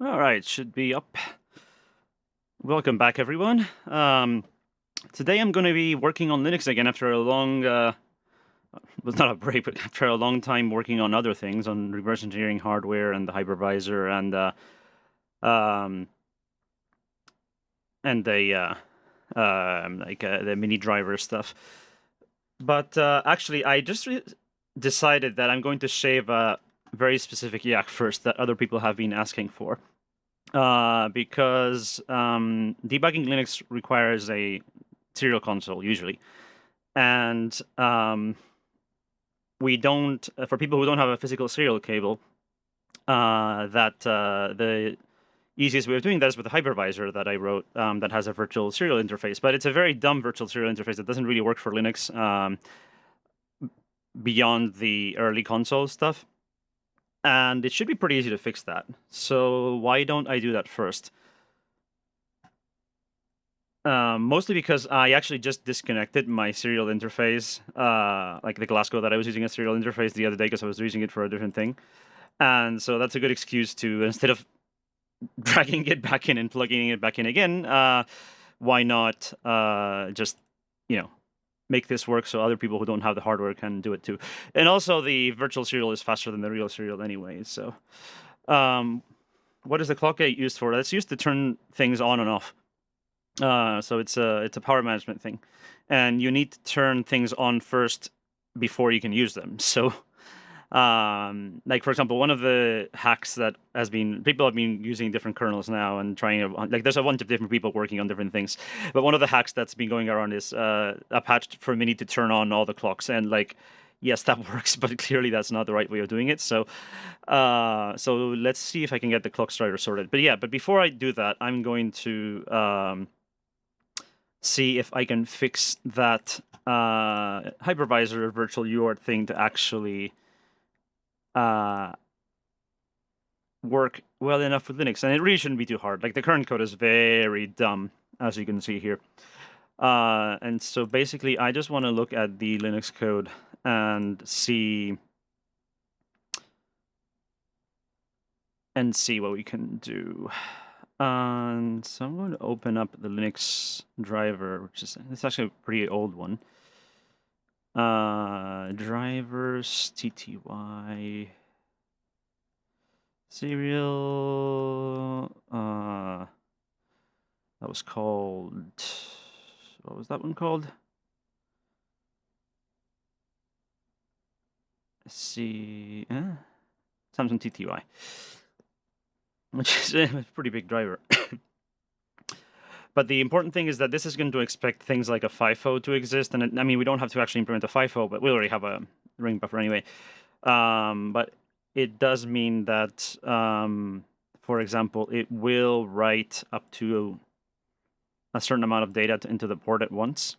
All right, should be up. Welcome back, everyone. Today I'm going to be working on Linux again after a long, well, not a break, but after a long time working on other things, on reverse engineering hardware and the hypervisor um, and the mini driver stuff. But actually, I just decided that I'm going to shave a very specific yak first that other people have been asking for. Because debugging Linux requires a serial console usually, and we don't. For people who don't have a physical serial cable, the easiest way of doing that is with a hypervisor that I wrote that has a virtual serial interface. But it's a very dumb virtual serial interface that doesn't really work for Linux beyond the early console stuff. And it should be pretty easy to fix that. So why don't I do that first? Mostly because I actually just disconnected my serial interface, like the Glasgow that I was using a serial interface the other day because I was using it for a different thing. And so that's a good excuse to, instead of dragging it back in and plugging it back in again, why not just, make this work so other people who don't have the hardware can do it too. And also the virtual serial is faster than the real serial anyway. So what is the clock gate used for? That's used to turn things on and off. So it's a power management thing, and you need to turn things on first before you can use them. So, like for example, one of the hacks that people have been using different kernels now and trying to, like, there's a bunch of different people working on different things, but one of the hacks that's been going around is a patch for Mini to turn on all the clocks, and like, yes, that works, but clearly that's not the right way of doing it. So, so let's see if I can get the clock driver sorted. But yeah, but before I do that, I'm going to see if I can fix that hypervisor virtual UART thing to actually work well enough with Linux. And it really shouldn't be too hard. Like, the current code is very dumb, as you can see here. And so basically, I just want to look at the Linux code and see what we can do. And so I'm going to open up the Linux driver, which is, it's actually a pretty old one. Drivers, TTY, serial, that was called, what was that one called? Let's see, Samsung TTY, which is a pretty big driver. But the important thing is that this is going to expect things like a FIFO to exist. And I mean, we don't have to actually implement a FIFO, but we already have a ring buffer anyway. But it does mean that, for example, it will write up to a certain amount of data into the port at once.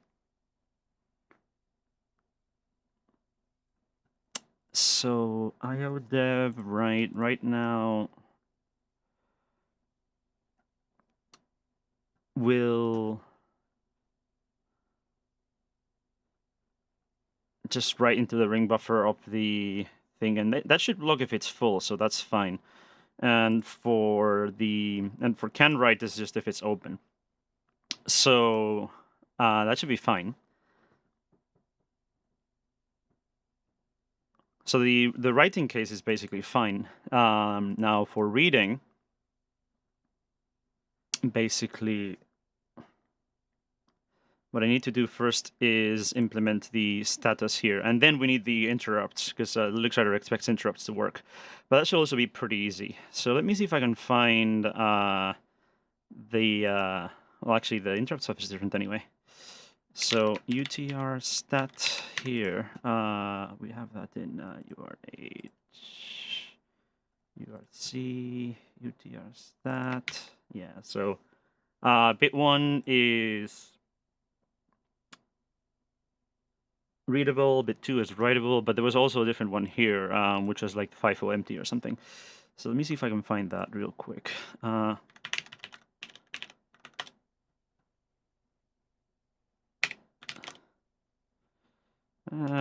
So IODev right now will just write into the ring buffer of the thing, and that should log if it's full, so that's fine. And for can write is just if it's open. So that should be fine. So the writing case is basically fine. Now for reading, basically what I need to do first is implement the status here, and then we need the interrupts, because Linux Writer expects interrupts to work. But that should also be pretty easy. So let me see if I can find well, actually, the interrupt stuff is different anyway. So uart here, we have that in uart, uartc, uart yeah, so bit 1 is readable, bit 2 is writable, but there was also a different one here, which was like FIFO empty or something. So let me see if I can find that real quick.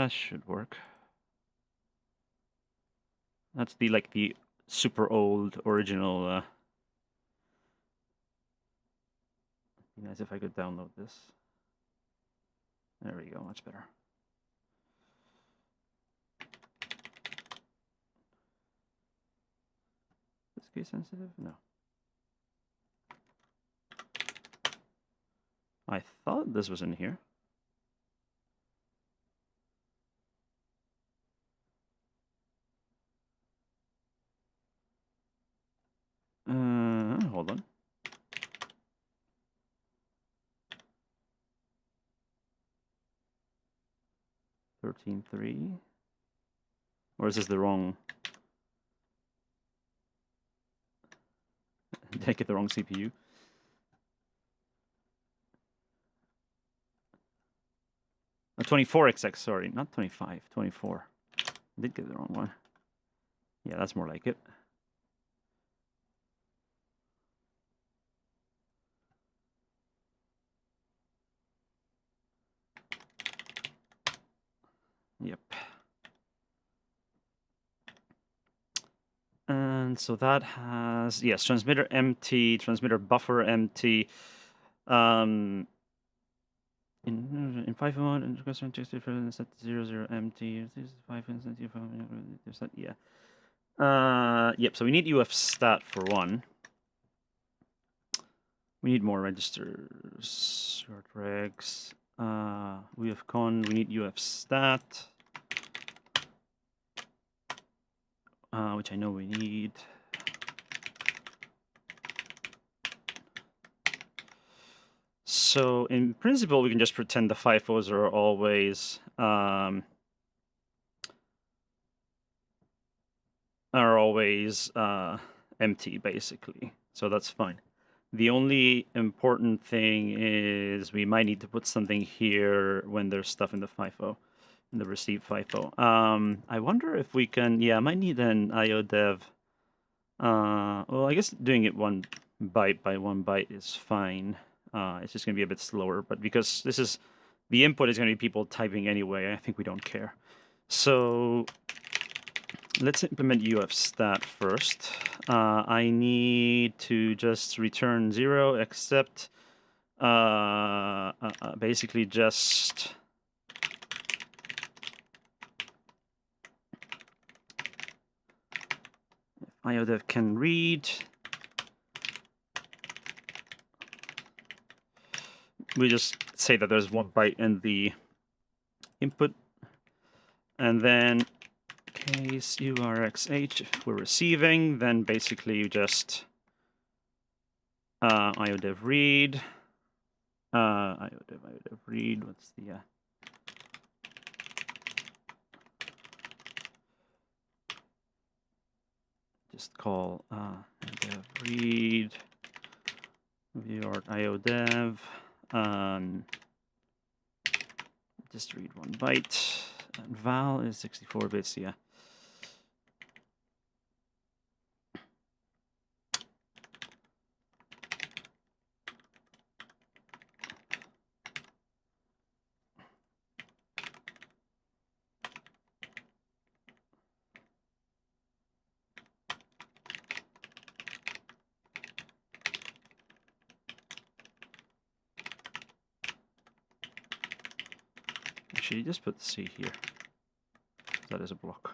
Should work. That's the super old original Be nice if I could download this. There we go, much better. Is this case sensitive? No. I thought this was in here. Hold on. (13.3). Or is this the wrong? Did I get the wrong CPU? A 24XX, sorry, not 25, 24. I did get the wrong one. Yeah, that's more like it. Yep. And so that has, yes, transmitter empty, transmitter buffer empty. In fifo mode, integration text different set 00 empty. This is 5 instance. Yeah. Yep. So we need ufstat for one. We need more registers. Short regs. Ufcon. We need ufstat. Which I know we need. So in principle, we can just pretend the FIFOs are always empty, basically. So that's fine. The only important thing is we might need to put something here when there's stuff in the FIFO, in the receive FIFO. I wonder if we can, yeah, I might need an IO dev. Well, I guess doing it 1 byte by 1 byte is fine. It's just going to be a bit slower, but because this is, the input is going to be people typing anyway, I think we don't care. So let's implement ufstat first. I need to just return 0, except basically just IODev can read. We just say that there's 1 byte in the input, and then case urxh, if we're receiving, then basically you just IODev read. IODev read. What's the just call IODev read uart IODev. Just read 1 byte. And val is 64 bits, yeah. Actually, just put C here. That is a block.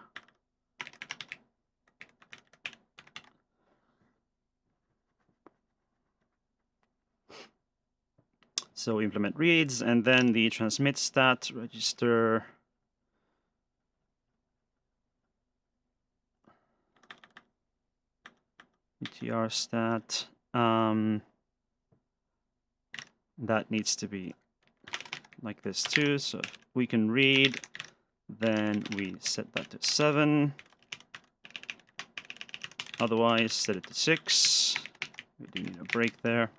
So we implement reads, and then the transmit stat register. UTR stat. That needs to be like this too. So if we can read, then we set that to 7. Otherwise, set it to 6. We do need a break there.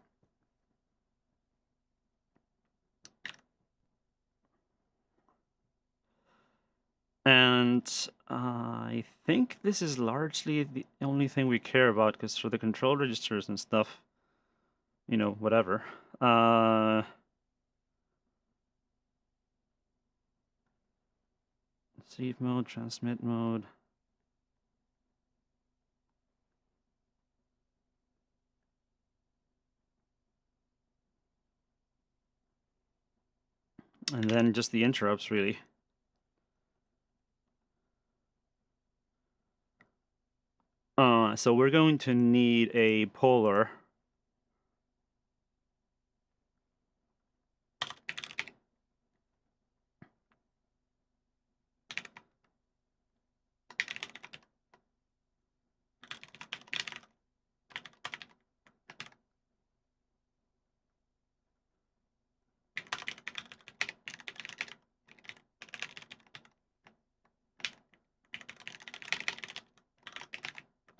And I think this is largely the only thing we care about, because for the control registers and stuff, you know, whatever. Receive mode, transmit mode. And then just the interrupts, really. So we're going to need a polar.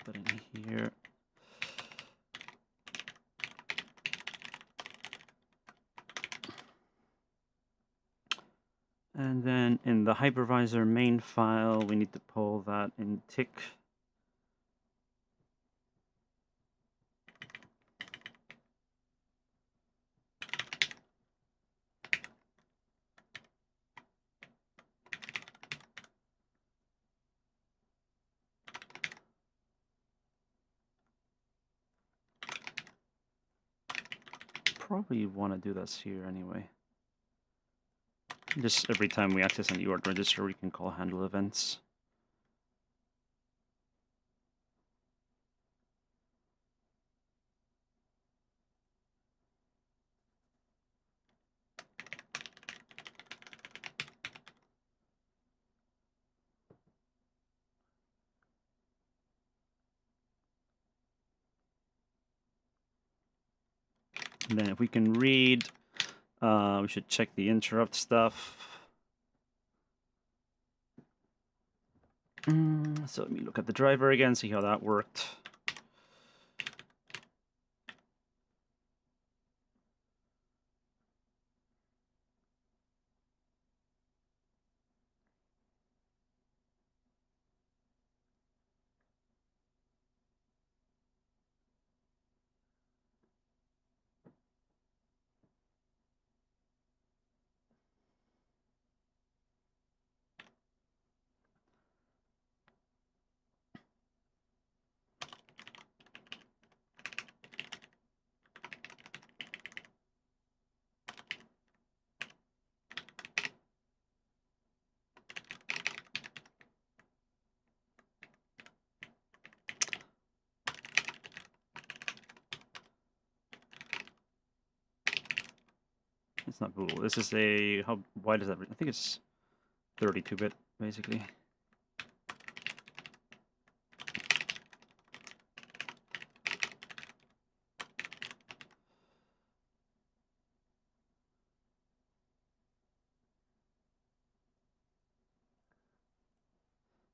Put in here. And then in the hypervisor main file, we need to pull that in tick. Probably want to do this here anyway. Just every time we access an uart register, we can call handle events. And then if we can read, we should check the interrupt stuff. So let me look at the driver again, see how that worked. It's not bool. This is a, how wide is that? I think it's 32-bit, basically.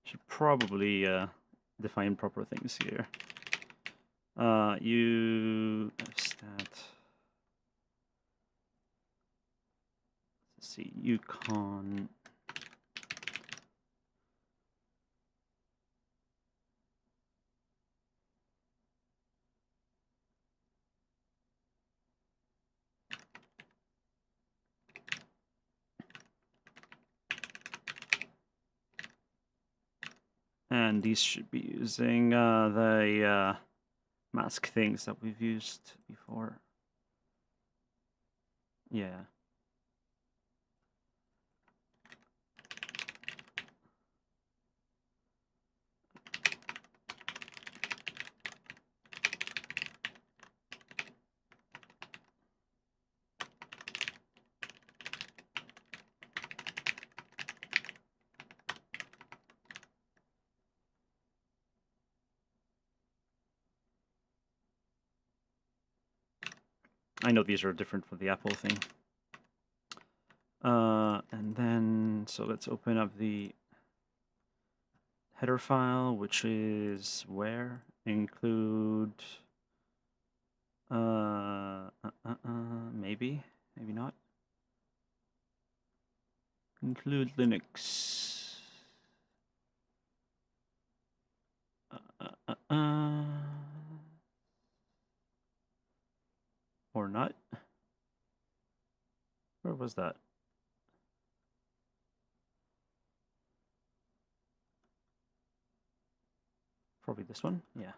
Should probably define proper things here. Ufstat. Let's see, ucon. And these should be using the mask things that we've used before. Yeah. I know these are different from the Apple thing. And then, so let's open up the header file, which is where? Include, maybe not. Include Linux. Or not. Where was that? Probably this one, yeah.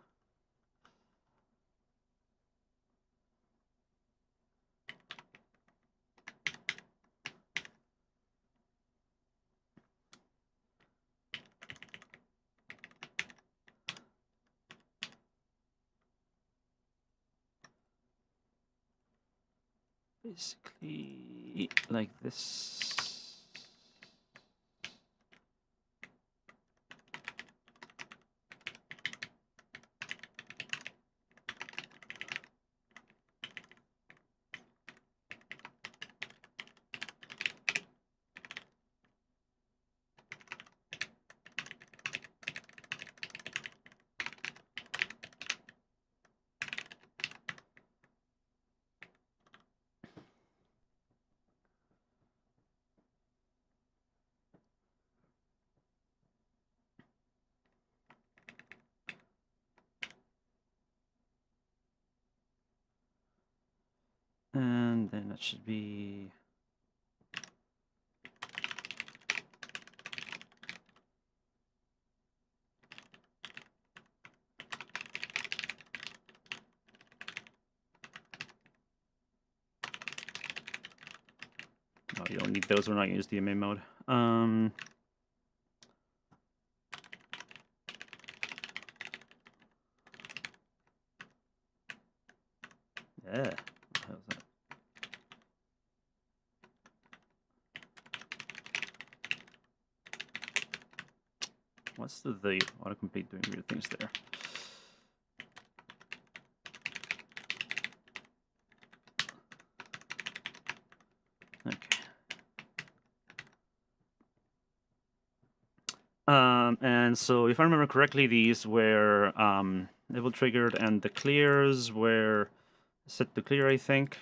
basically like this. And then that should be oh, you don't need those. We're not going to use DMA mode. Yeah. What the hell is that? What's the autocomplete doing weird things there? Okay. And so if I remember correctly, these were level triggered, and the clears were set to clear, I think.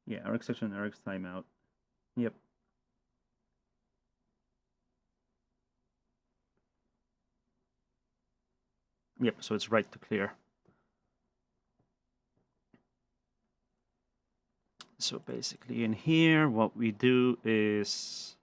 Yeah, Rx section and Rx timeout. Yep. Yep, so it's right to clear. So basically in here, what we do is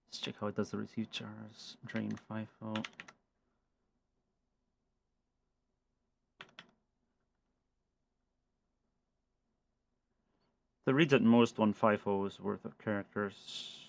let's check how it does the receive chars, drain FIFO. The reads at most 1 FIFO's worth of characters.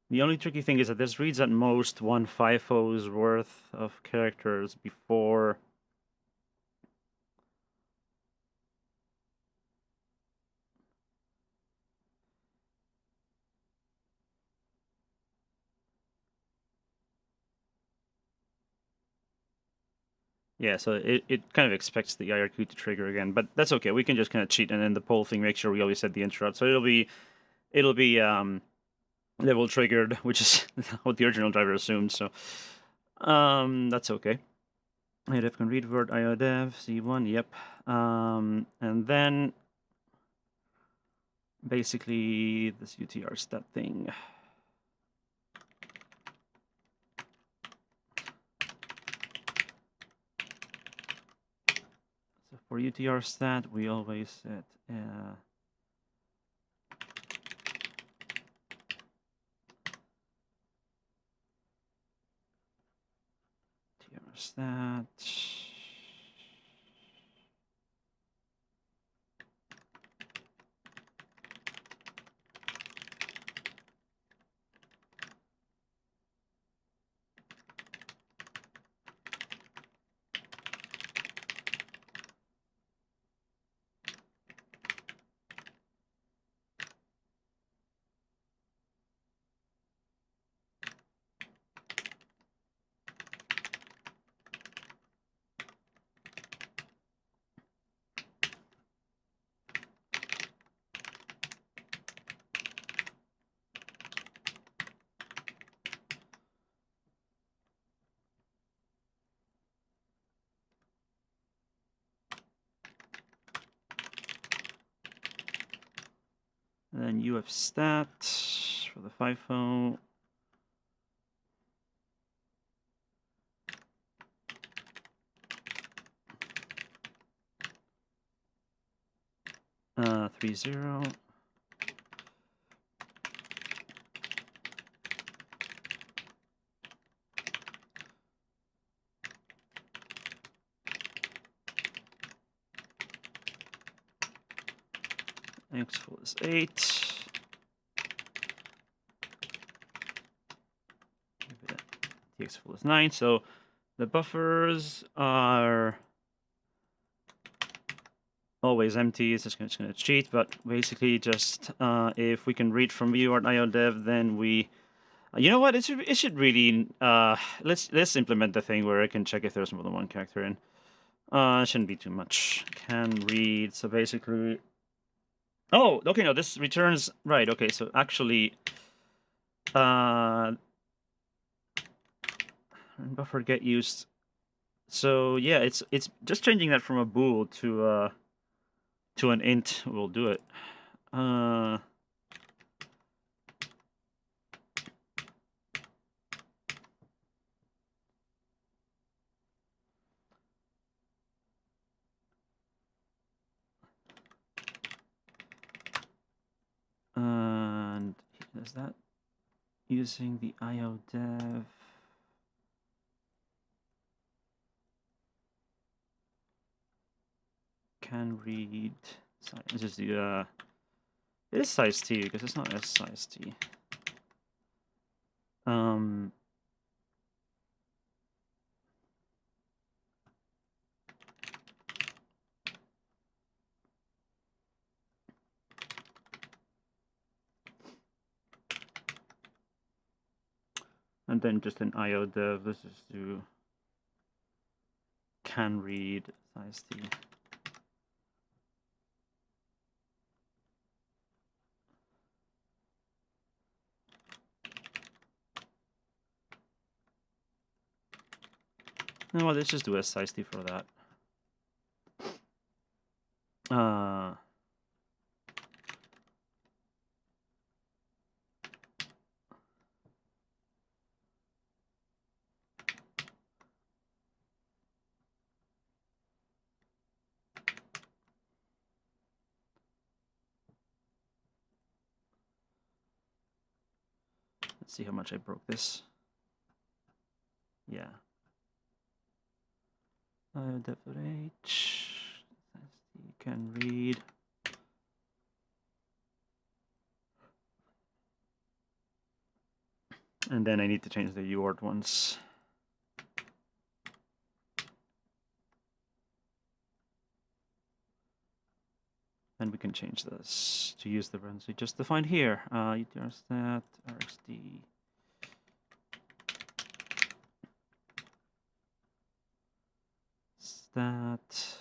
The only tricky thing is that this reads at most 1 FIFO's worth of characters before. Yeah, so it kind of expects the IRQ to trigger again, but that's okay. We can just kind of cheat, and then the poll thing make sure we always set the interrupt. So it'll be level triggered, which is what the original driver assumed. So that's okay. IODEV can read word IODEV C1. Yep. And then basically this UTR stat thing. So for UTR stat, we always set UTR stat. ufstat for the FIFO. Uh, 30. X full is 8. Tx full is 9. So the buffers are always empty. It's just going to cheat, but basically just if we can read from uart io_dev, then we. You know what? It should really. Let's implement the thing where I can check if there's more than one character in. It shouldn't be too much. Can read. So basically. Oh, okay. No, this returns right. Okay, so actually, buffer get used. So yeah, it's just changing that from a bool to an int will do it. And is that using the io_dev? Can read. Let's just do it is size t because it's not s size t. And then just an io_dev. Let's just do can read size t. No, well, let's just do a size t for that. Let's see how much I broke this. Yeah. io_dev.h can read. And then I need to change the uart ones. And we can change this to use the runs we just defined here. Urstat, rxd. Stat.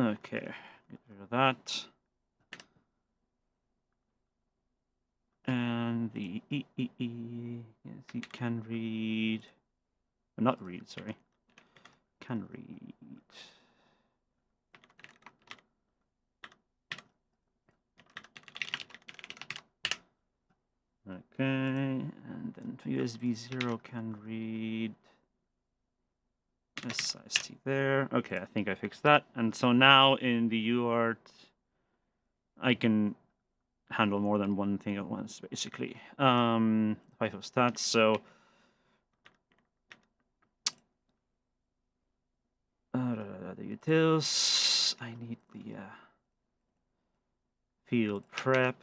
Okay, get rid of that. And the yes, you can read, not read, sorry, can read. Okay, and then USB 0 can read S size t there. Okay, I think I fixed that. And so now in the uart, I can handle more than one thing at once, basically. FIFO stats. So the utils. I need the field prep.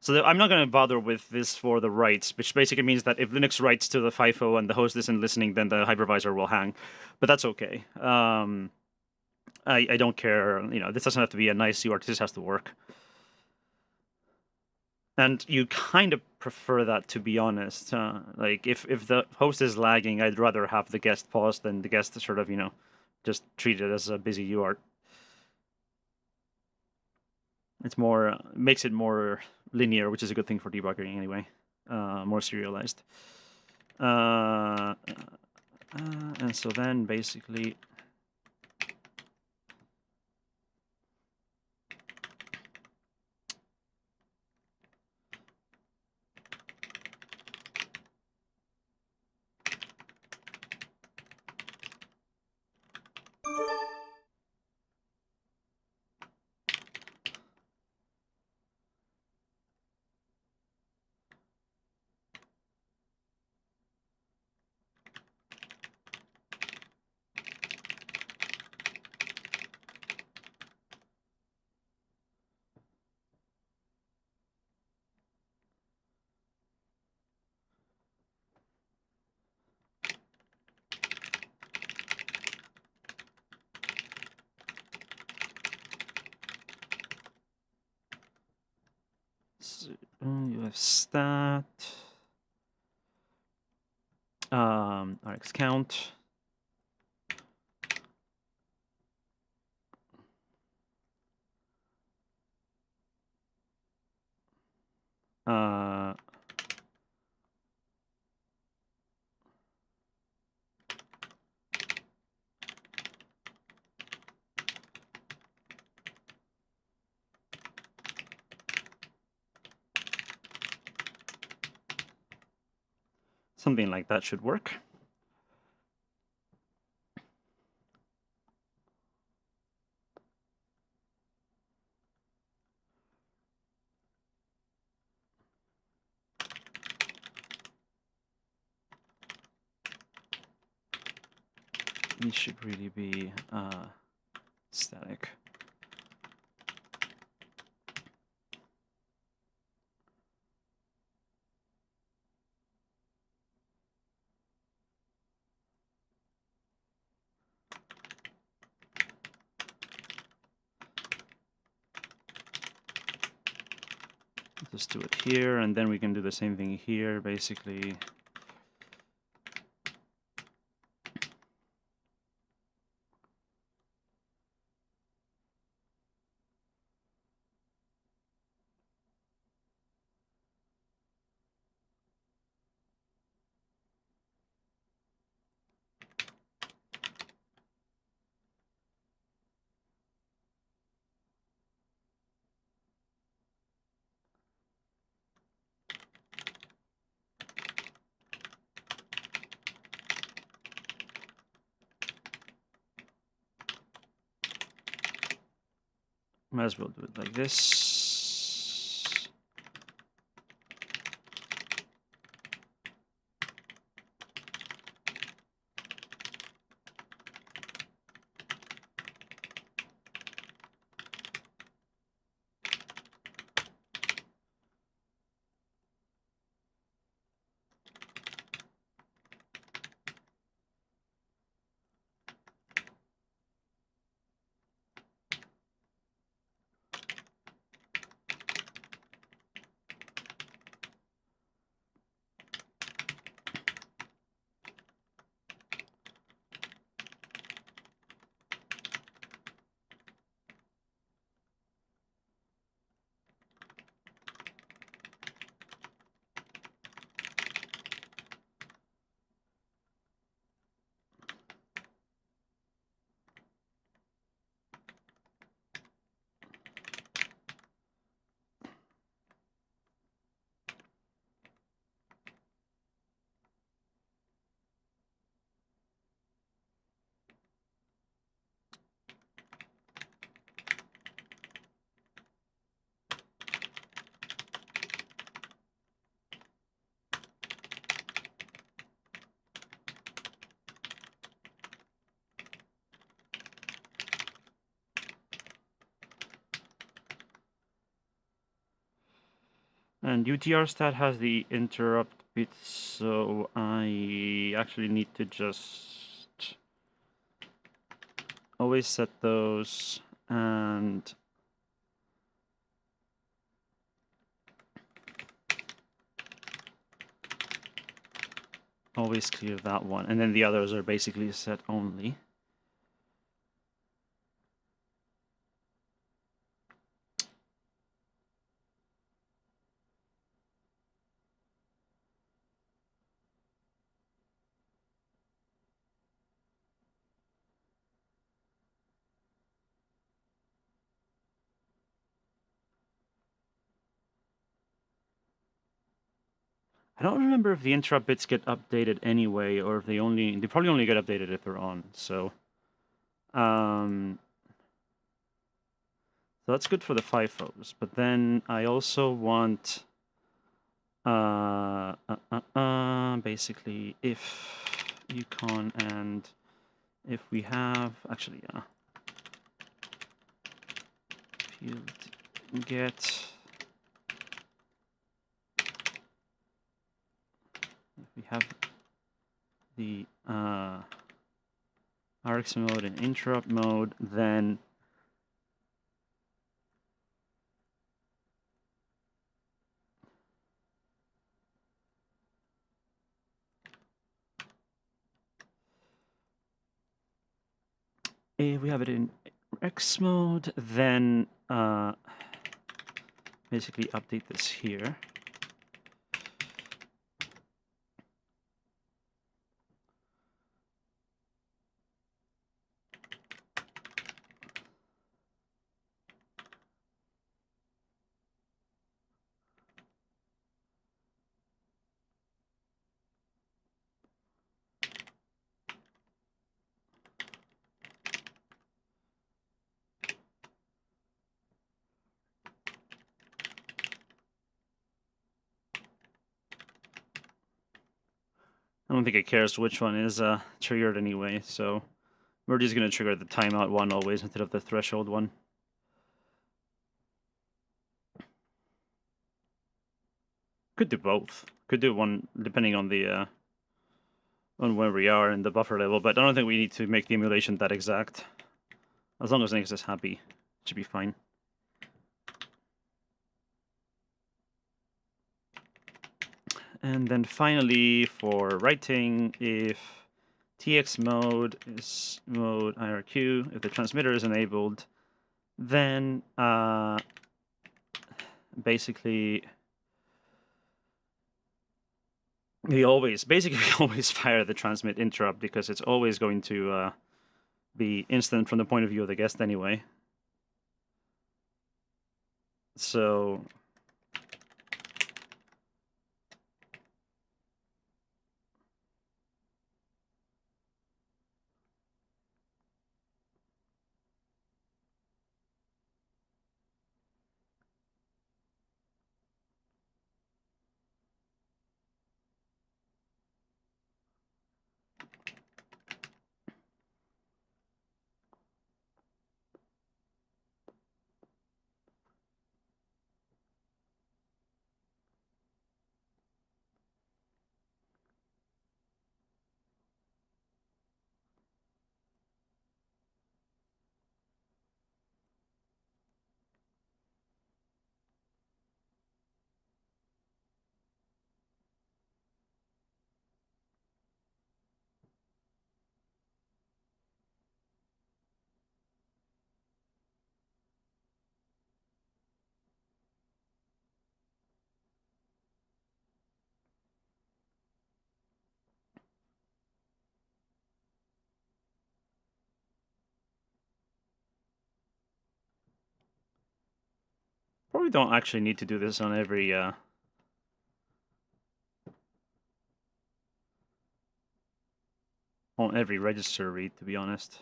So I'm not going to bother with this for the writes, which basically means that if Linux writes to the FIFO and the host isn't listening, then the hypervisor will hang. But that's okay. I don't care. You know, this doesn't have to be a nice UART. This has to work. And you kind of prefer that, to be honest. Like if the host is lagging, I'd rather have the guest pause than the guest sort of, just treat it as a busy UART. It's more makes it more linear, which is a good thing for debugging anyway. More serialized. And so then basically ufstat rx count. Something like that should work. These should really be static. Just do it here, and then we can do the same thing here, basically. Might as well do it like this. And utrStat has the interrupt bit, so I actually need to just always set those, and always clear that one. And then the others are basically set only. I don't remember if the interrupt bits get updated anyway, or if they probably only get updated if they're on. So that's good for the FIFOs. But then I also want basically if ucon and if we have actually field get if we have the Rx mode and interrupt mode, then if we have it in X mode, then basically update this here. I don't think it cares which one is triggered anyway, so we're just going to trigger the timeout one always instead of the threshold one. Could do both. Could do one depending on the on where we are in the buffer level, but I don't think we need to make the emulation that exact. As long as Nix is happy, it should be fine. And then finally, for writing, if TX mode is mode IRQ, if the transmitter is enabled, then basically we always fire the transmit interrupt because it's always going to be instant from the point of view of the guest anyway. So probably don't actually need to do this on every register read, to be honest.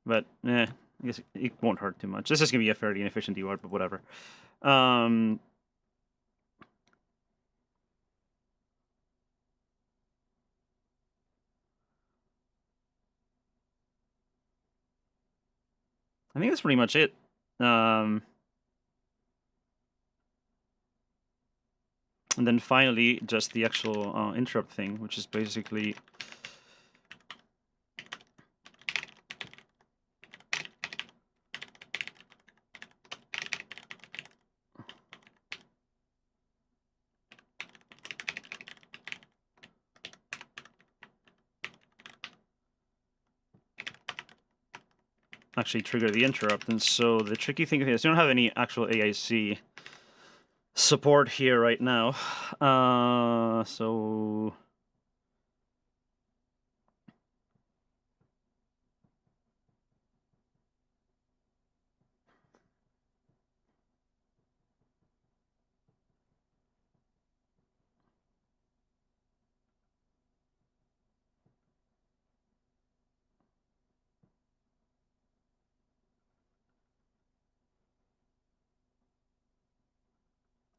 But I guess it won't hurt too much. This is gonna be a fairly inefficient uart, but whatever. I think that's pretty much it. And then finally, just the actual interrupt thing, which is basically actually trigger the interrupt. And so the tricky thing is, you don't have any actual AIC support here right now. So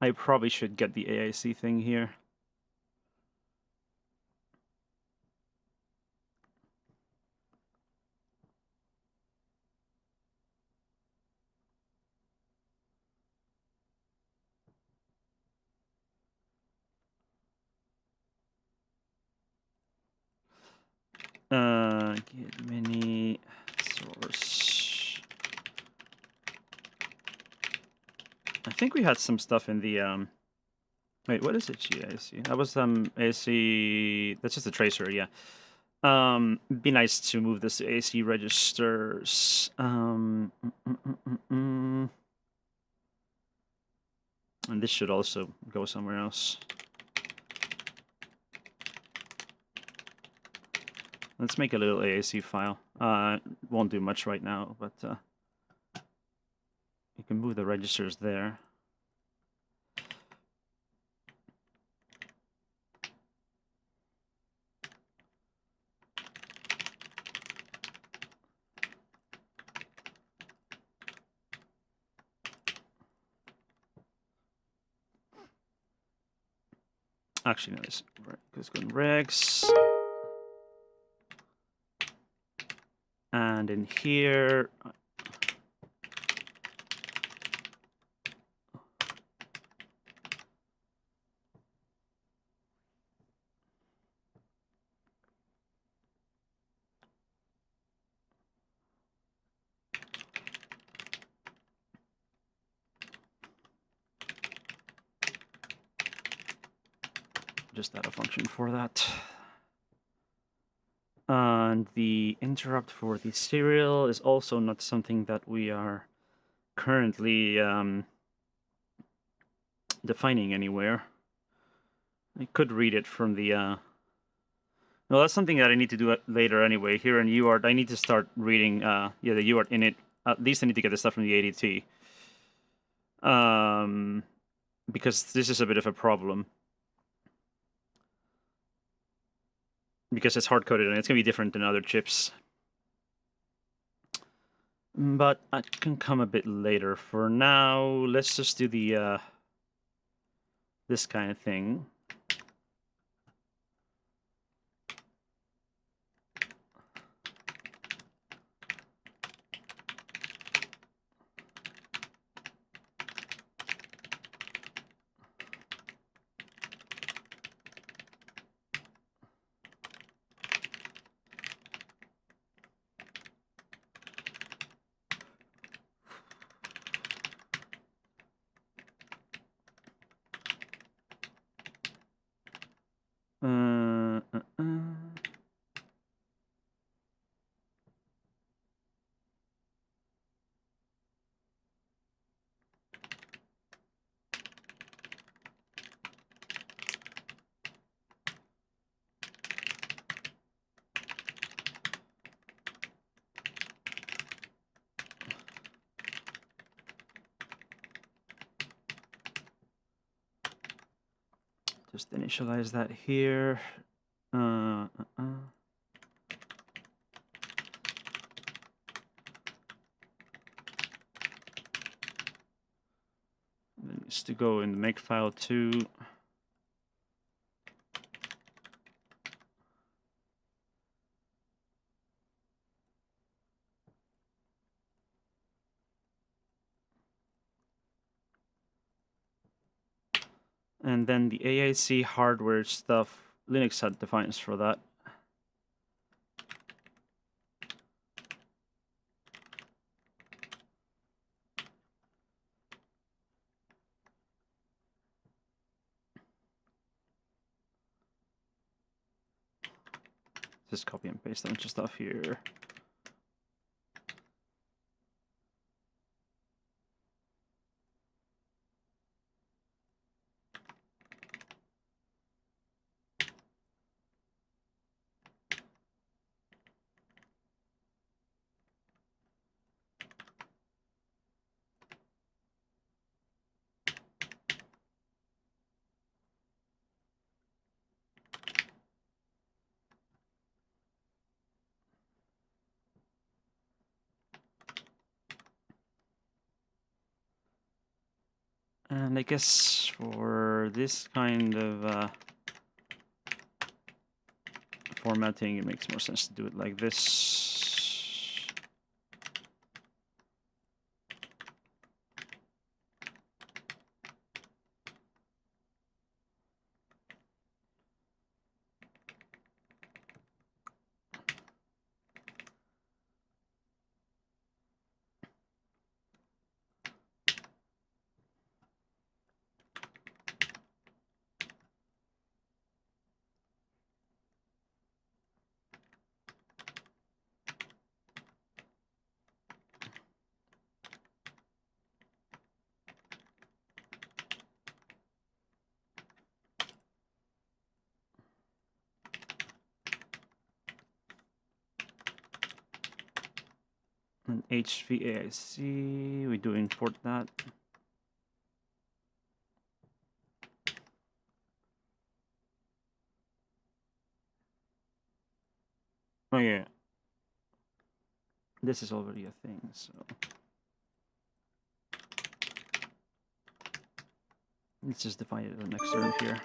I probably should get the AIC thing here. Get mini source. I think we had some stuff in the wait, what is it? GIC. That was AC. That's just a tracer, yeah. It'd be nice to move this to AC registers. And this should also go somewhere else. Let's make a little AAC file. Won't do much right now, but you can move the registers there. Actually, no, let's go in regs. And in here, just add a function for that. And the interrupt for the serial is also not something that we are currently defining anywhere. I could read it from the... No, that's something that I need to do later anyway. Here in uart, I need to start reading the uart init. At least I need to get the stuff from the ADT. Because this is a bit of a problem. Because it's hard-coded and it's going to be different than other chips. But I can come a bit later. For now, let's just do the this kind of thing. Just initialize that here. It needs to go in the makefile too. And then the AIC hardware stuff, Linux had defines for that. Just copy and paste a bunch of stuff here. And I guess for this kind of formatting, it makes more sense to do it like this. And hvac, we do import that. Oh yeah, this is already a thing, so let's just define it as an extern here.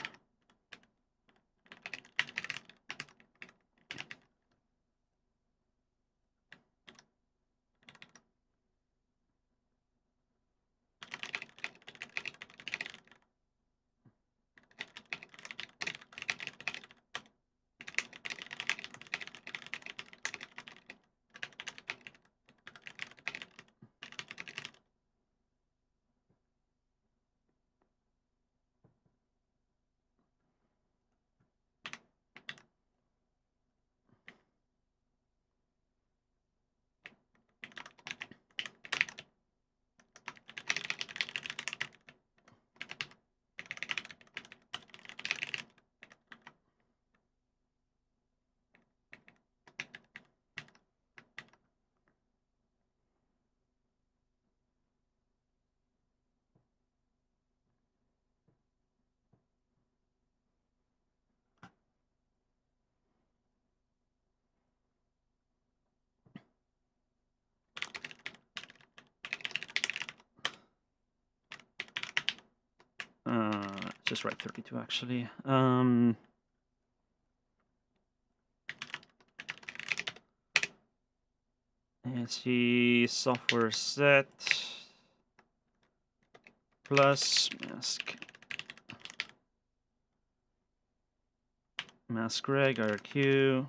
Just write 32 actually. Let's see, software set plus mask reg RQ.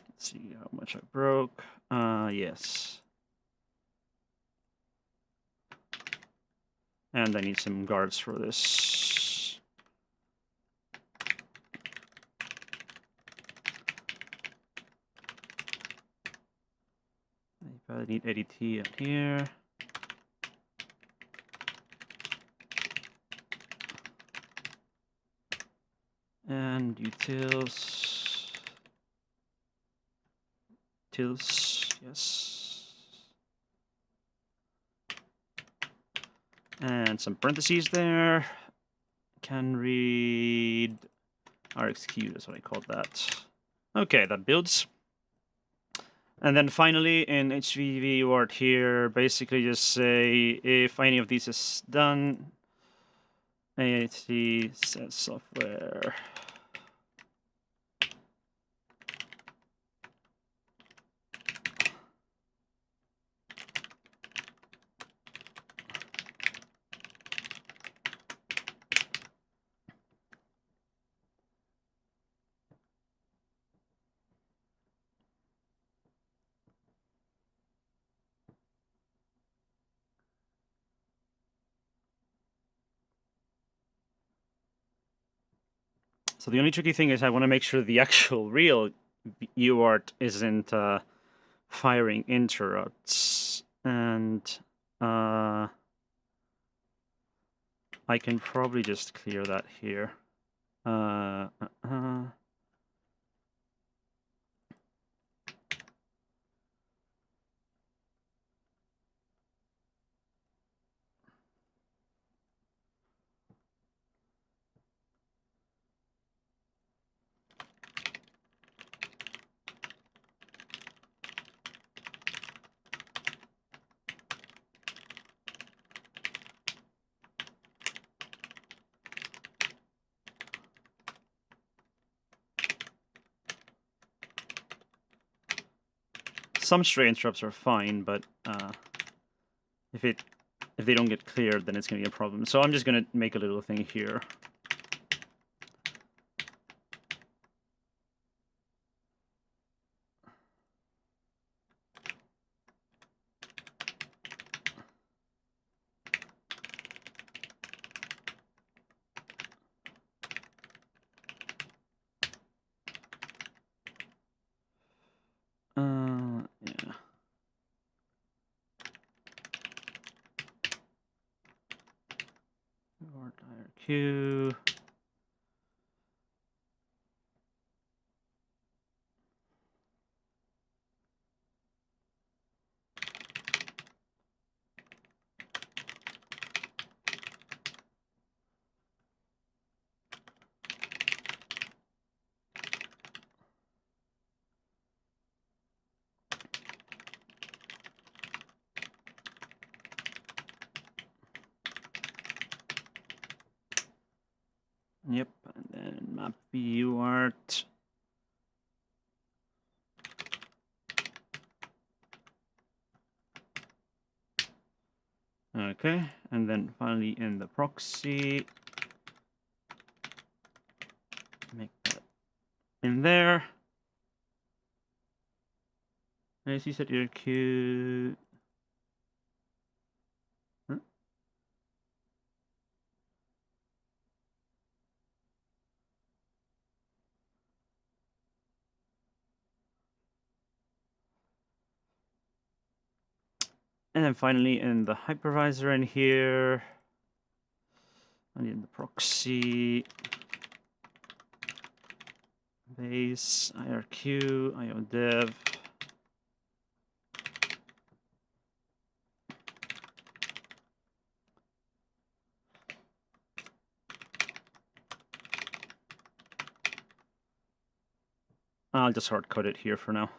Let's see how much I broke. Yes. And I need some guards for this. I probably need ADT up here. And utils. Utils, yes. And some parentheses there. Can read RxQ, that's what I called that. Okay, that builds. And then finally in HVV uart here, basically just say if any of these is done, AAT set software. So the only tricky thing is I want to make sure the actual real uart isn't firing interrupts, and I can probably just clear that here. some stray interrupts are fine, but if they don't get cleared, then it's going to be a problem. So I'm just going to make a little thing here. Yeah. uart. Yep, and then map uart. Okay, and then finally in the proxy, make that in there. Nice, you set your queue. Huh? And then finally in the hypervisor in here, I need the proxy, base, IRQ, IODev. I'll just hardcode it here for now.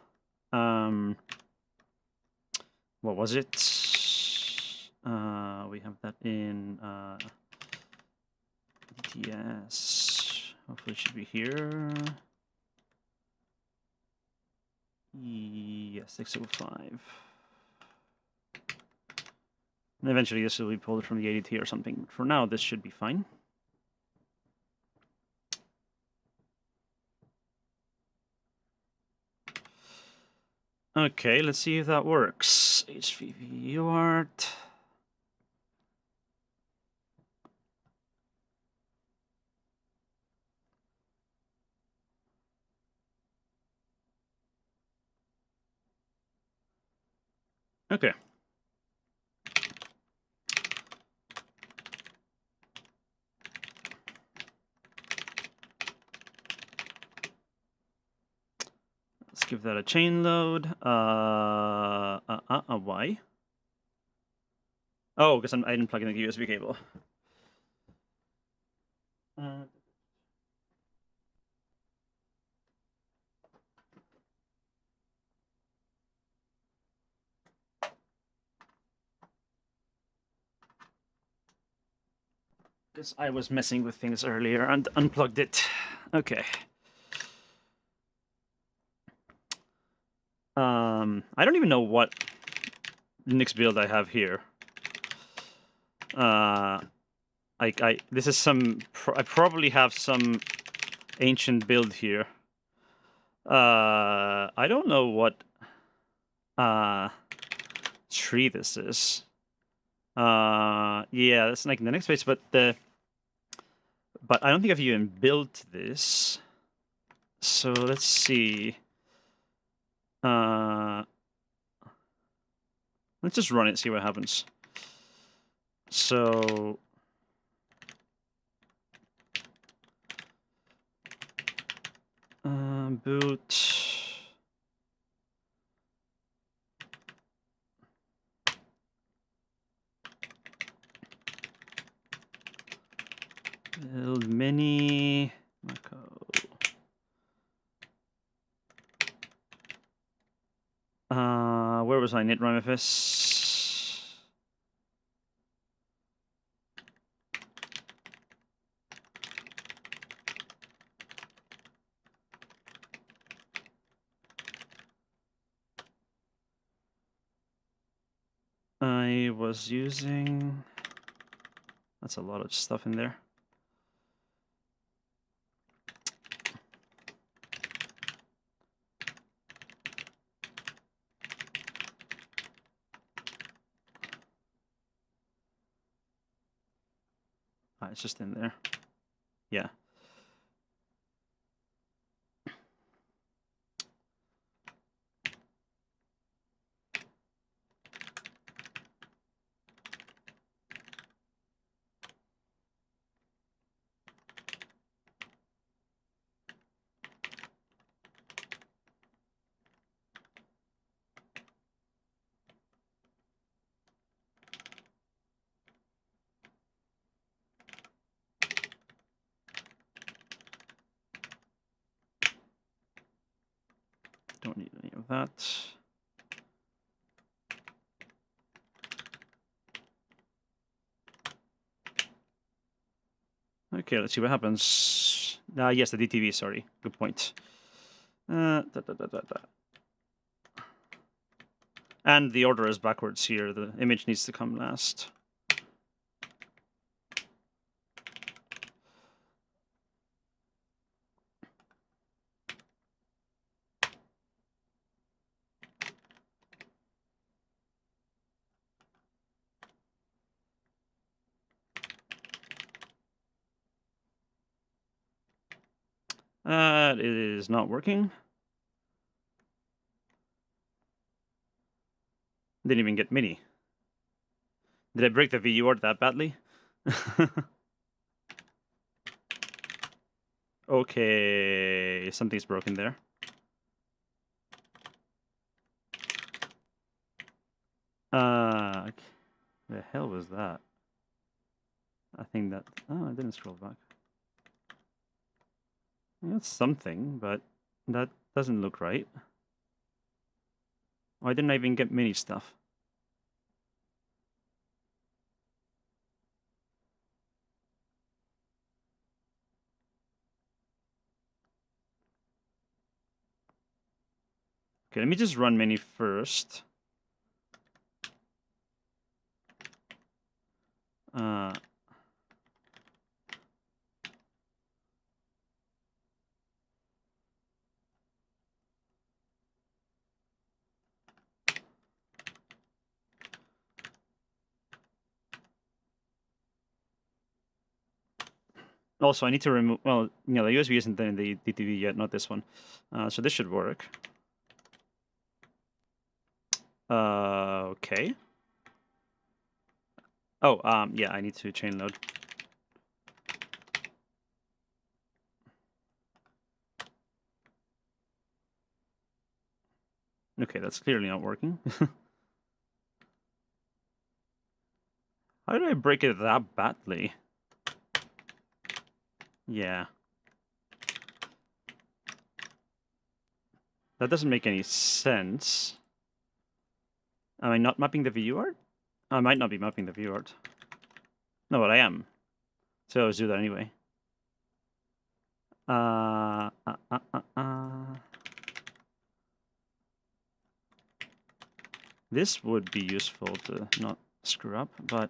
What was it? We have that in DTS. Hopefully it should be here. Yes, 605. And eventually this will be pulled from the ADT or something. For now, this should be fine. Okay, let's see if that works. HVV uart. Okay. Let's give that a chain load. Why? Oh, because I didn't plug in the USB cable. Because I was messing with things earlier and unplugged it. Okay. I don't even know what Linux build I have here. This is some. I probably have some ancient build here. I don't know what tree this is. Yeah, that's like the next page, but I don't think I've even built this. So let's see. Let's just run it, see what happens. So boot. Build mini Marco. Where was I? NetRamFS. I was using... That's a lot of stuff in there. It's just in there. Yeah. Don't need any of that. Okay, let's see what happens. Yes, the DTV, sorry. Good point. And the order is backwards here. The image needs to come last. It is not working. Didn't even get mini. Did I break the uart that badly? Okay, something's broken there. The hell was that? I think that... Oh, I didn't scroll back. That's something, but that doesn't look right. Why didn't I even get mini stuff? Okay, let me just run mini first. Also, I need to remove... Well, the USB isn't in the DTV yet, not this one. So this should work. Okay. Oh, yeah, I need to chain load. Okay, that's clearly not working. How did I break it that badly? Yeah. That doesn't make any sense. Am I not mapping the uart? I might not be mapping the uart. No, but I am. So let's do that anyway. This would be useful to not screw up, but...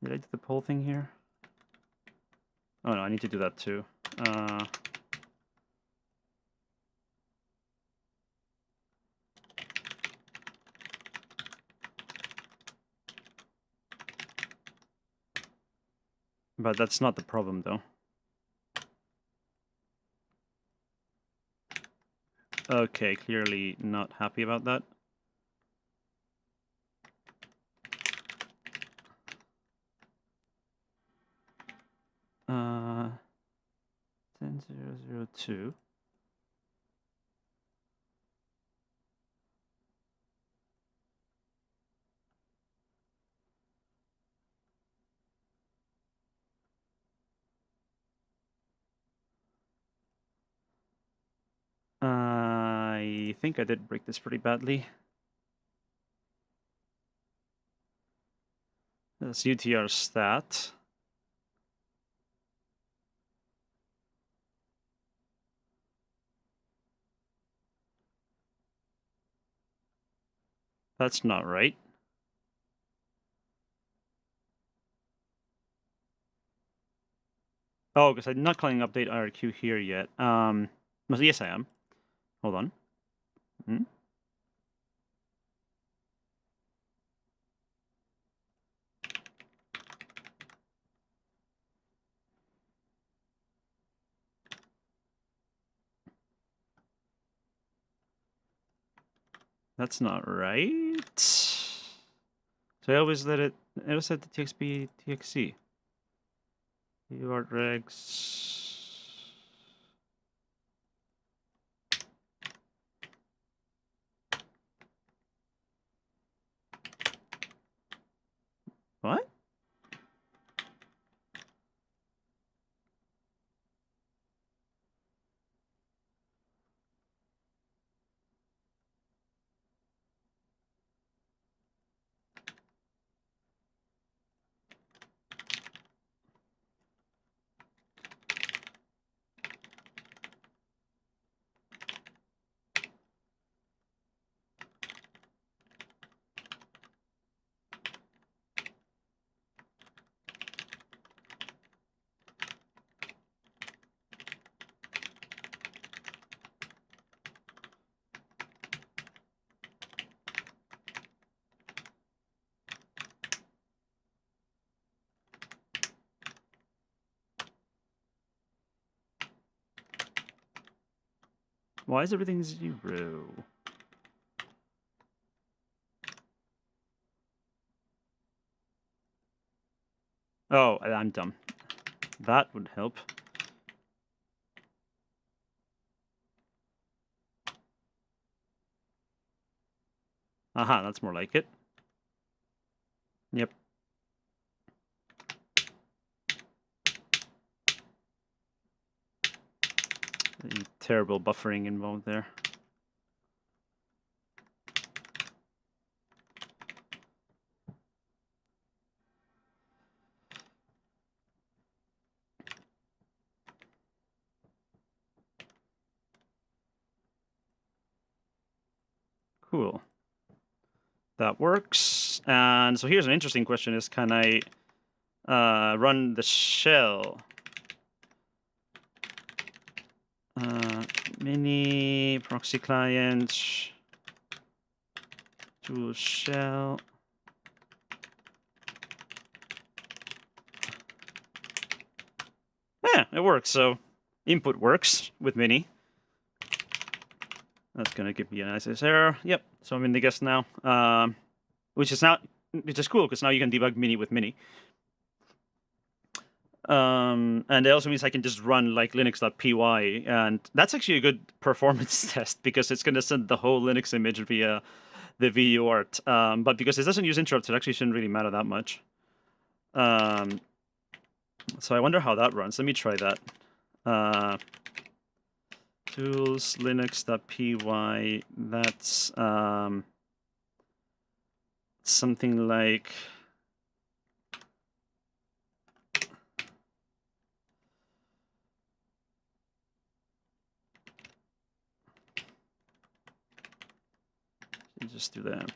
Did I do the poll thing here? Oh no, I need to do that too. But that's not the problem though. Okay, clearly not happy about that. Uh, 10002. I think I did break this pretty badly. That's UTR stat. That's not right. Oh, because I'm not calling update IRQ here yet. Yes, I am. Hold on. Hmm? That's not right. So I always let it. I always set the TXP TXC. uart regs. What? Why is everything 0? Oh, I'm dumb. That would help. Aha, that's more like it. Yep. The terrible buffering involved there. Cool. That works. And so here's an interesting question: is can I run the shell? Mini proxy client tool shell. Yeah, it works. So input works with mini. That's gonna give me a nice error. Yep. So I'm in the guest now, which is cool because now you can debug mini with mini. And it also means I can just run like linux.py, and that's actually a good performance test because it's going to send the whole Linux image via the uart. But because it doesn't use interrupts, it actually shouldn't really matter that much. So I wonder how that runs. Let me try that. Tools linux.py. That's something like. Just do that.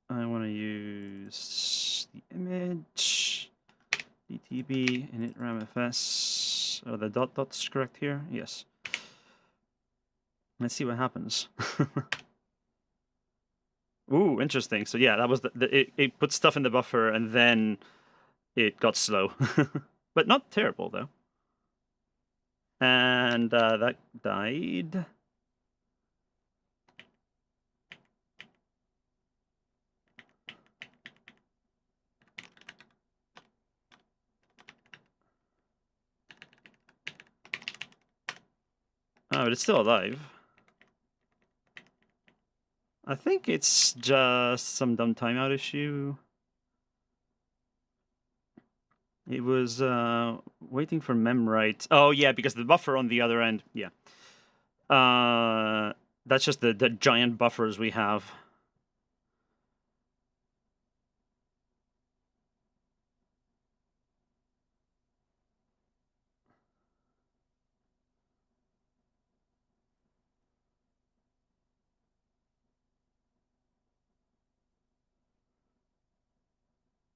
I want to use the image, dtb, init ramfs. Oh, the dot's correct here? Yes. Let's see what happens. Ooh, interesting. So yeah, that was it put stuff in the buffer and then it got slow. But not terrible, though. And that died. Oh, but it's still alive. I think it's just some dumb timeout issue. It was waiting for memwrite. Oh, yeah, because the buffer on the other end. Yeah. That's just the giant buffers we have.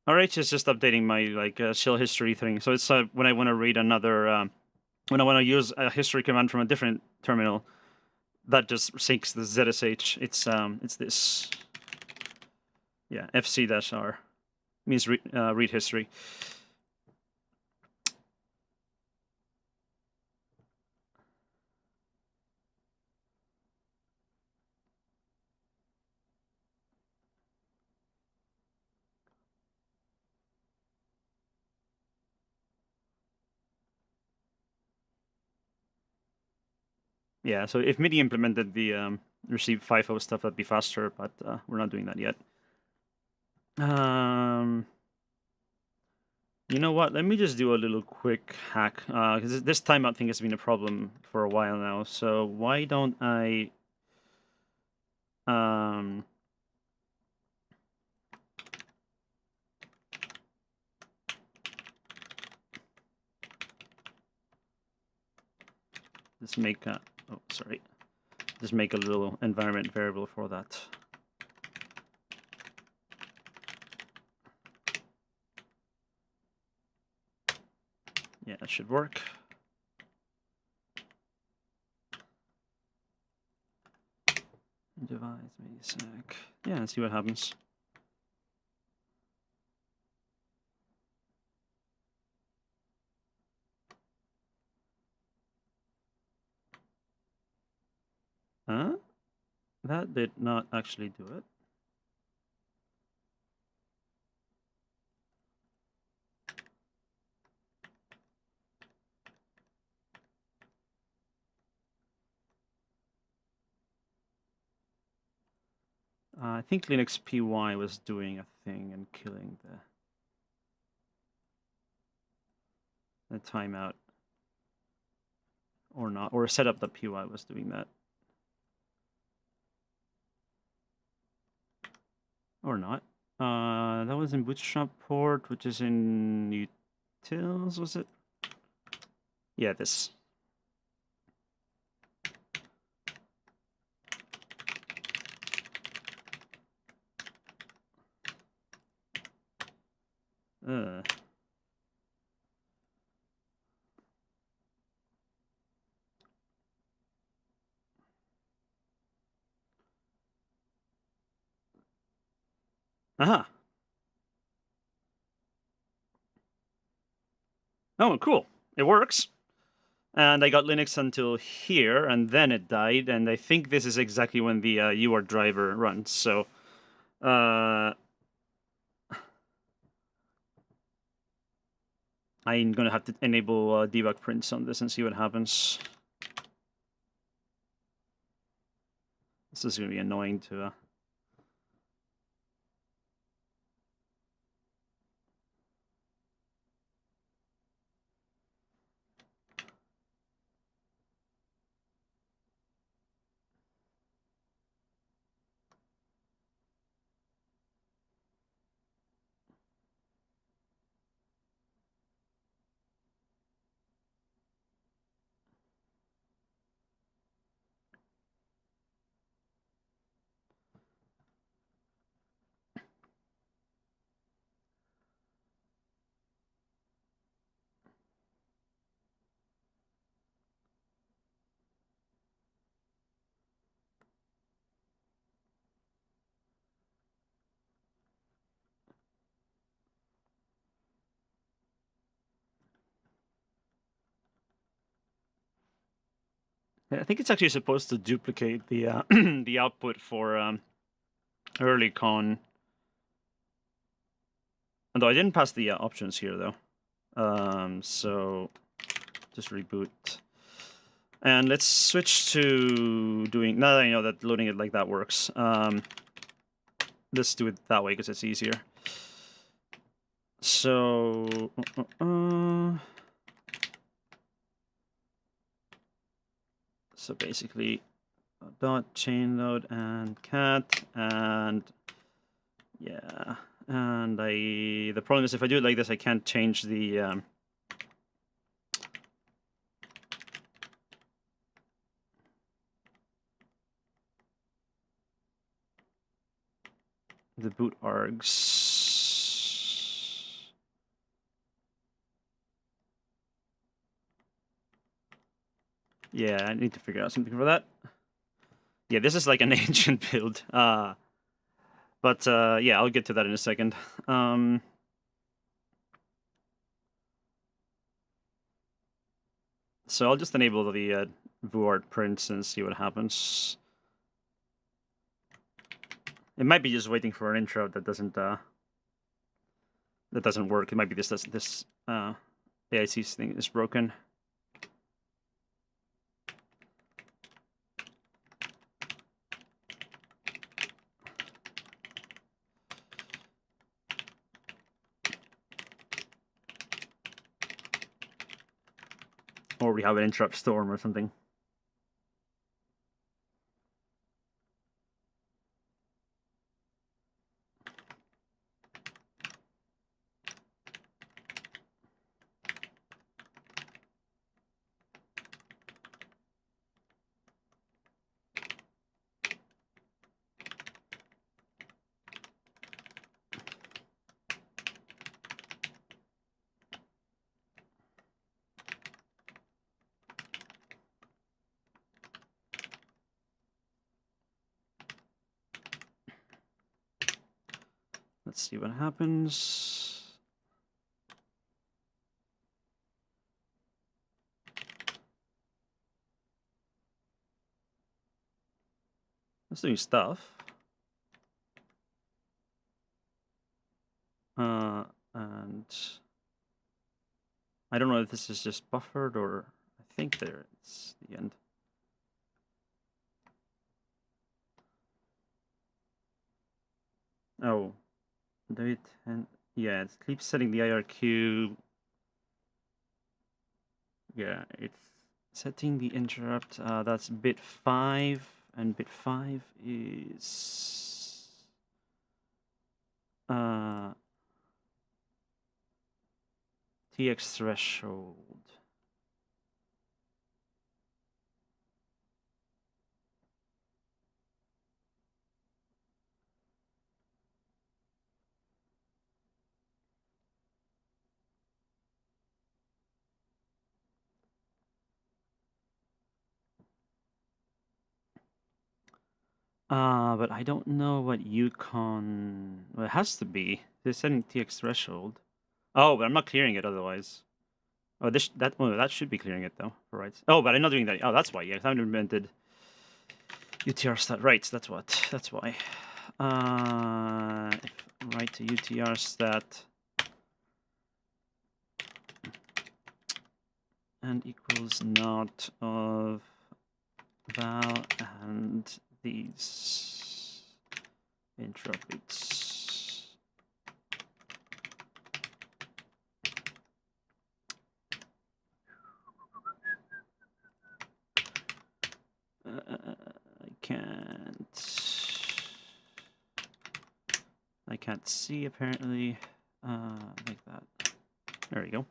RH is just updating my like shell history thing. So it's when I want to read another, when I want to use a history command from a different terminal, that just syncs the ZSH. It's this, yeah, fc-r means read history. Yeah, so if MIDI implemented the receive FIFO stuff, that'd be faster, but we're not doing that yet. You know what? Let me just do a little quick hack, because this timeout thing has been a problem for a while now. So why don't I just make a, oh, sorry. Just make a little environment variable for that. Yeah, that should work. Device basic. Yeah, let's see what happens. Huh? That did not actually do it. I think Linux py was doing a thing and killing the timeout. Or not. Or setup.py was doing that. Or not. That was in Bootstrap port, which is in utils, was it? Yeah, this. Aha. Oh, cool. It works. And I got Linux until here, and then it died. And I think this is exactly when the uart driver runs. So, I'm gonna have to enable debug prints on this and see what happens. This is gonna be annoying to. I think it's actually supposed to duplicate the the output for early con. Although I didn't pass the options here though. So just reboot. And let's switch to doing, now that I know that loading it like that works. Let's do it that way because it's easier. So, so basically, dot chain load and cat, and yeah, and the problem is if I do it like this, I can't change the boot args. Yeah, I need to figure out something for that. Yeah, this is like an ancient build. But yeah, I'll get to that in a second. So I'll just enable the uart prints and see what happens. It might be just waiting for an intro that doesn't work. It might be this AIC thing is broken. Or we have an interrupt storm or something. Let's see what happens. It's doing stuff. And I don't know if this is just buffered or I think there it's the end. Oh, do it and yeah, it keeps setting the IRQ. Yeah, it's setting the interrupt. That's bit 5, and bit 5 is TX threshold. But I don't know what Yukon. Well, it has to be. They're setting TX threshold. Oh, but I'm not clearing it otherwise. Oh, that should be clearing it though. Right. Oh, but I'm not doing that. Oh, that's why. Yeah, I haven't implemented UTR stat. Right. That's what. That's why. Write to UTR stat and equals not of val and these interrupt bits. I can't see apparently. Like that. There we go.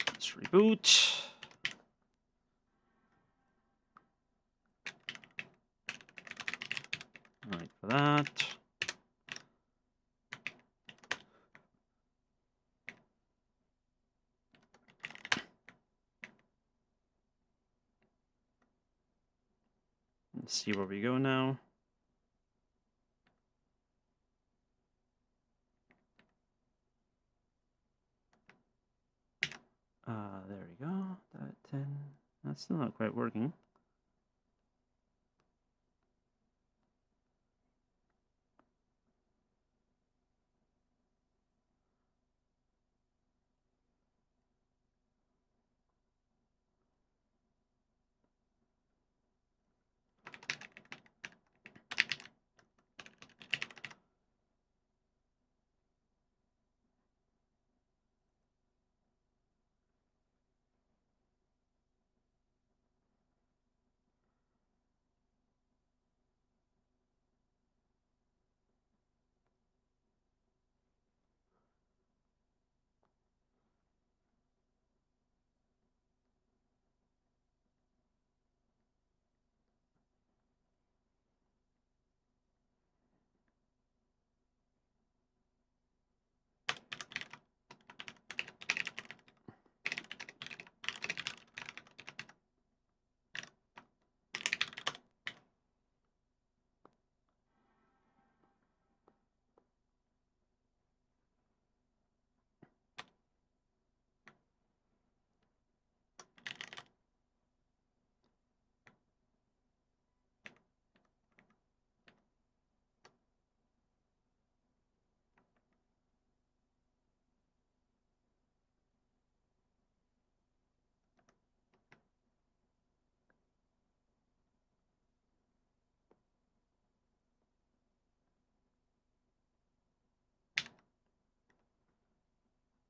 Let's reboot. All right, for that. Let's see where we go now. There we go. That 10. That's still not quite working.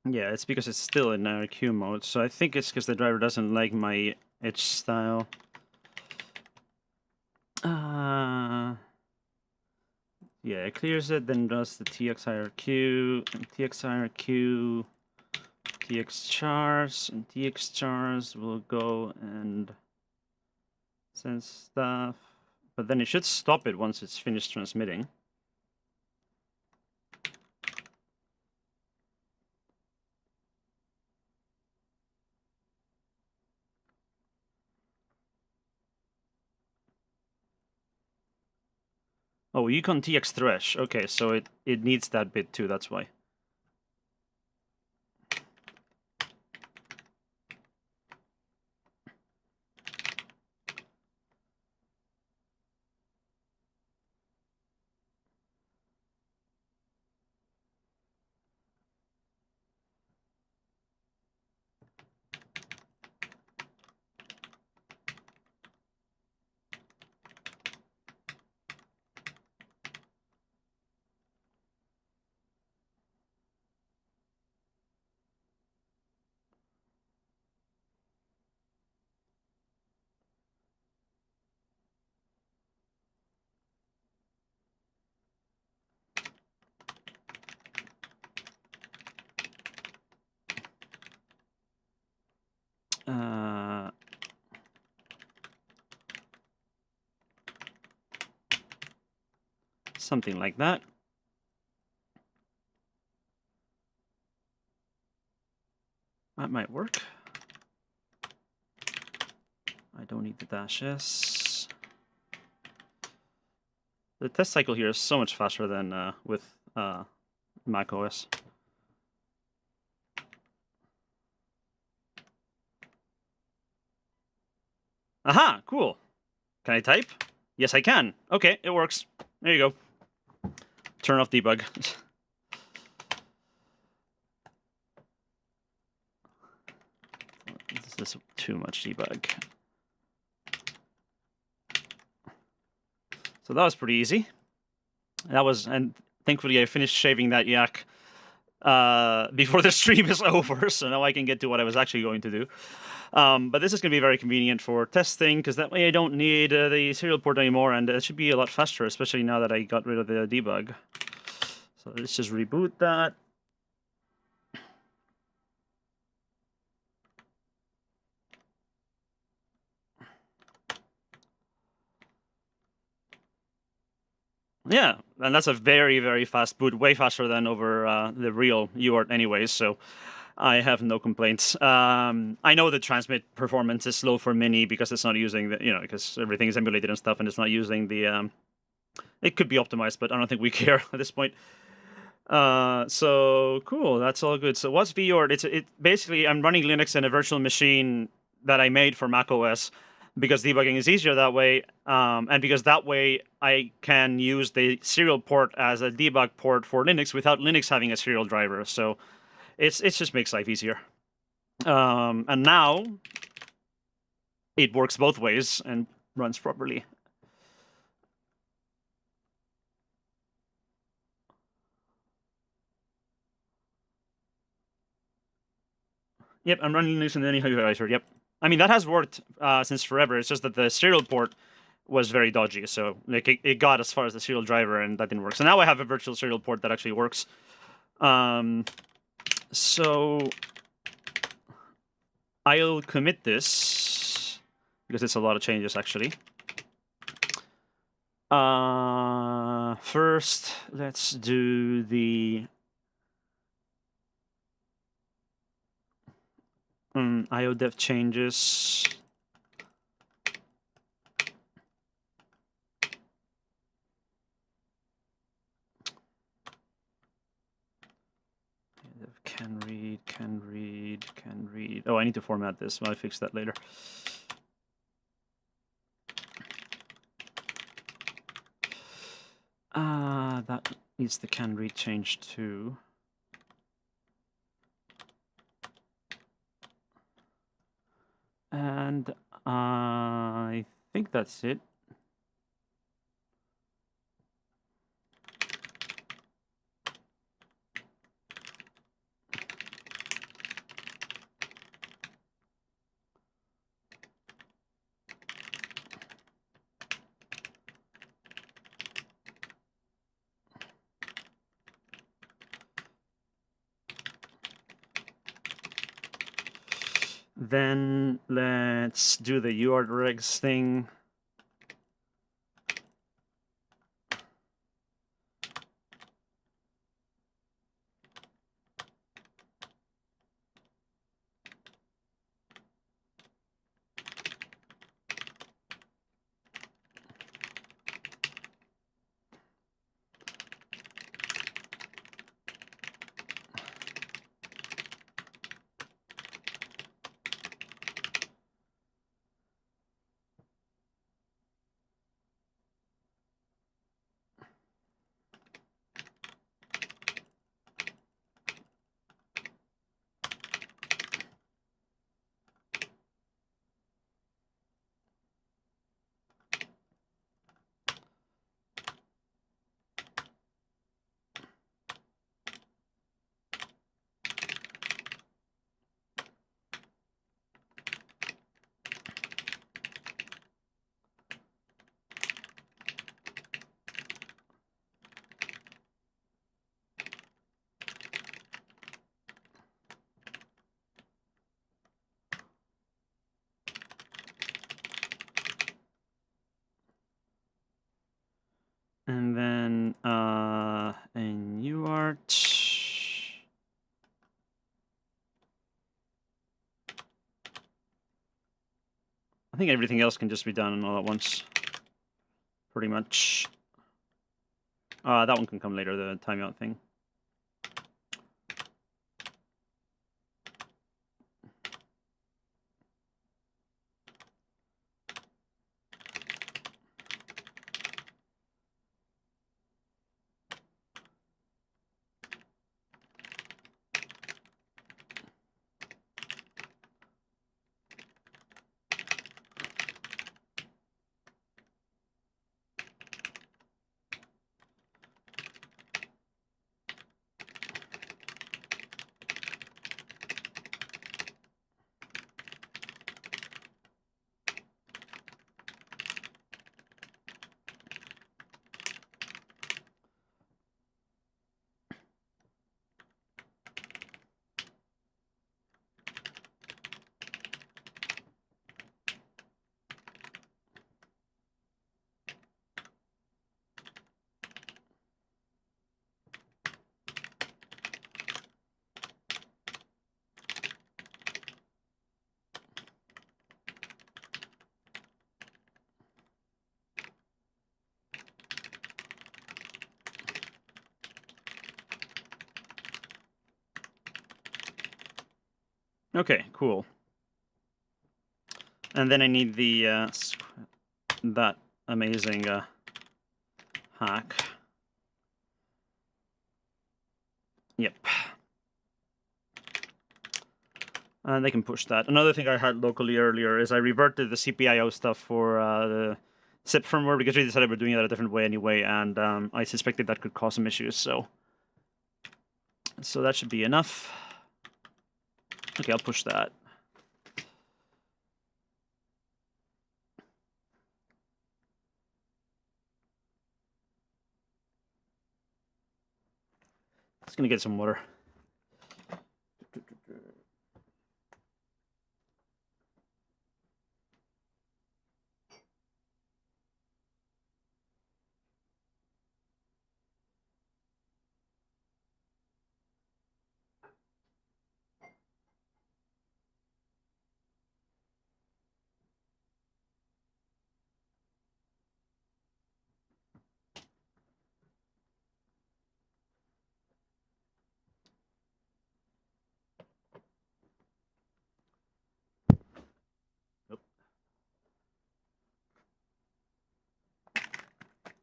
Yeah, it's because it's still in RQ mode, so I think it's because the driver doesn't like my edge style. Yeah, it clears it, then does the TXIRQ, and TXIRQ, TX chars, and TX chars will go and send stuff. But then it should stop it once it's finished transmitting. Oh, Yukon TX thresh. Okay, so it needs that bit too, that's why. Something like that. That might work. I don't need the dash S. The test cycle here is so much faster than with Mac OS. Aha, cool. Can I type? Yes, I can. Okay, it works. There you go. Turn off debug. This is too much debug. So that was pretty easy. And thankfully I finished shaving that yak before the stream is over, so now I can get to what I was actually going to do. But this is going to be very convenient for testing, because that way I don't need the serial port anymore, and it should be a lot faster, especially now that I got rid of the debug. So let's just reboot that. Yeah, and that's a very, very fast boot, way faster than over the real UART anyways, so I have no complaints. I know the transmit performance is slow for Mini because it's not using the, because everything is emulated and stuff, and it's not using the, it could be optimized, but I don't think we care at this point. So cool, that's all good. So what's vUart? It basically, I'm running Linux in a virtual machine that I made for macOS, because debugging is easier that way, and because that way I can use the serial port as a debug port for Linux without Linux having a serial driver. So it just makes life easier. And now it works both ways and runs properly. Yep, I'm running Linux in the hypervisor. Yep. I mean, that has worked since forever. It's just that the serial port was very dodgy. So like it got as far as the serial driver, and that didn't work. So now I have a virtual serial port that actually works. So I'll commit this because it's a lot of changes actually. First, let's do the IODEF changes. Can read. Oh, I need to format this. I'll fix that later. That needs the can read change too. And I think that's it. Then let's do the uart regs thing. And then in uart. I think everything else can just be done all at once. Pretty much. That one can come later, the timeout thing. Okay, cool. And then I need the that amazing hack. Yep. And they can push that. Another thing I had locally earlier is I reverted the CPIO stuff for the SIP firmware because we decided we're doing it a different way anyway, and I suspected that could cause some issues. So that should be enough. Okay, I'll push that. Just gonna get some water.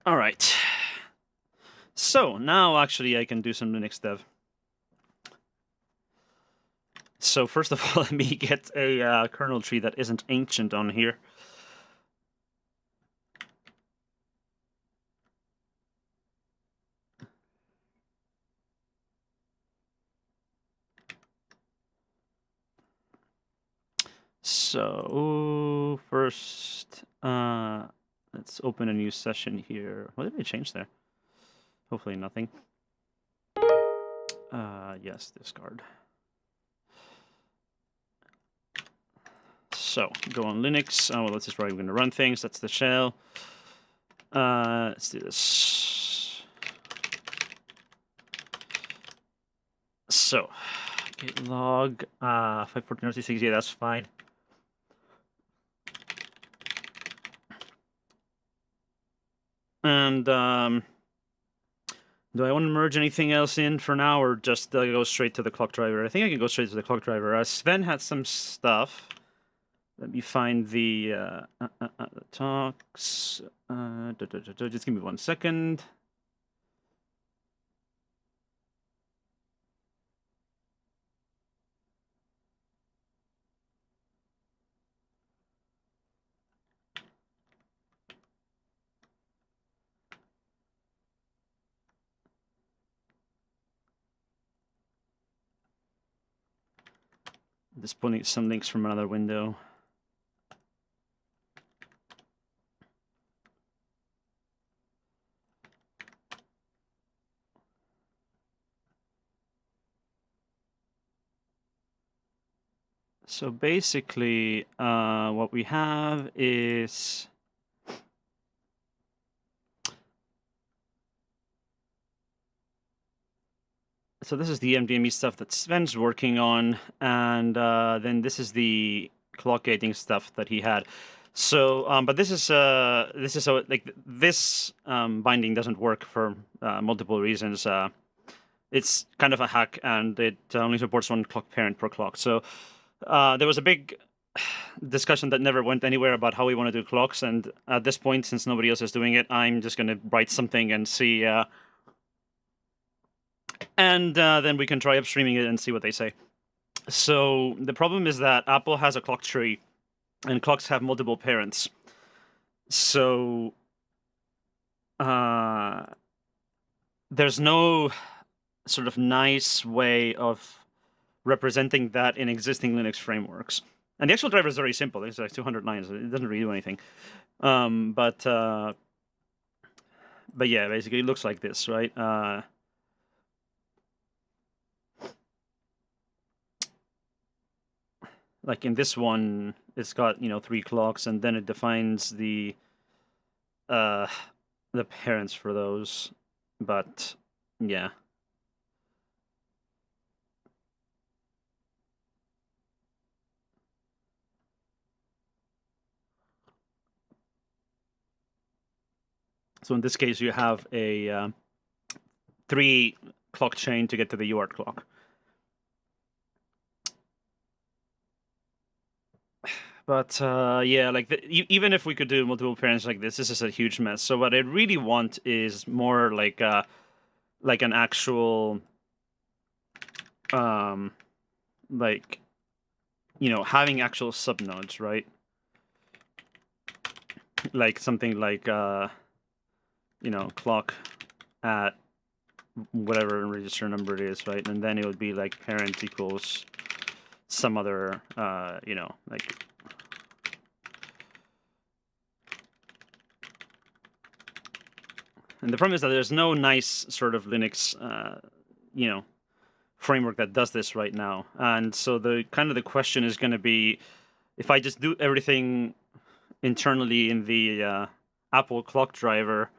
All right. So now actually I can do some Linux dev. So first of all, let me get a kernel tree that isn't ancient on here. So first, let's open a new session here. What did I change there? Hopefully nothing. Yes, discard. So go on Linux. Oh, well, this is where I'm going to run things. That's the shell. Let's do this. So git log 514.066. Yeah, that's fine. And do I want to merge anything else in for now, or just go straight to the clock driver? I think I can go straight to the clock driver. Sven had some stuff. Let me find the talks. Just give me 1 second. Just pulling some links from another window. So basically, what we have is so this is the MDME stuff that Sven's working on, and then this is the clock gating stuff that he had. So, but this is so like this binding doesn't work for multiple reasons. It's kind of a hack, and it only supports one clock parent per clock. So there was a big discussion that never went anywhere about how we want to do clocks, and at this point, since nobody else is doing it, I'm just going to write something and see. And then we can try upstreaming it and see what they say. So the problem is that Apple has a clock tree, and clocks have multiple parents. So there's no sort of nice way of representing that in existing Linux frameworks. And the actual driver is very simple. It's like 200 lines. It doesn't really do anything. But yeah, basically it looks like this, right? Like in this one, it's got 3 clocks, and then it defines the parents for those. But yeah. So in this case, you have a 3 clock chain to get to the UART clock. But yeah, like even if we could do multiple parents like this is a huge mess. So what I really want is more like an actual, like, having actual subnodes, right? Like something like, clock at whatever register number it is, right? And then it would be like parent equals some other, like. And the problem is that there's no nice sort of Linux, framework that does this right now. And so the question is going to be, if I just do everything internally in the Apple clock driver,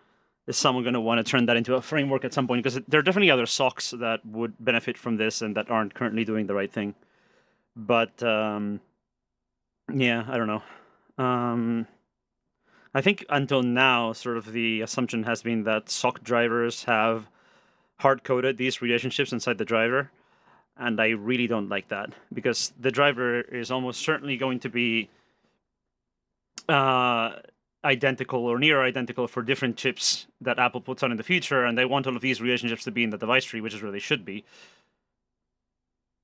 is someone going to want to turn that into a framework at some point? Because there are definitely other socks that would benefit from this and that aren't currently doing the right thing. But yeah, I don't know. I think until now, sort of the assumption has been that sock drivers have hard-coded these relationships inside the driver, and I really don't like that, because the driver is almost certainly going to be identical or near identical for different chips that Apple puts on in the future, and they want all of these relationships to be in the device tree, which is where they should be.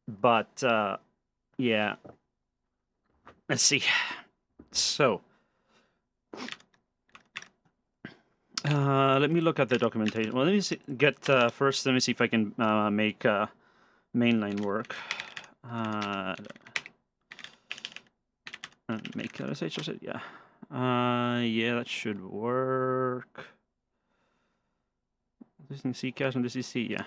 But yeah, let's see. So let me look at the documentation. Well, let me see, first, let me see if I can make mainline work. Make SH, yeah. Yeah, that should work. This is C cache and this is C, yeah.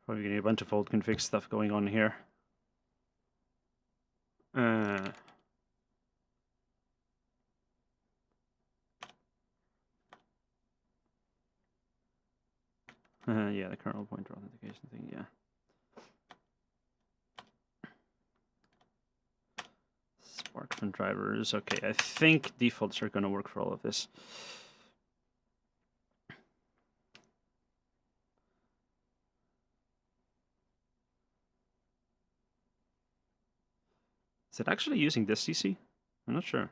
Probably gonna need a bunch of old config stuff going on here. Yeah, the kernel pointer authentication thing, yeah. Spark from drivers. Okay, I think defaults are gonna work for all of this. Is it actually using this CC? I'm not sure.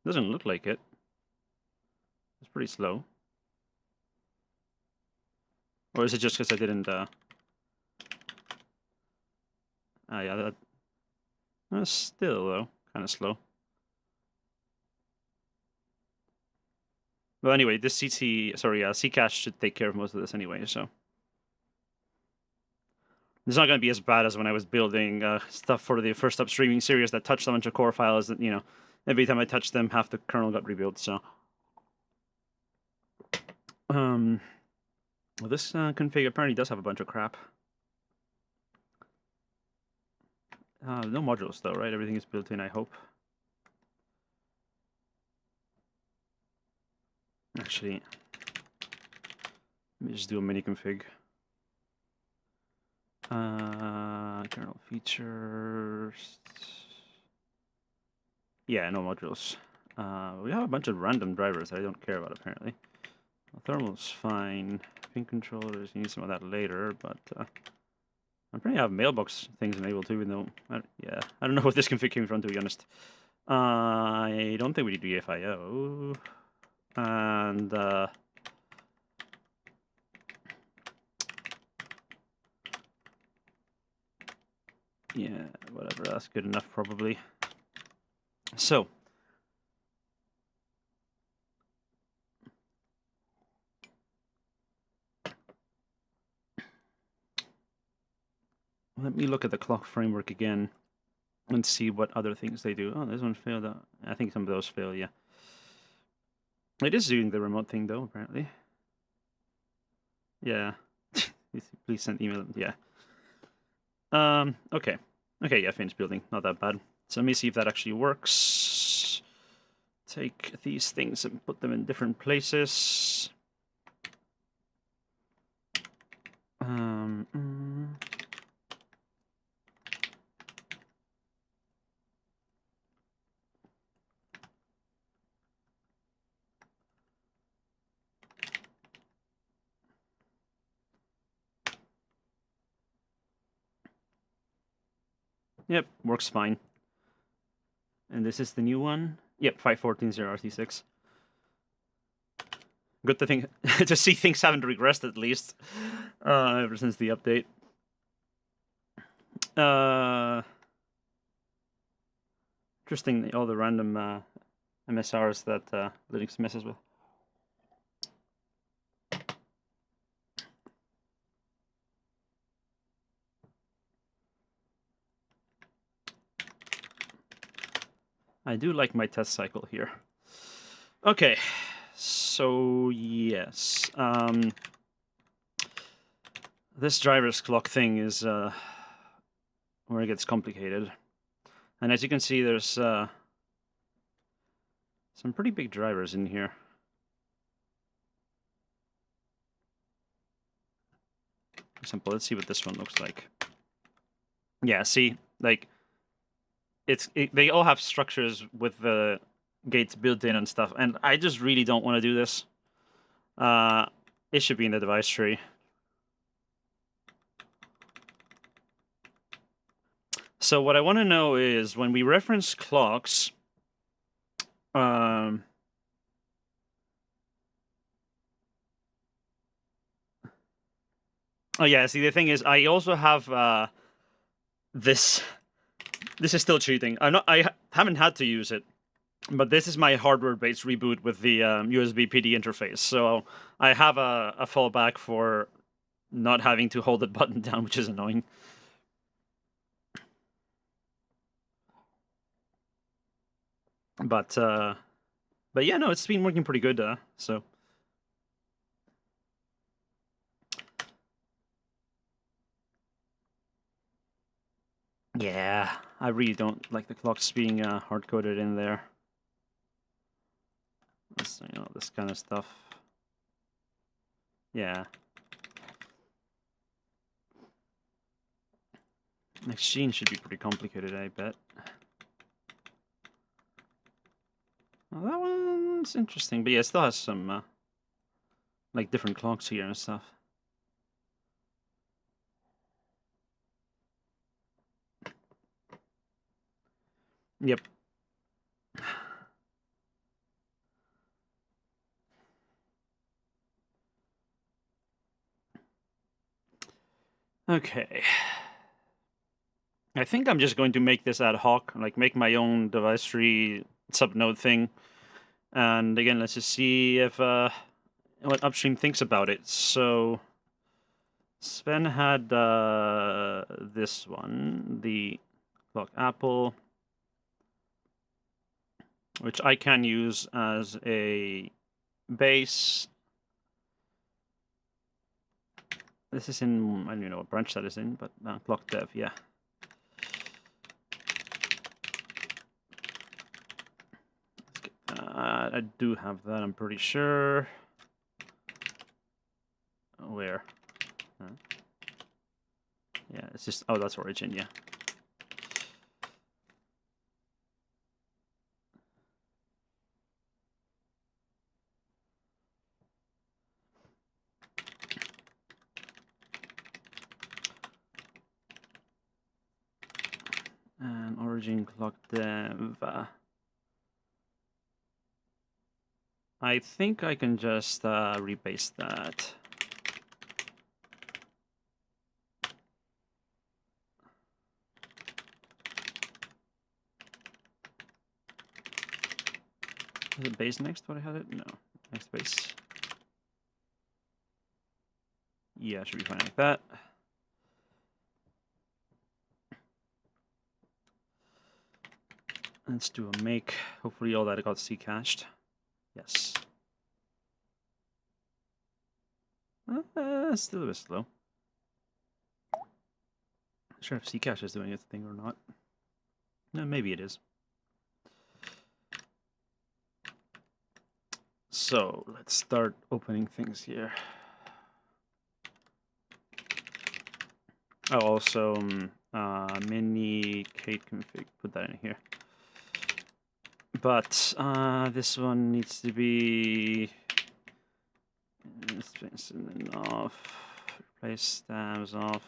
Doesn't look like it. It's pretty slow. Or is it just because I didn't... yeah, that... still, though, kind of slow. But anyway, this Ccache should take care of most of this anyway, so... It's not going to be as bad as when I was building stuff for the first upstreaming series that touched a bunch of core files that, you know, every time I touched them, half the kernel got rebuilt, so... Well, this config apparently does have a bunch of crap. No modules, though, right? Everything is built in, I hope. Actually, let me just do a mini config. Kernel features. Yeah, no modules. We have a bunch of random drivers that I don't care about, apparently. Thermal's fine. Ping controllers, you need some of that later, but I'm pretty have mailbox things enabled too, even though, I don't know what this config came from, to be honest. I don't think we need UEFIO. And, yeah, whatever, that's good enough, probably. So, let me look at the clock framework again and see what other things they do. Oh, this one failed. I think some of those fail, yeah. It is doing the remote thing, though, apparently. Yeah. Please send email. Yeah. Okay. Okay, yeah, finished building. Not that bad. So let me see if that actually works. Take these things and put them in different places. Yep, works fine. And this is the new one. Yep, 5140RT6. Good to think to see things haven't regressed at least ever since the update. Interesting, all the random MSRs that Linux messes with. I do like my test cycle here. Okay, so yes. This driver's clock thing is where it gets complicated. And as you can see, there's some pretty big drivers in here. For example, let's see what this one looks like. Yeah, see, like, they all have structures with the gates built in and stuff, and I just really don't want to do this. It should be in the device tree. So what I want to know is, when we reference clocks, oh yeah, see, the thing is, I also have this. This is still cheating. I haven't had to use it, but this is my hardware-based reboot with the USB PD interface. So I have a fallback for not having to hold the button down, which is annoying. But yeah, no, it's been working pretty good. So. Yeah, I really don't like the clocks being hard-coded in there. This, this kind of stuff. Yeah. Machine should be pretty complicated, I bet. Well, that one's interesting, but yeah, it still has some like different clocks here and stuff. Yep. Okay. I think I'm just going to make this ad hoc, like make my own device tree subnode thing. And again, let's just see if what Upstream thinks about it. So Sven had this one, the clock apple, which I can use as a base. This is in, I don't even know what branch that is in, but clock dev, yeah. Let's get that. I do have that, I'm pretty sure. Where? Huh? Yeah, it's just, oh, that's origin, yeah. And origin clock dev. I think I can just rebase that. Is it base next? What I had it? No. Next base. Yeah, should be fine like that. Let's do a make. Hopefully all that got C cached. Yes. Still a bit slow. Not sure if C cache is doing its thing or not. No, maybe it is. So let's start opening things here. Oh, also mini Kate config. Put that in here. But this one needs to be off. Replace stabs off,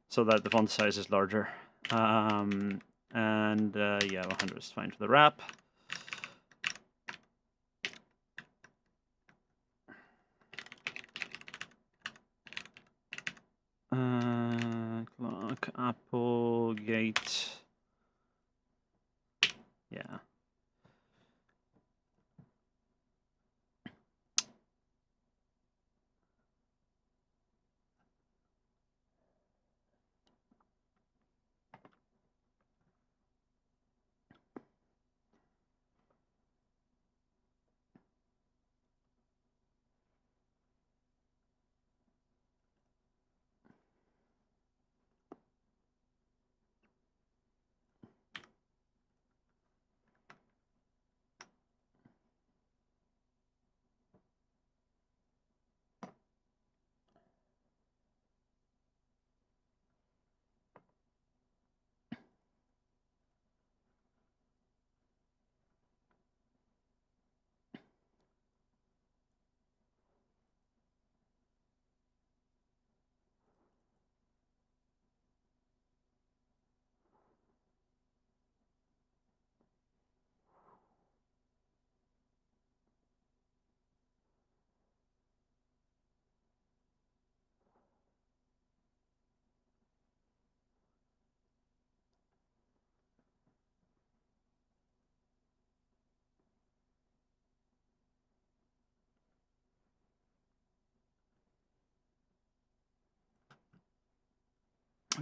so that the font size is larger. And yeah, 100 is fine for the wrap. Clock, apple, gate. Yeah.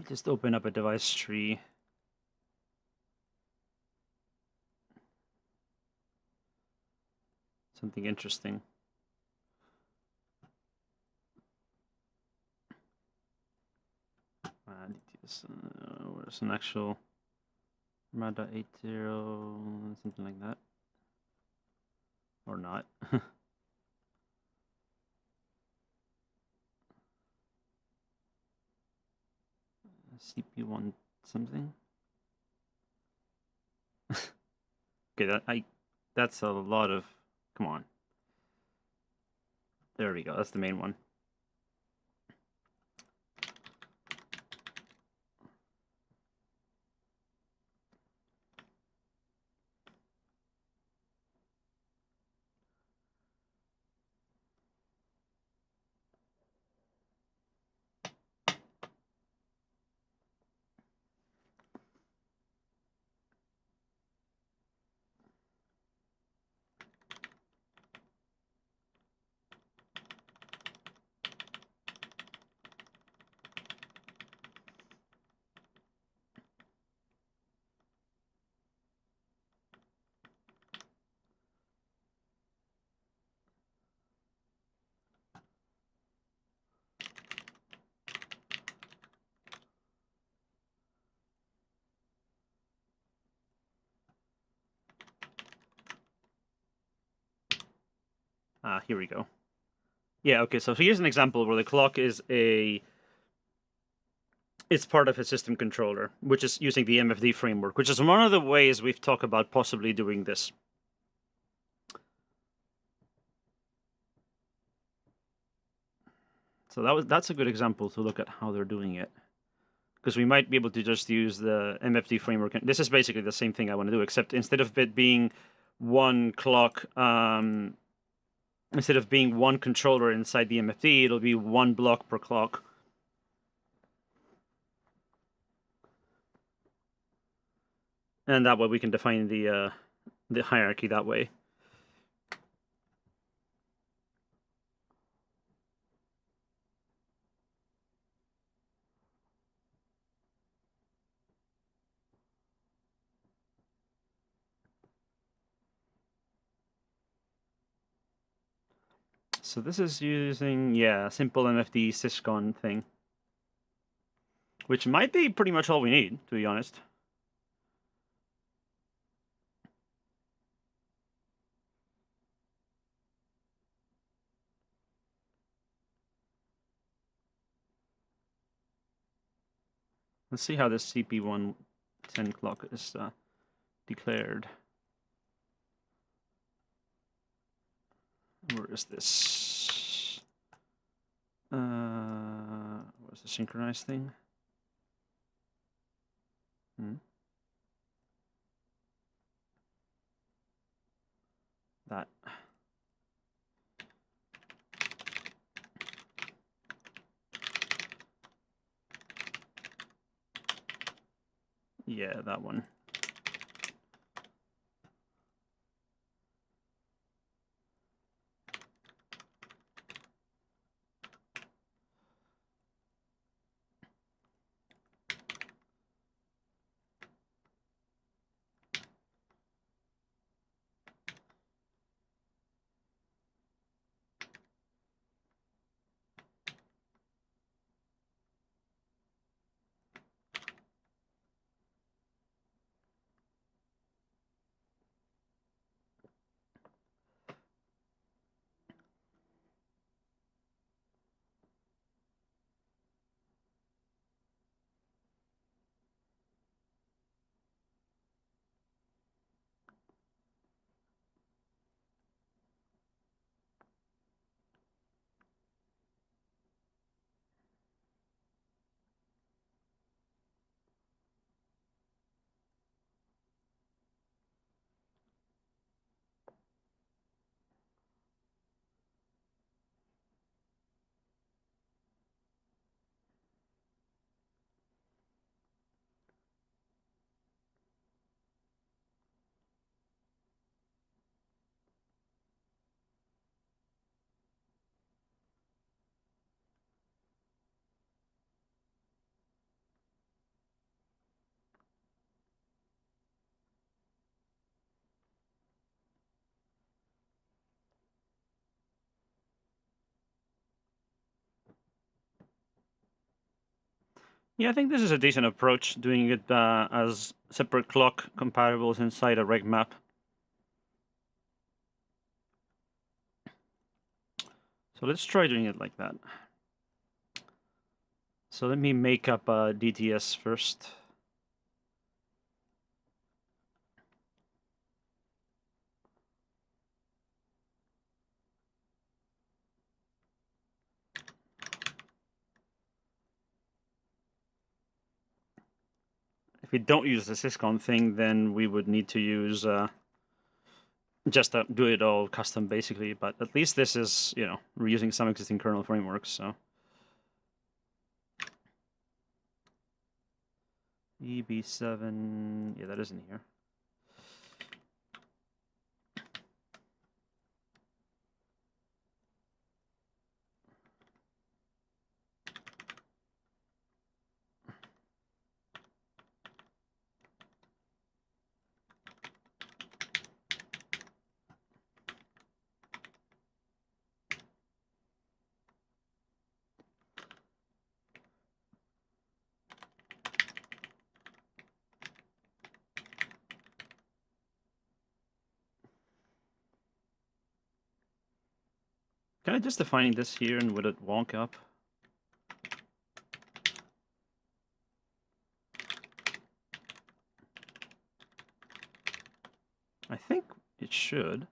Just open up a device tree. Something interesting. where's an actual Mada 80, something like that. Or not. CP1 something. Okay, that's a lot of, come on. There we go, that's the main one. Here we go. Yeah, okay, so here's an example where the clock is it's part of a system controller, which is using the MFD framework, which is one of the ways we've talked about possibly doing this. So that's a good example to look at how they're doing it. Because we might be able to just use the MFD framework. This is basically the same thing I want to do, except instead of it being one clock, instead of being one controller inside the MFD, it'll be one block per clock. And that way we can define the hierarchy that way. So this is using, yeah, simple MFD syscon thing. Which might be pretty much all we need, to be honest. Let's see how this CP110 clock is declared. Where is this? What's the synchronized thing? That. Yeah, that one. Yeah, I think this is a decent approach, doing it as separate clock comparables inside a reg map. So let's try doing it like that. So let me make up a DTS first. If we don't use the syscon thing, then we would need to use just do it all custom, basically. But at least this is, you know, reusing some existing kernel frameworks. So EB7, yeah, that isn't here. Can I just define this here and would it wonk up? I think it should.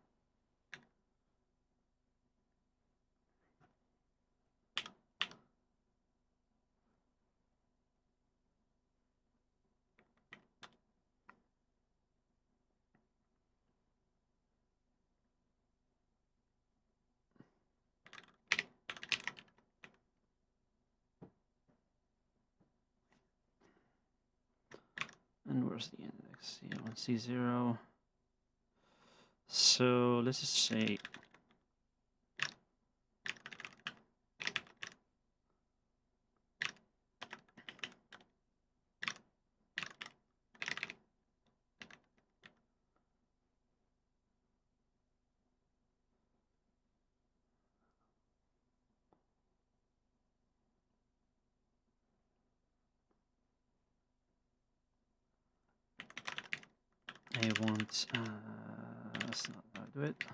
And where's the index? C1, C0. So let's just say I want, that's not how I do it.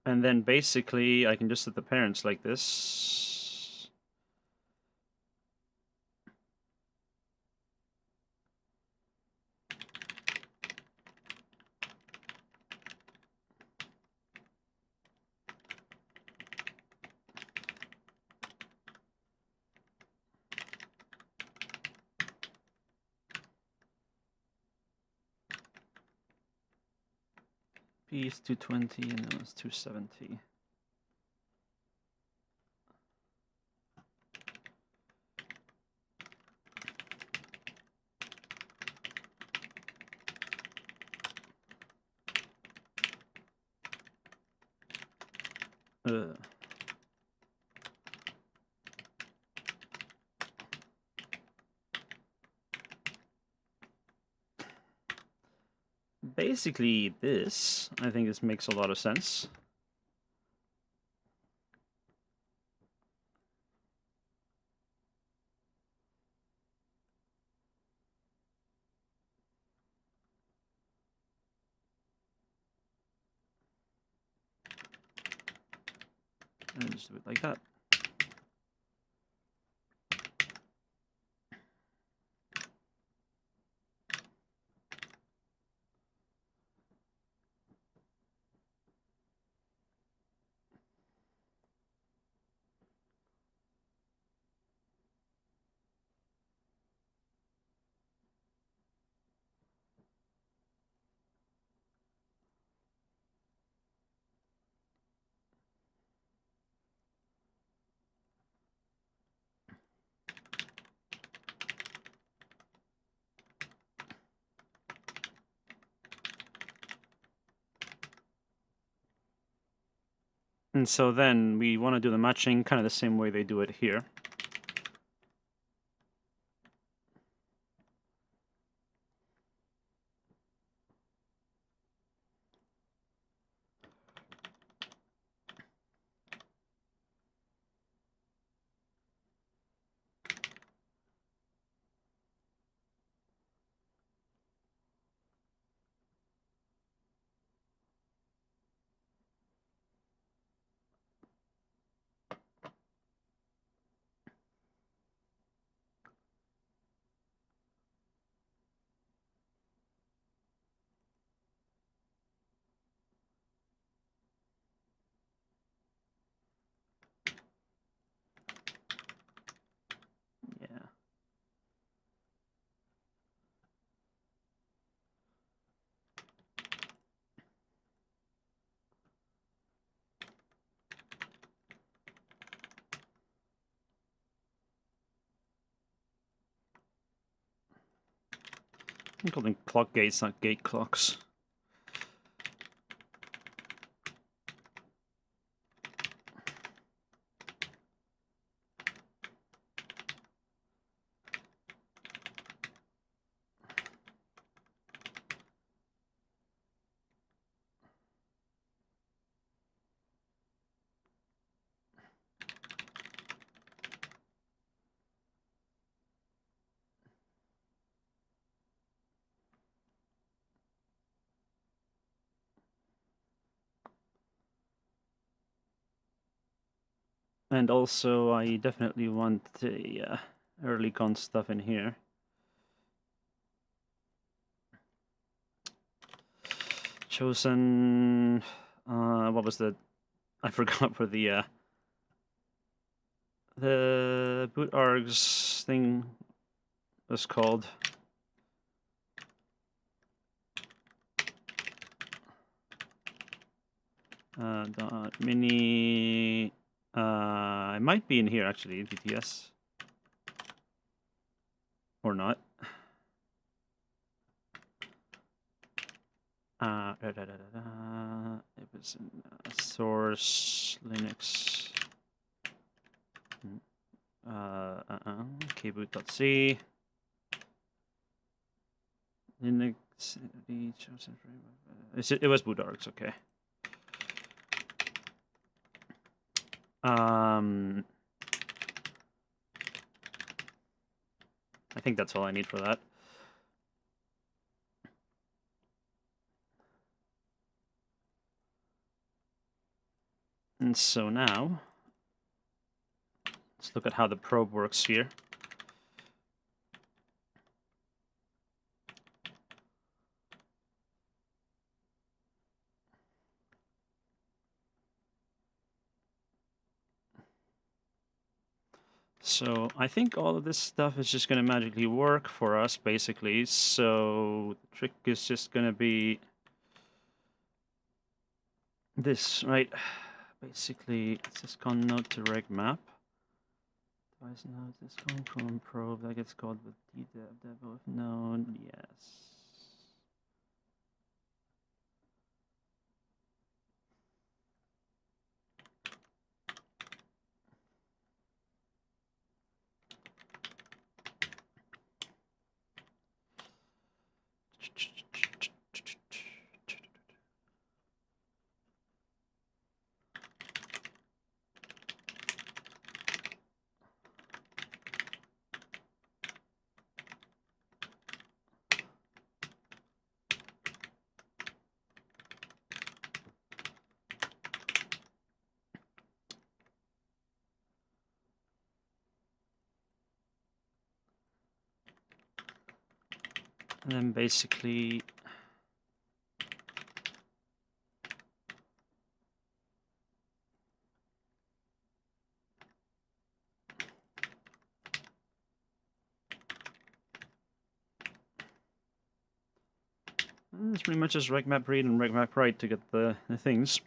And then basically I can just set the parents like this. P is 220 and then it's 270. Basically this, I think this makes a lot of sense. And just do it like that. And so then we want to do the matching kind of the same way they do it here. Yeah. I call them clock gates, not gate clocks. And also, I definitely want the early con stuff in here. Chosen. What was the? I forgot what the boot args thing was called. Mini. It might be in here actually, BTS. Or not. It was in source Linux. kboot.c. Linux. It was bootargs, okay. I think that's all I need for that. And so now, let's look at how the probe works here. So I think all of this stuff is just going to magically work for us, basically. So the trick is just going to be this, right? Basically, it's this con node to reg map. Device node, this going from probe that gets called with ddev node. Yes. And then basically it's pretty much just reg map read and reg map write to get the things.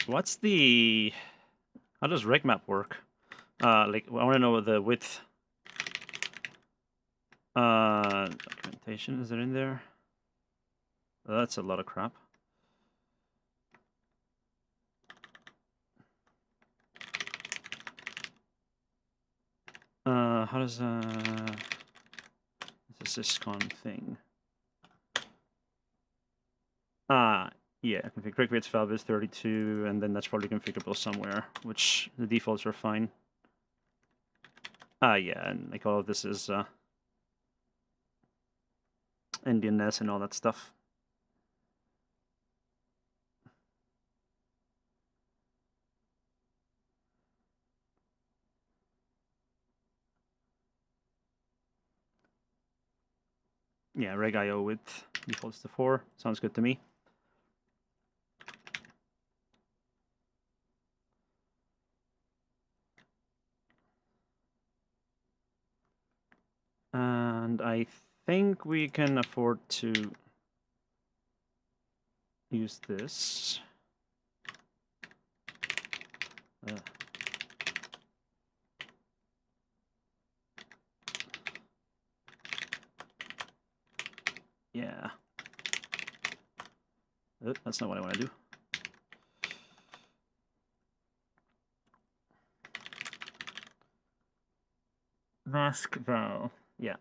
What's the... How does regmap work? Like, I want to know the width. Documentation, is it in there? Oh, that's a lot of crap. How does this syscon thing? Yeah, config quick width valve is 32, and then that's probably configurable somewhere, which the defaults are fine. Yeah, and like all of this is NDNS and all that stuff. Yeah, reg IO width defaults to 4. Sounds good to me. And I think we can afford to use this. Yeah. That's not what I want to do. Mask val. Yeah.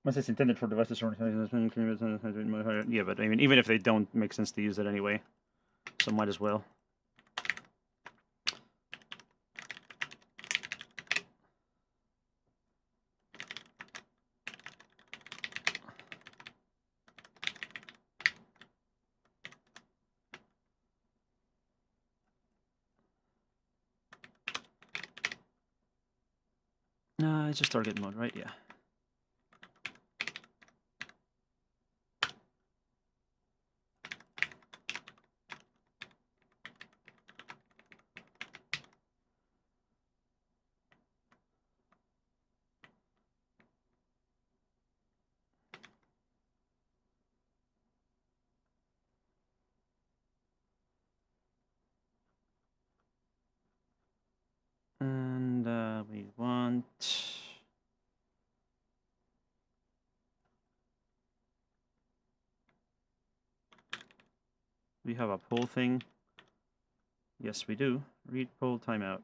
Unless it's intended for devices or yeah, but I mean, even if they don't, make sense to use it anyway. So might as well. It's just target mode, right? Yeah. And we want... We have a poll thing. Yes, we do. Read poll timeout.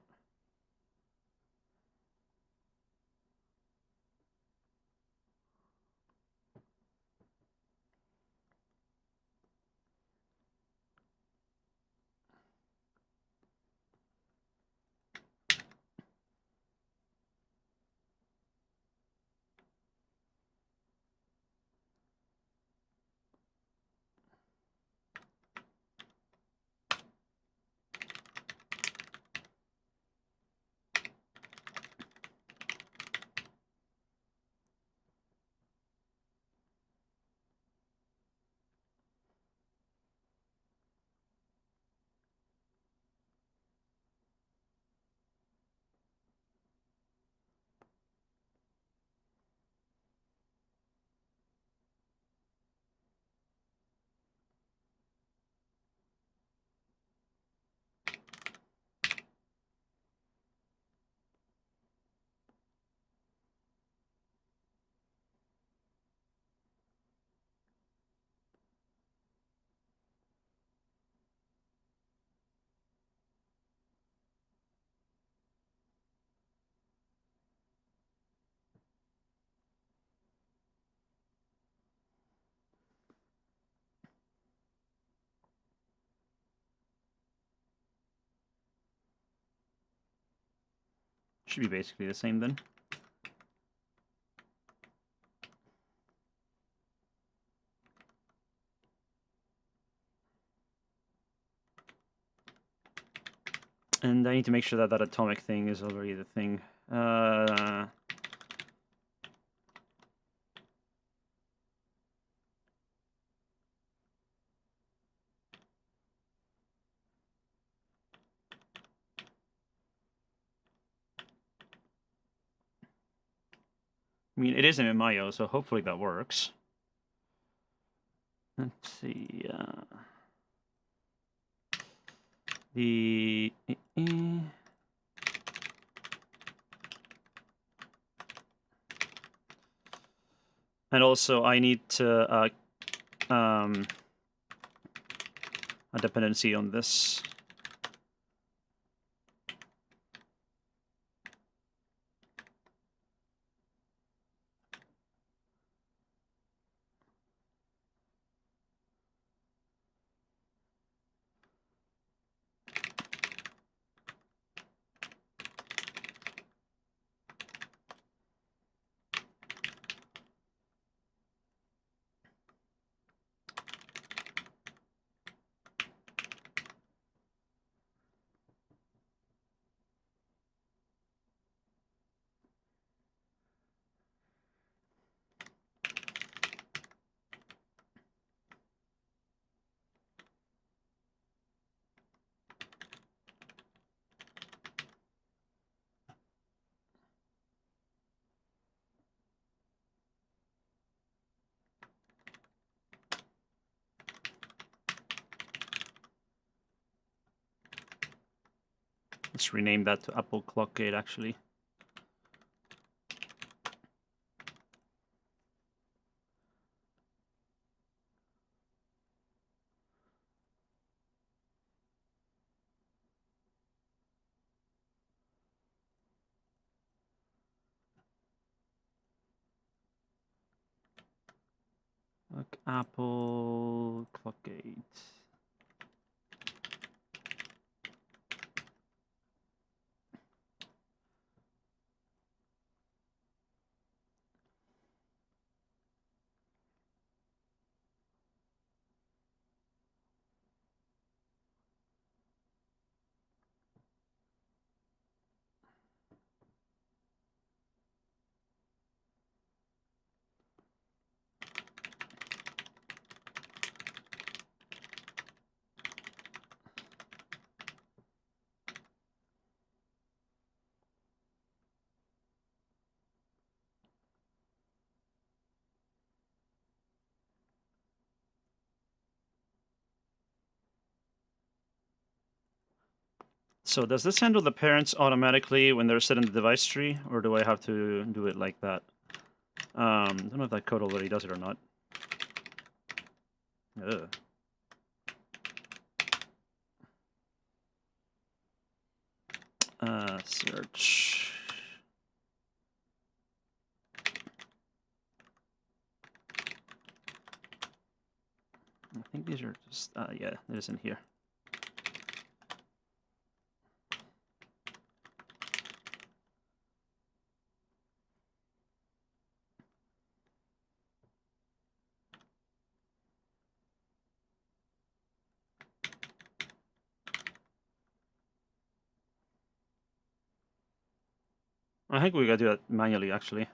Should be basically the same then. And I need to make sure that that atomic thing is already the thing. I mean, it is in Mayo, so hopefully that works. Let's see. The and also I need to a dependency on this. Let's rename that to Apple Clock Gate, actually. Like Apple Clock Gate. So does this handle the parents automatically when they're set in the device tree, or do I have to do it like that? I don't know if that code already does it or not. Ugh. Search. I think these are just, yeah, it is in here. I think we gotta do that manually, actually.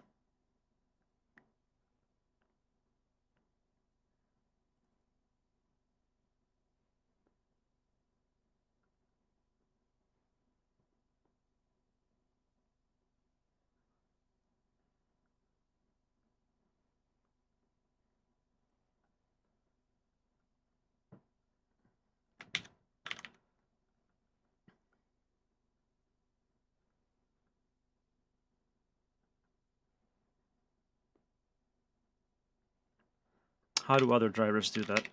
How do other drivers do that?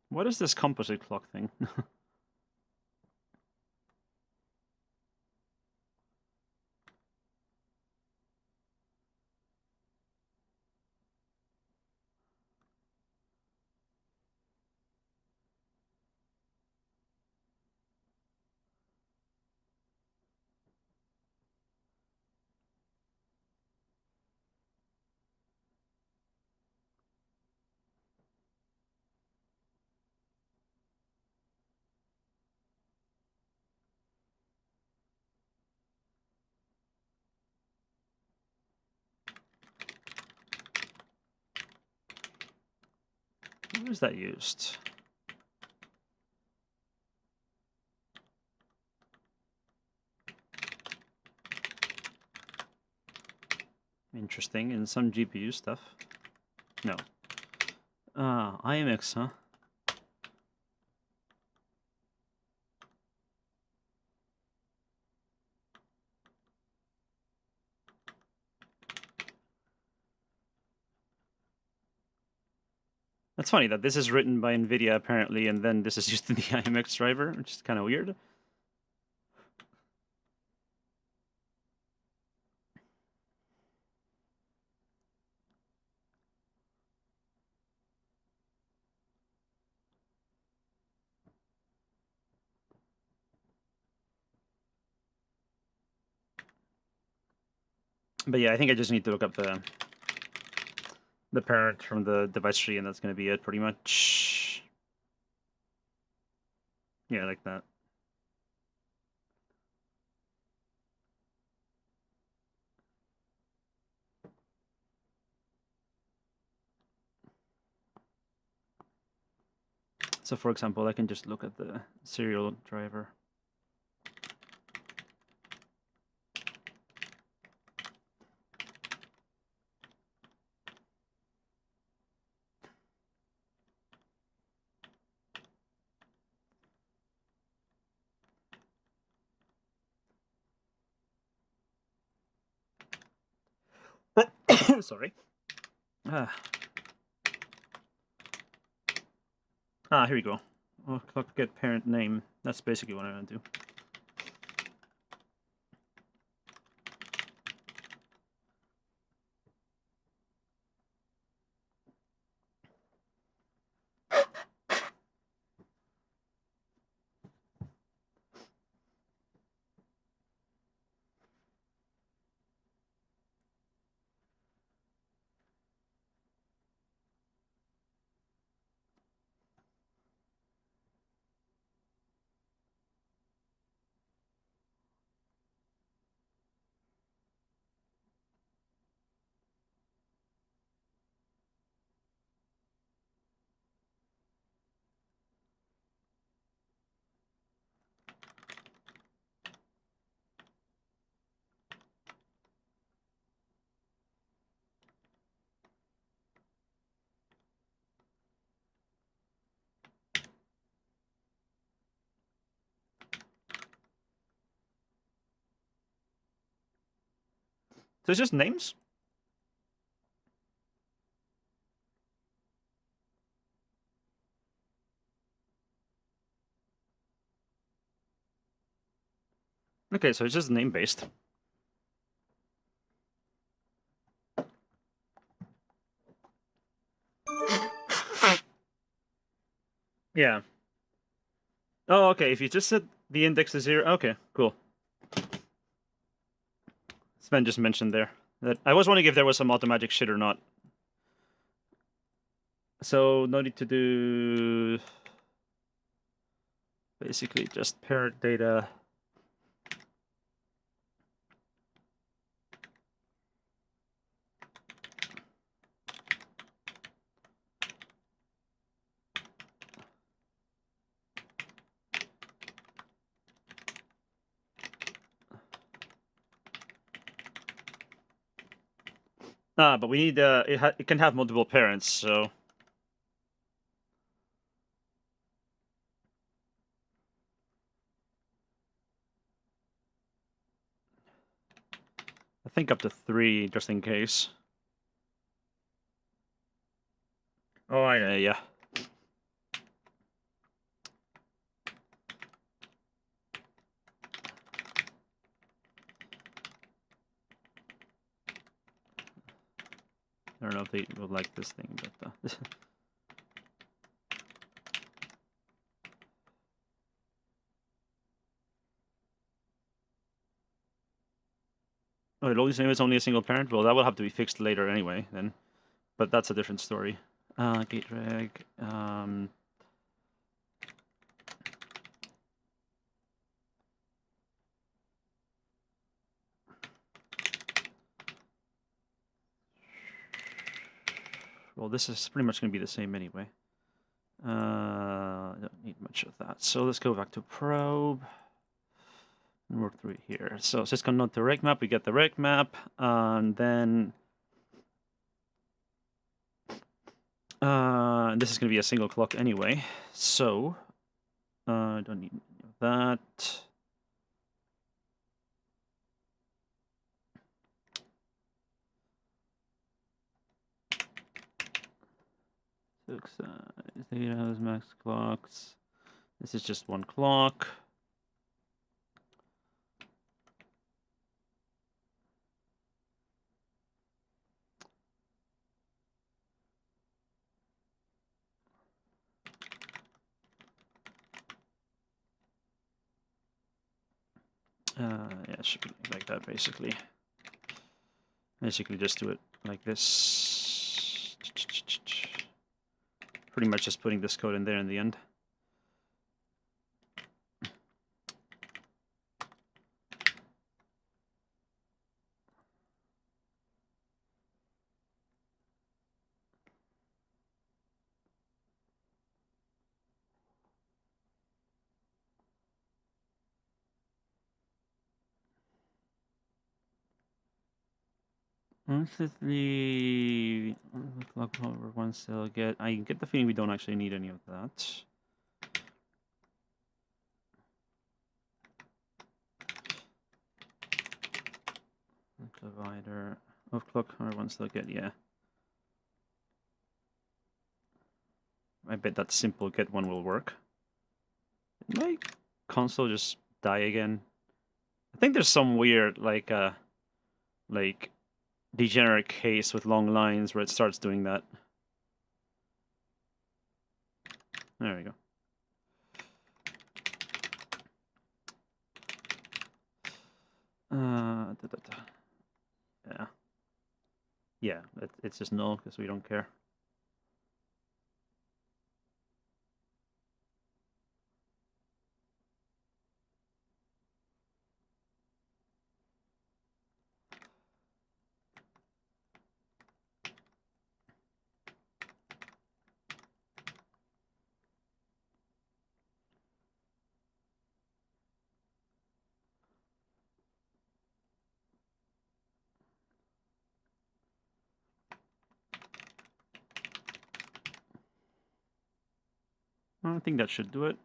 What is this composite clock thing? Where is that used? Interesting, in some GPU stuff. No. IMX, huh? That's funny that this is written by NVIDIA, apparently, and then this is used in the IMX driver, which is kind of weird. But yeah, I think I just need to look up the parent from the device tree, and that's going to be it, pretty much. Yeah, like that. So for example, I can just look at the serial driver. Sorry. Here we go. Oh, clock get parent name. That's basically what I'm going to do. So it's just names? Okay, so it's just name-based. Yeah. Oh, okay, if you just set the index to 0... Okay, cool. Sven just mentioned there that I was wondering if there was some automatic shit or not. So no need to do basically just parent data. But we need it can have multiple parents, so I think up to 3 just in case. Oh, yeah. don't know if they will like this thing, but oh, it always it's only a single parent. Well, that will have to be fixed later anyway. Then, but that's a different story. Gate reg. Well, this is pretty much going to be the same anyway. I don't need much of that. So let's go back to probe and work through it here. So syscon node to reg map. We get the reg map, and then this is going to be a single clock anyway. So I don't need any of that. Data has max clocks. This is just one clock. Yeah, it should be like that basically. Basically, just do it like this. Pretty much just putting this code in there in the end. The clock over one cell get. I get the feeling we don't actually need any of that. Divider of clock over one cell get. Yeah. I bet that simple get one will work. Did my console just die again? I think there's some weird like degenerate case with long lines where it starts doing that. There we go. Yeah. Yeah, it's just null because we don't care. I think that should do it.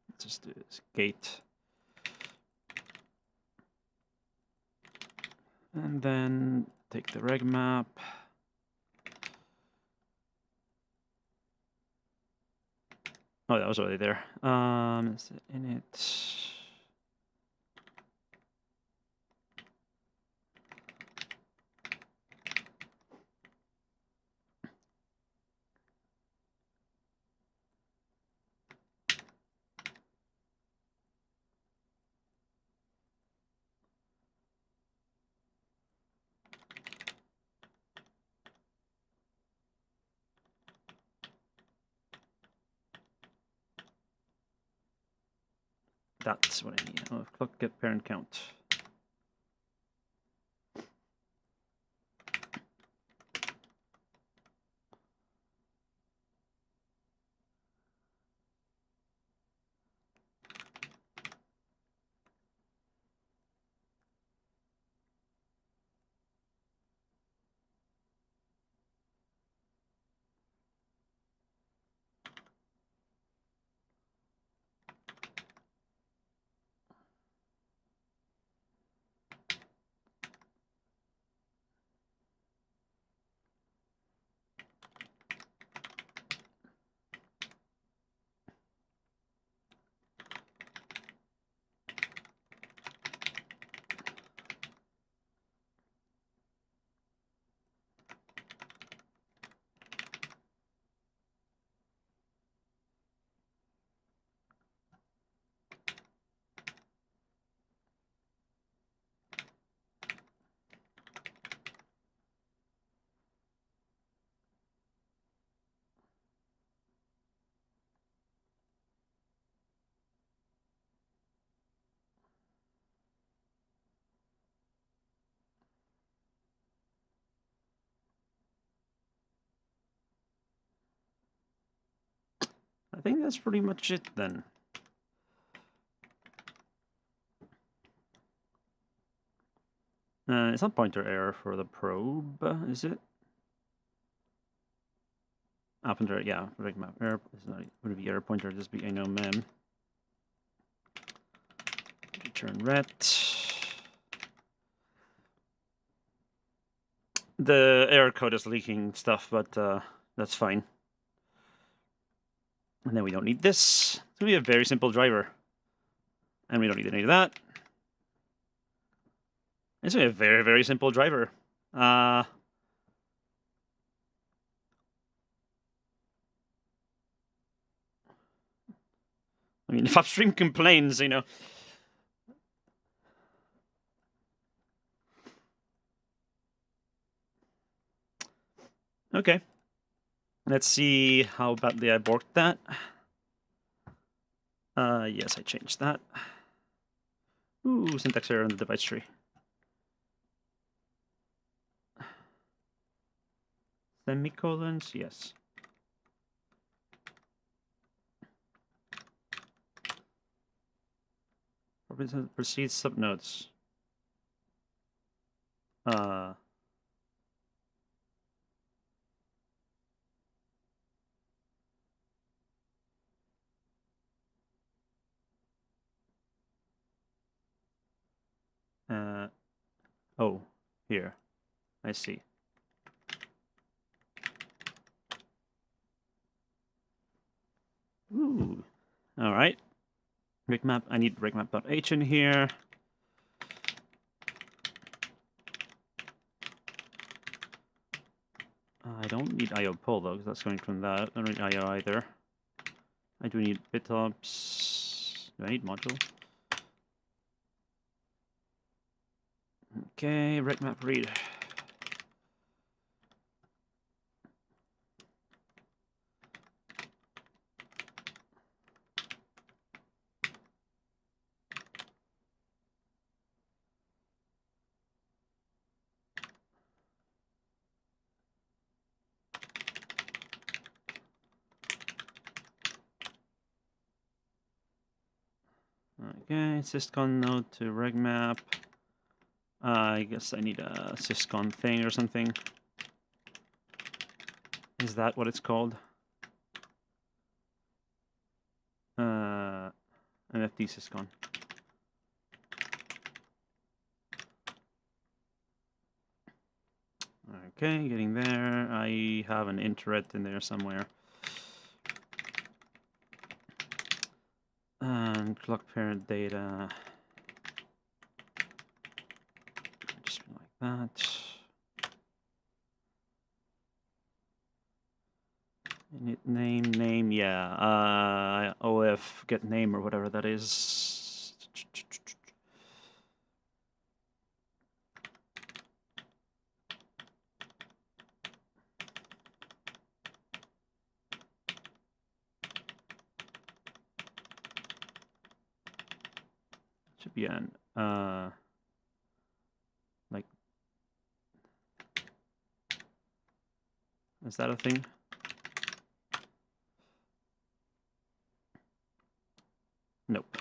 Let's just do this gate. And then take the reg map. Oh, that was already there. Is it in it? That's what I need. Oh, clock get parent count. I think that's pretty much it then. It's not pointer error for the probe, is it? Pointer, yeah, right map error. It's not, would it be error pointer? Just be I know mem. Return ret. The error code is leaking stuff, but that's fine. And then we don't need this. It's gonna be a very simple driver, and we don't need any of that. It's a very, very simple driver. I mean, if upstream complains, you know. Okay. Let's see how badly I borked that. Yes, I changed that. Ooh, syntax error on the device tree. Semicolons, yes. Proceed subnodes. Oh, here. I see. Ooh. All right. Rigmap. I need rigmap.h in here. I don't need IO pull though, because that's going from that. I don't need IO either. I do need bitops. Do I need module? Okay, rigmap read. Okay, syscon node to regmap. I guess I need a syscon thing or something. Is that what it's called? NFT syscon. Okay, getting there. I have an interret in there somewhere. And clock parent data. Just like that. Init name, yeah. OF get name or whatever that is. Should be an like, is that a thing? Nope.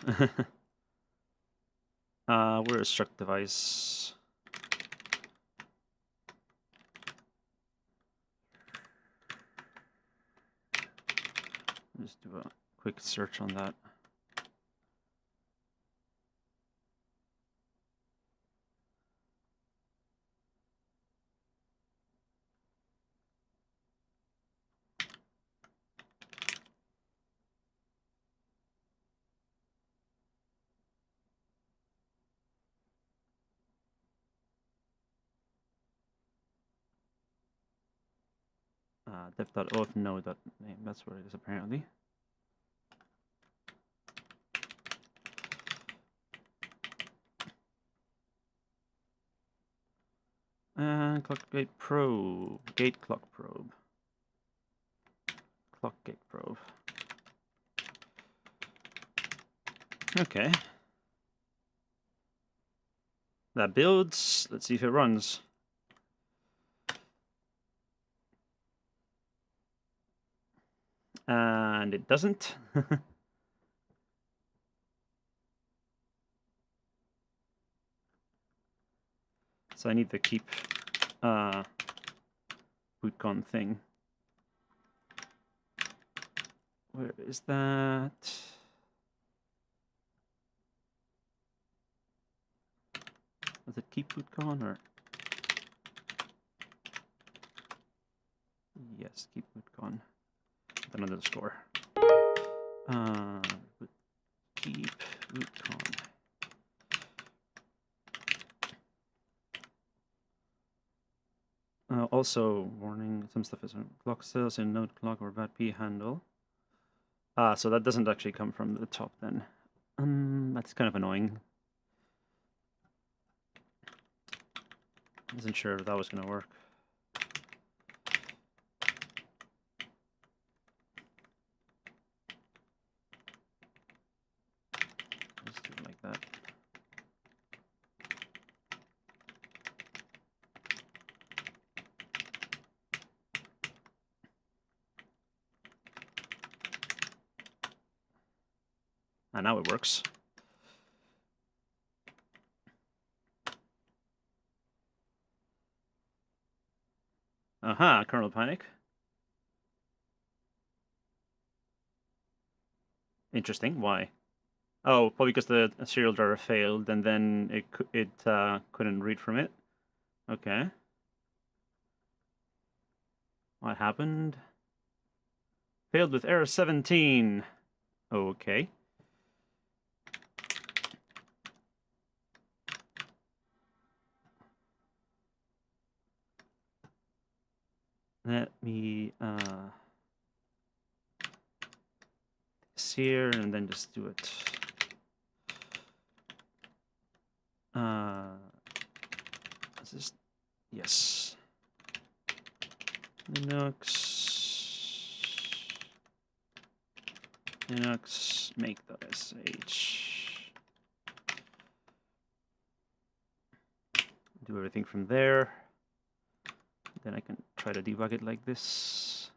Where is struct device? Just do a quick search on that. Dev.off node.name. That's where it is apparently. And clock gate probe. Gate clock probe. Clock gate probe. Okay. That builds. Let's see if it runs. And it doesn't. So I need to keep bootcon thing. Where is that? Does it keep bootcon or? Yes, keep bootcon. With an underscore. Keep bootcon. Also, warning, some stuff is on clock sales in node clock or VAT handle. So that doesn't actually come from the top then. That's kind of annoying. I wasn't sure if that was going to work. Let's do it like that. And now it works. Aha, kernel panic. Interesting. Why? Oh, probably because the serial driver failed, and then it couldn't read from it. Okay. What happened? Failed with error 17. Okay. Let me this here and then just do it. Is this? Yes. Linux make.sh. Do everything from there. Then I can try to debug it like this.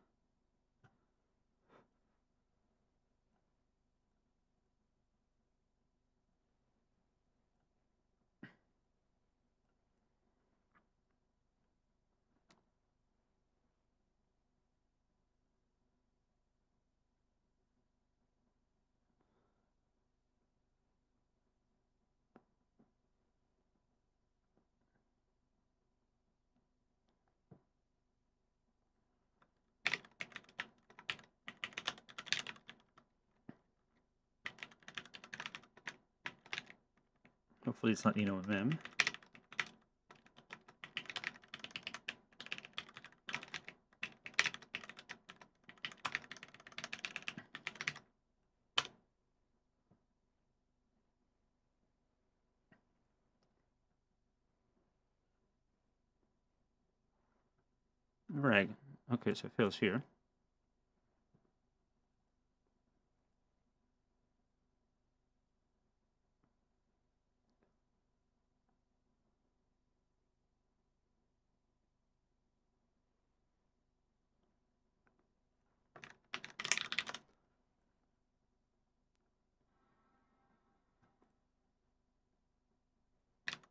Hopefully it's not mem. Right. Okay, so it fails here.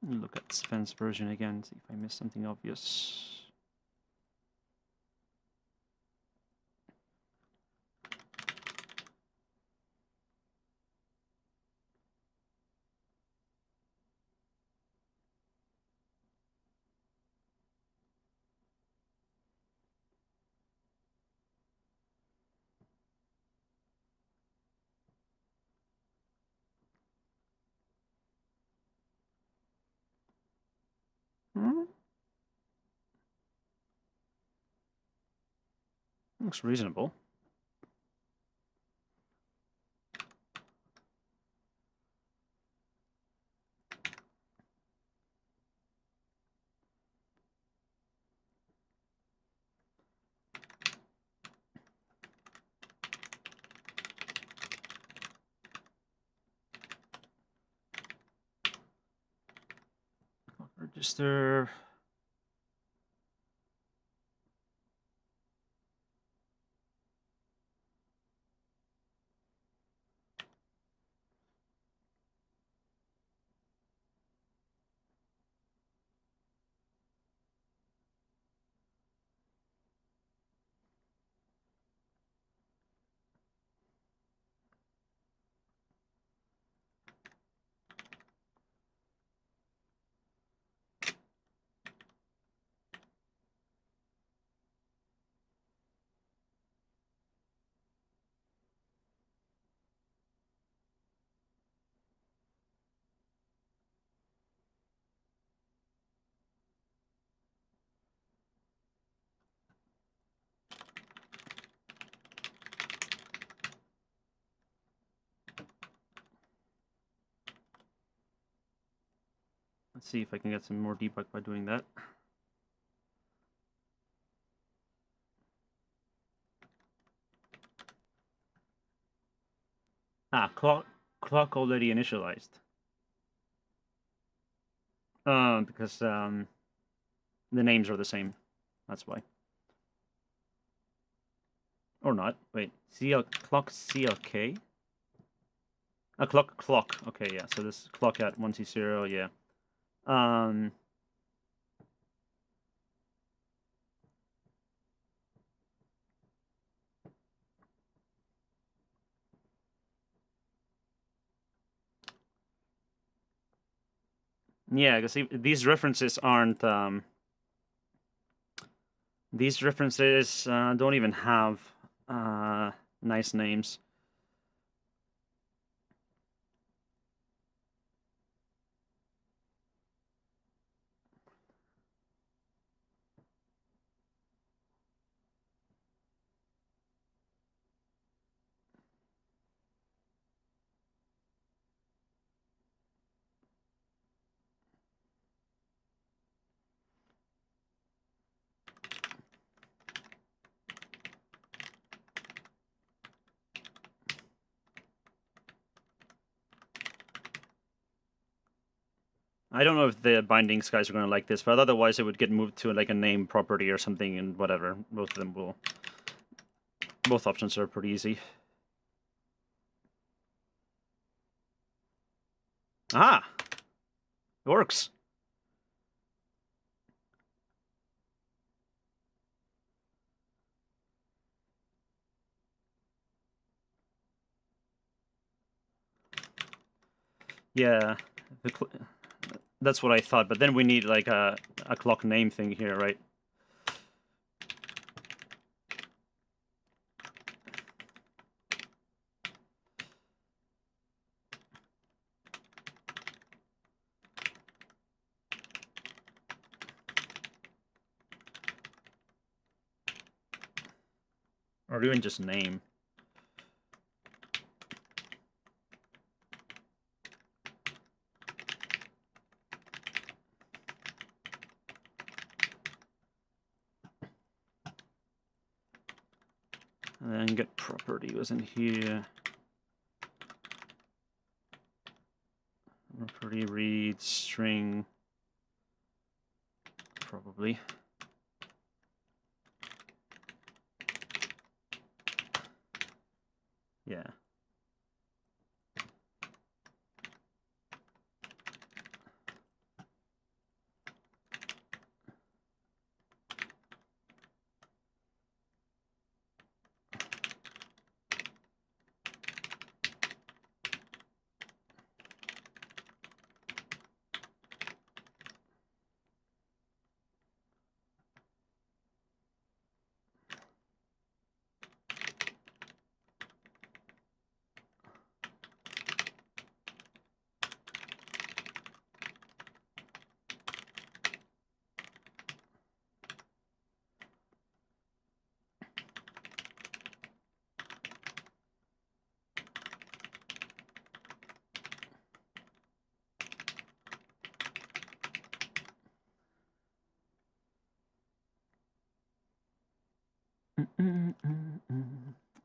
Look at Sven's version again, see if I missed something obvious. Looks reasonable. Register. Let's see if I can get some more debug by doing that. Ah, clock already initialized. Because the names are the same. That's why. Or not. Wait. Clock CLK? A clock. Okay, yeah. So this is clock at 120, yeah. Yeah, because these references aren't these references don't even have nice names. I don't know if the bindings guys are going to like this, but otherwise it would get moved to like a name property or something and whatever. Both of them will. Both options are pretty easy. Ah! It works! Yeah. That's what I thought, but then we need like a clock name thing here, right? Or even just name. And then get property was in here. Property read string. Probably. Yeah.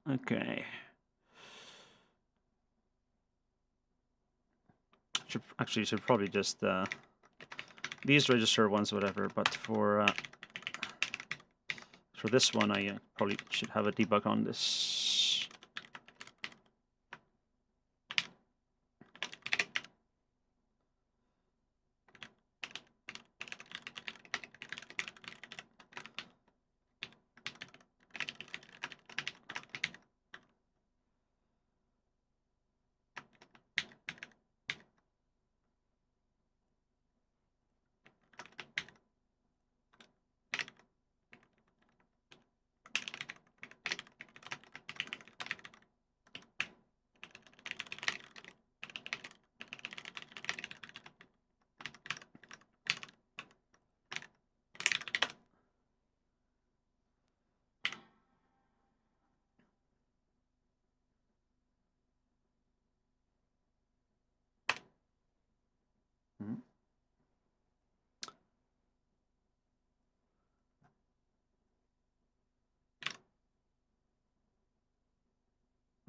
Okay. Should probably just these register ones, whatever. But for this one, I probably should have a debug on this.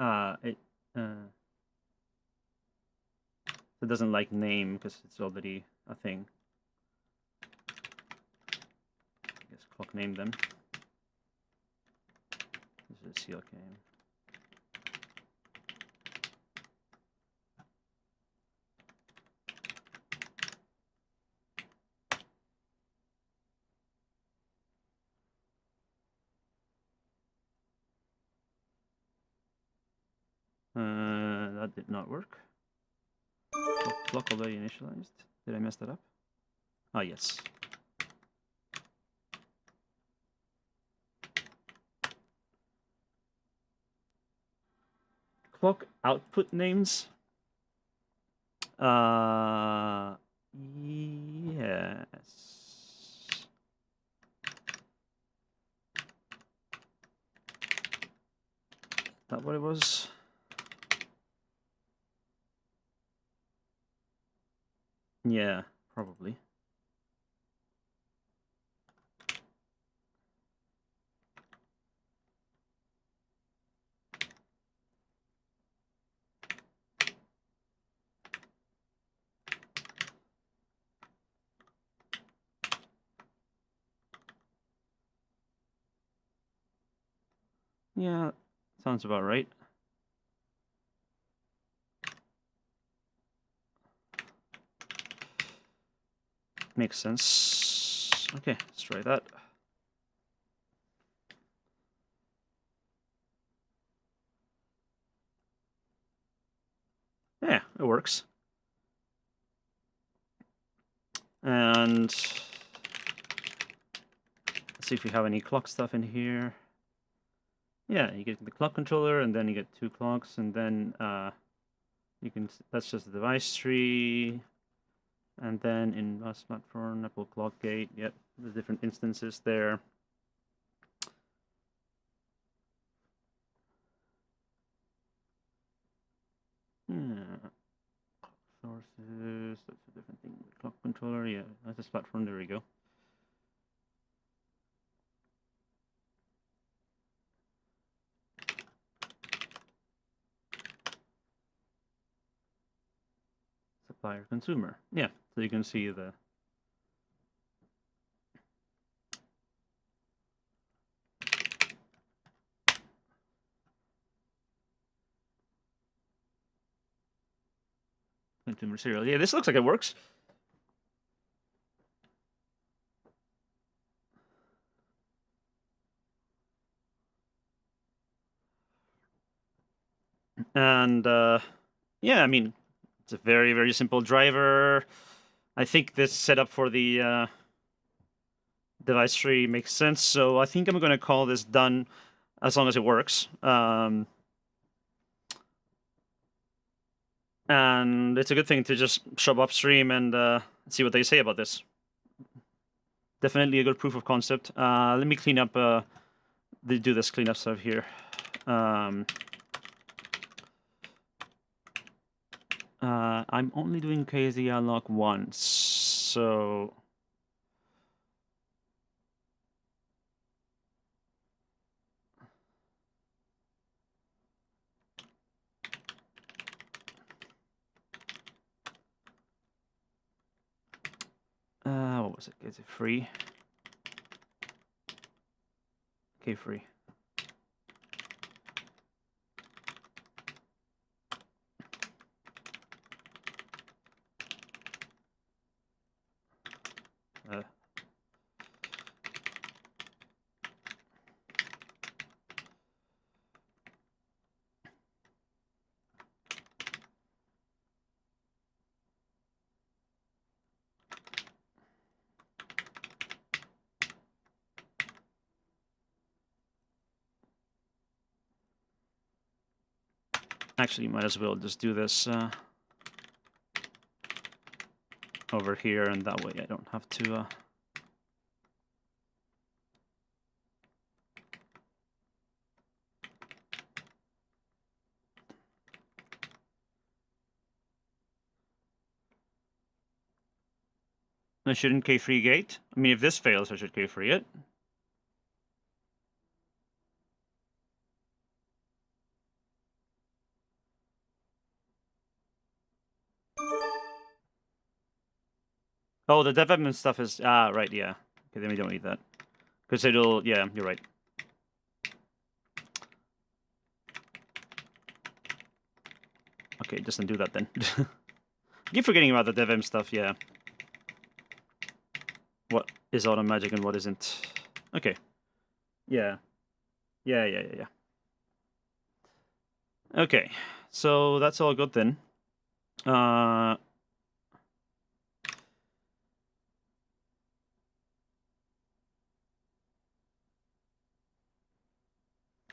It doesn't like name because it's already a thing. I guess clock name them. This is CLK. That did not work. Clock already initialized. Did I mess that up? Ah, yes. Clock output names. Yes. Is that what it was? Yeah, probably. Yeah, sounds about right. Makes sense. Okay, let's try that. Yeah, it works. And let's see if we have any clock stuff in here. Yeah, you get the clock controller, and then you get 2 clocks, and then you can. That's just the device tree, and then in bus platform, Apple clock gate. Yep, the different instances there. Yeah. Sources. That's a different thing. Clock controller. Yeah, that's this platform. There we go. Supplier consumer. Yeah, so you can see the consumer serial. Yeah, this looks like it works. And yeah, I mean, it's a very, very simple driver. I think this setup for the device tree makes sense. So I think I'm going to call this done as long as it works. And it's a good thing to just shove upstream and see what they say about this. Definitely a good proof of concept. Let me clean up, do this cleanup stuff here. I'm only doing KZ unlock once, so... what was it? Is it free? Okay, free. Actually, might as well just do this over here, and that way I don't have to... I shouldn't K3 gate? I mean, if this fails, I should K3 it. Oh, the dev stuff is right, yeah. Okay, then we don't need that because it'll yeah, you're right. Okay, just undo that then. I keep forgetting about the dev stuff. Yeah. What is auto magic and what isn't? Okay. Yeah. Yeah. Okay, so that's all good then.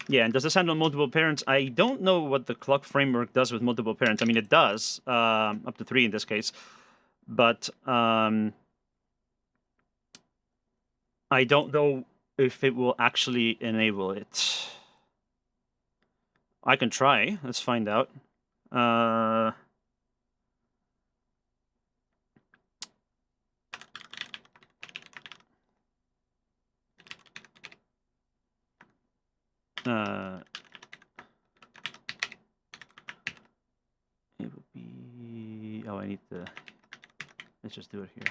Yeah, and does this handle multiple parents? I don't know what the clock framework does with multiple parents. I mean, it does, up to 3 in this case. But I don't know if it will actually enable it. I can try. Let's find out. It would be... Oh, I need to... Let's just do it here.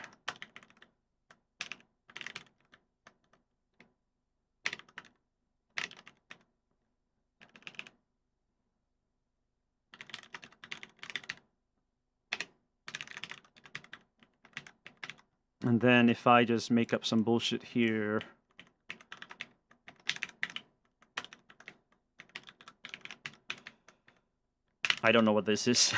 And then if I just make up some bullshit here... I don't know what this is.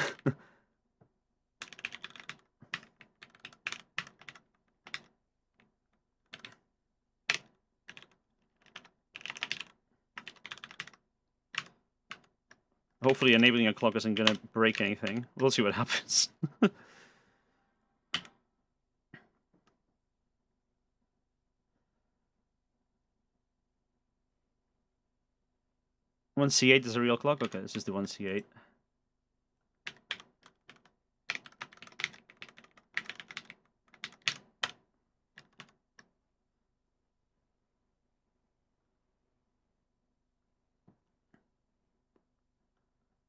Hopefully enabling a clock isn't going to break anything. We'll see what happens. One C8 is a real clock? Okay, this is the 1C8.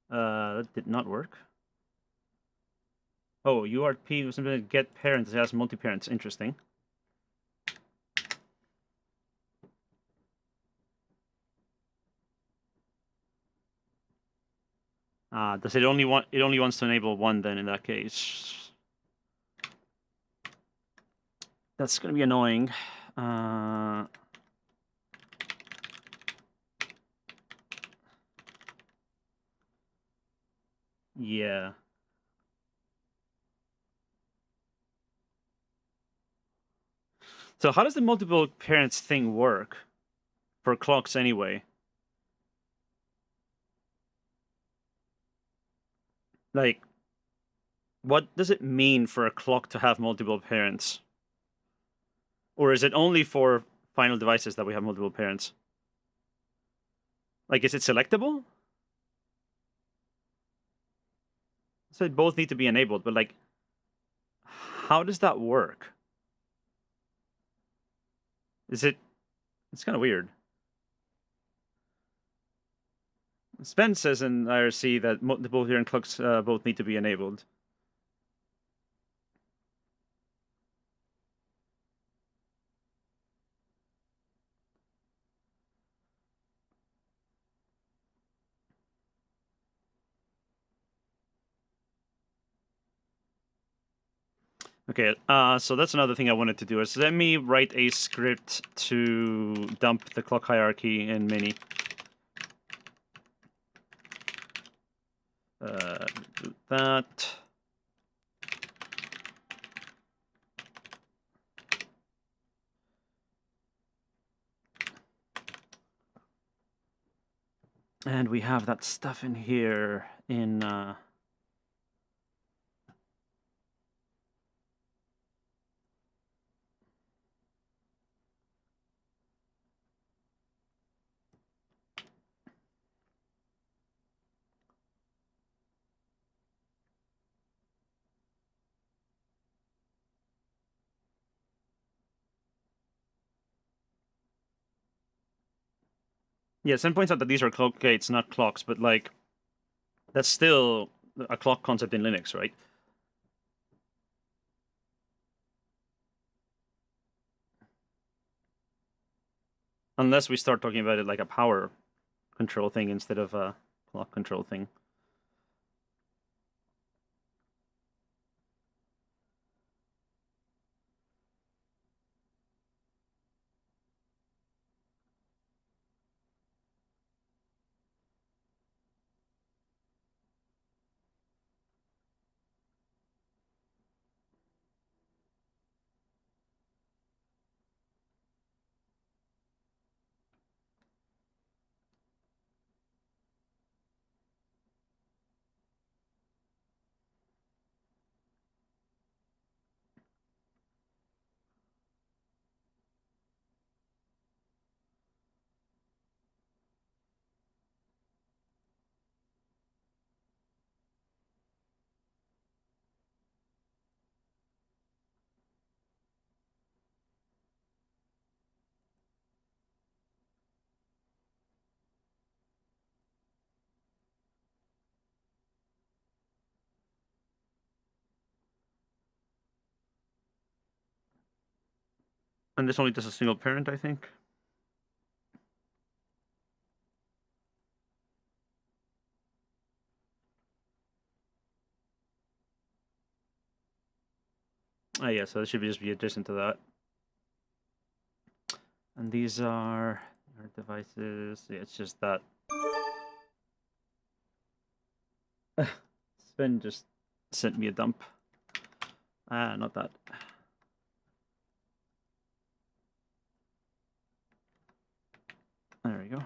That did not work. Oh, uart was something to get parents. It has multi-parents. Interesting. Does it only want? It only wants to enable one. Then in that case, that's gonna be annoying. Yeah. So how does the multiple parents thing work for clocks anyway? Like, what does it mean for a clock to have multiple parents? Or is it only for final devices that we have multiple parents? Like, is it selectable? So both need to be enabled, but like, how does that work? Is it... It's kind of weird. Sven says in IRC that multiple parent clocks both need to be enabled. Okay, so that's another thing I wanted to do is let me write a script to dump the clock hierarchy in Mini. Do that. And we have that stuff in here in... Yeah, Sen points out that these are clock gates, not clocks, but like, that's still a clock concept in Linux, right? Unless we start talking about it like a power control thing instead of a clock control thing. And this only does a single parent, I think. Oh yeah, so it should just be adjacent to that. And these are our devices. Yeah, it's just that. Sven just sent me a dump. Ah, not that. There we go.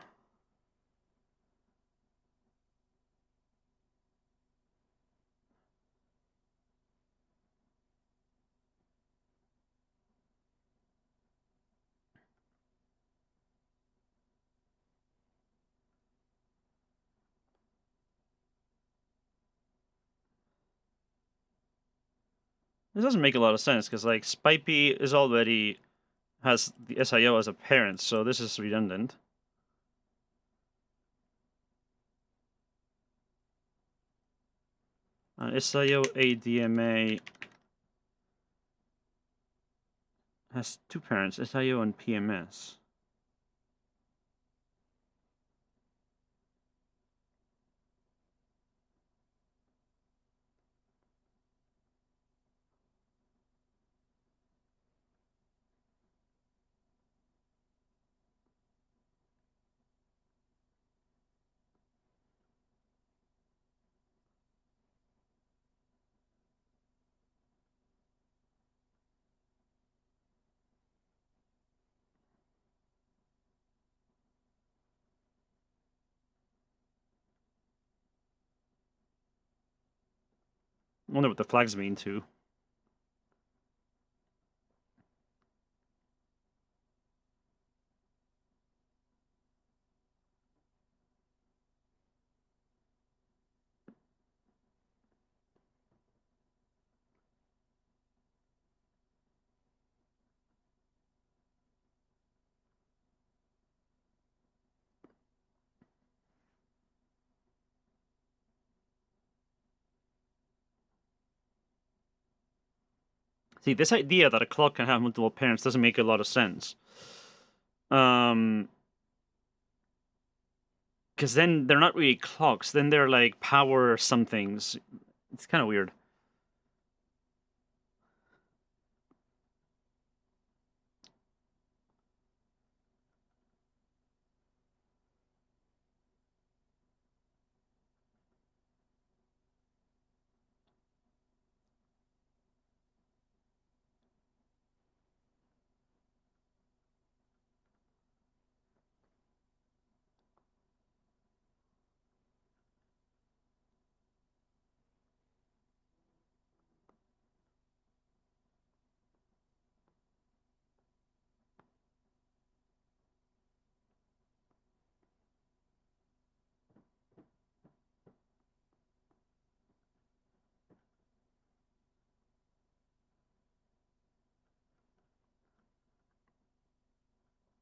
This doesn't make a lot of sense because like Spipey is already has the SIO as a parent, so this is redundant. SIO ADMA has two parents, SIO and PMS. I wonder what the flags mean too. See, this idea that a clock can have multiple parents doesn't make a lot of sense. Because then they're not really clocks. Then they're like power somethings. It's kind of weird.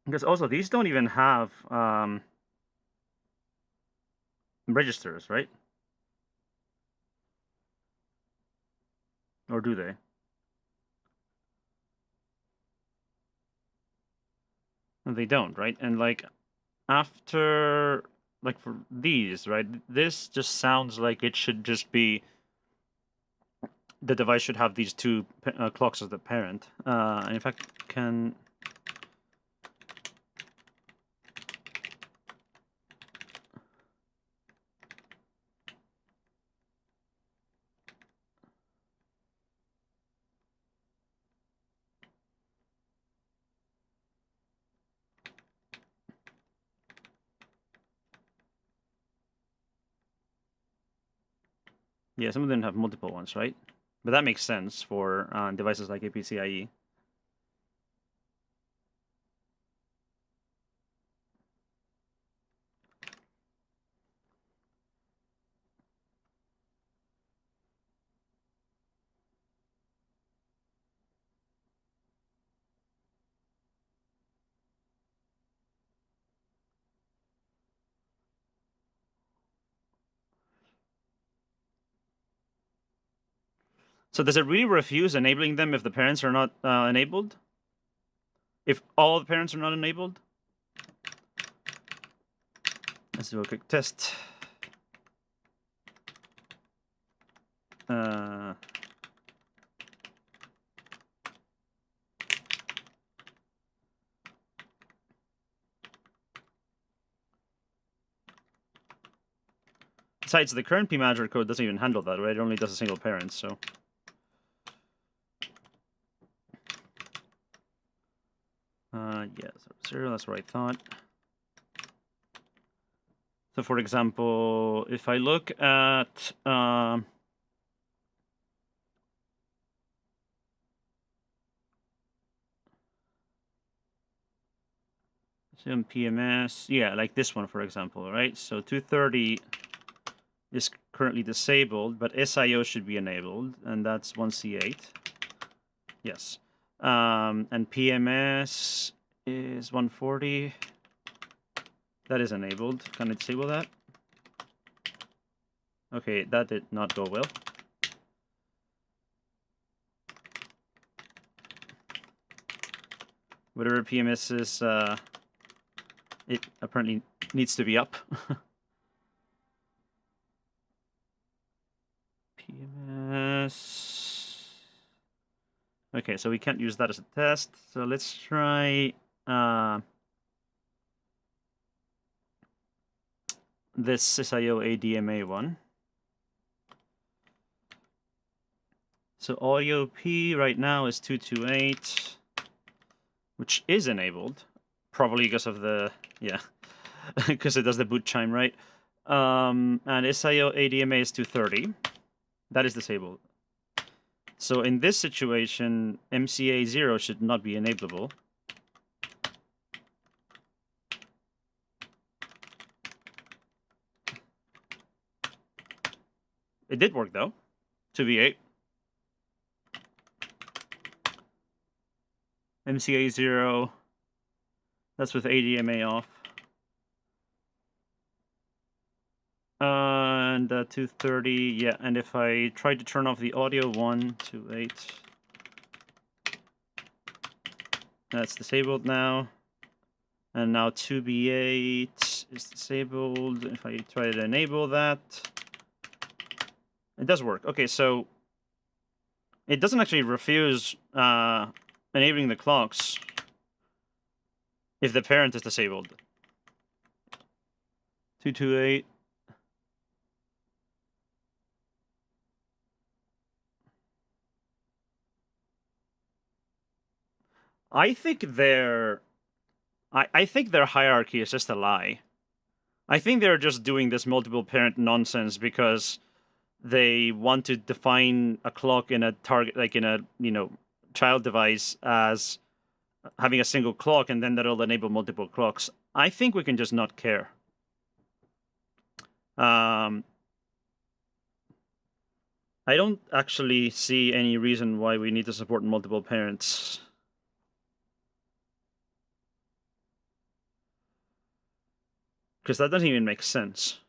Because also these don't even have registers, right? Or do they? They don't, right? And like after, like for these, right? This just sounds like it should just be the device should have these two clocks as the parent. And in fact, can yeah, some of them have multiple ones, right? But that makes sense for devices like APCIe. So does it really refuse enabling them if the parents are not enabled? If all the parents are not enabled? Let's do a quick test. Besides, the current pmanager code doesn't even handle that, right? It only does a single parent, so... yeah, 0, that's what I thought. So for example, if I look at... some PMS, yeah, like this one, for example, right? So 230 is currently disabled, but SIO should be enabled, and that's 1C8. Yes. And PMS is 140. That is enabled. Can I disable that? Okay, that did not go well. Whatever PMS is, it apparently needs to be up. PMS. Okay, so we can't use that as a test. So let's try this SIO ADMA one. So audio P right now is 228, which is enabled, probably because of the, yeah, because it does the boot chime, right? And SIO ADMA is 230. That is disabled. So in this situation, MCA 0 should not be enableable. It did work though. 2v8. MCA 0. That's with ADMA off. And 230, yeah. And if I try to turn off the audio, 128. That's disabled now. And now 2B8 is disabled. If I try to enable that, it does work. Okay, so it doesn't actually refuse enabling the clocks if the parent is disabled. 228. I think their hierarchy is just a lie. I think they're just doing this multiple parent nonsense because they want to define a clock in a target, like in a, child device as having a single clock, and then that'll enable multiple clocks. I think we can just not care. I don't actually see any reason why we need to support multiple parents. Because that doesn't even make sense.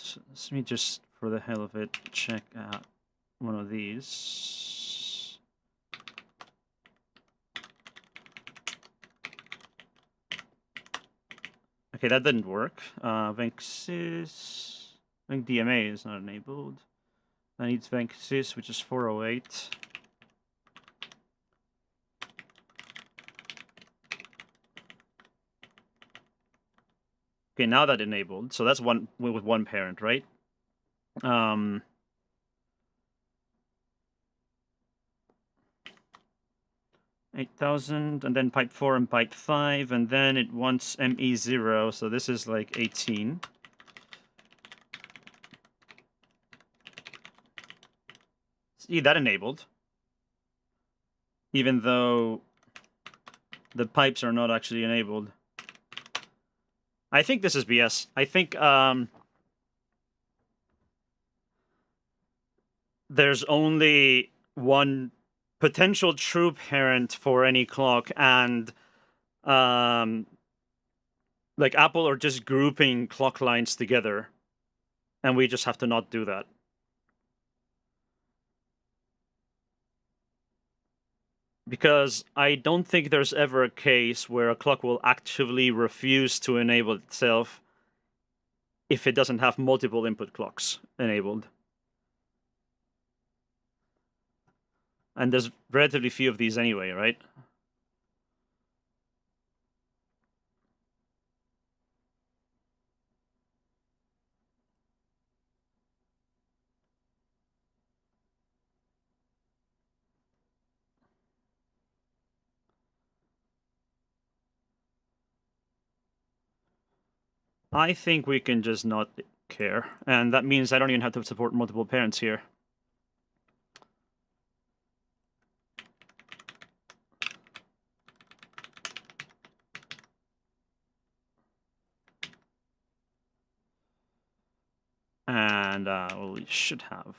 So let me just, for the hell of it, check out one of these. Okay, that didn't work. Venksys. I think DMA is not enabled. I need Venksys, which is 408. Okay, now that enabled. So that's one with one parent, right? 8,000, and then pipe 4 and pipe 5, and then it wants ME0, so this is like 18. See, that enabled. Even though the pipes are not actually enabled. I think this is BS. I think there's only one potential true parent for any clock, and like Apple are just grouping clock lines together, and we just have to not do that. Because I don't think there's ever a case where a clock will actively refuse to enable itself if it doesn't have multiple input clocks enabled. And there's relatively few of these anyway, right? I think we can just not care. And that means I don't even have to support multiple parents here. And, well, we should have.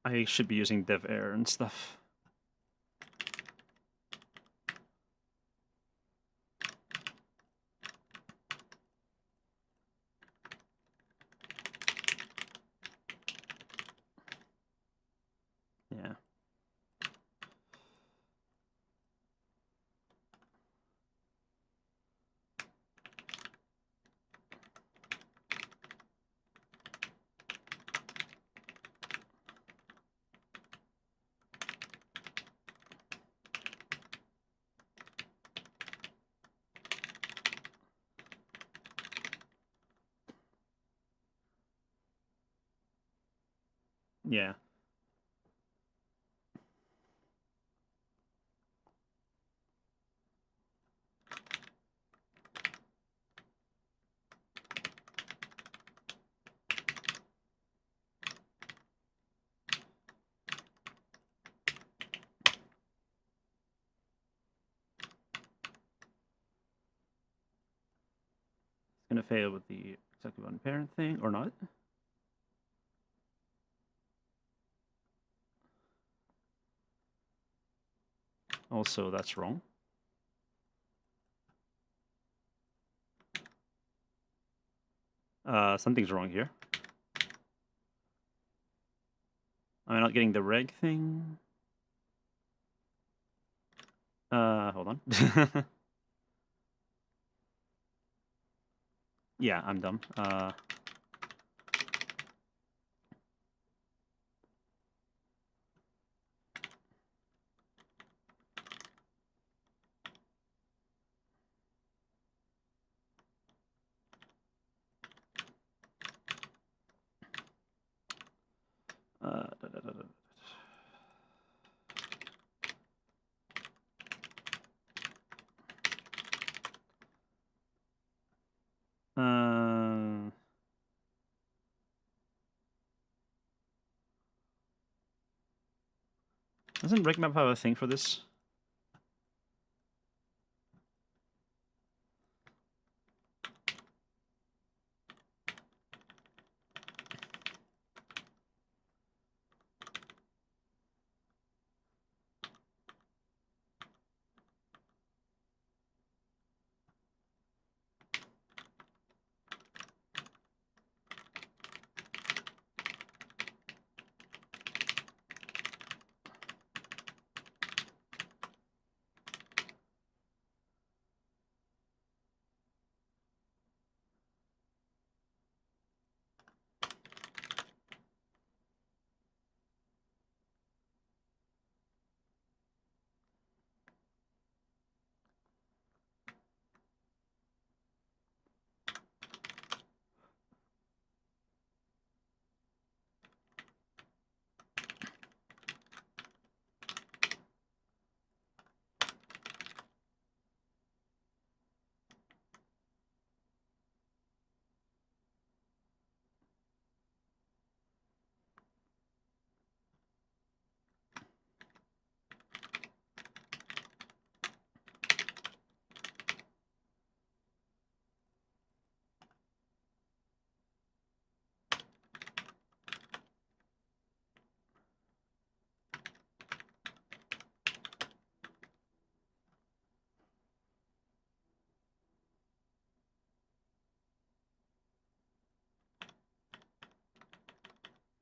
I should be using dev air and stuff. Yeah. Yeah. It's gonna fail with the exactly one parent thing, or not. Also, that's wrong. Something's wrong here. Am I not getting the reg thing? Hold on. Yeah, I'm dumb. Da, da, da, da. Doesn't breakmap have a thing for this?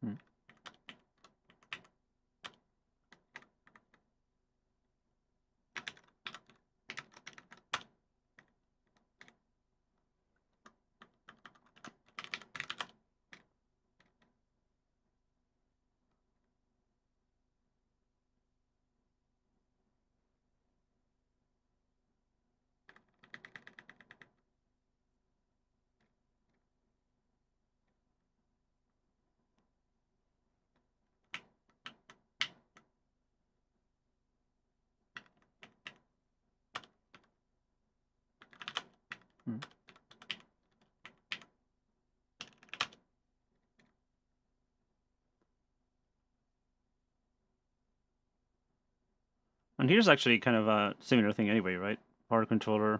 Hmm. Hmm. And here's actually kind of a similar thing anyway, right? Power controller.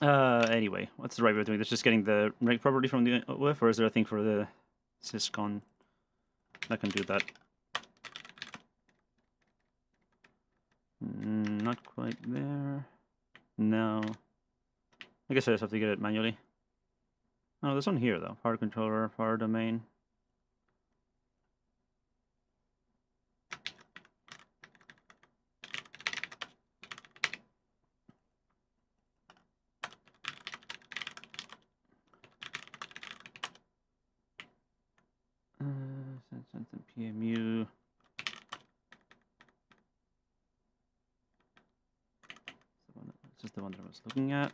Anyway, what's the right way of doing this? Just getting the reg property from the UF, or is there a thing for the syscon that can do that? Not quite there. No. I guess I just have to get it manually. Oh, there's one here though. Power controller, power domain. PMU. This is the one that I was looking at.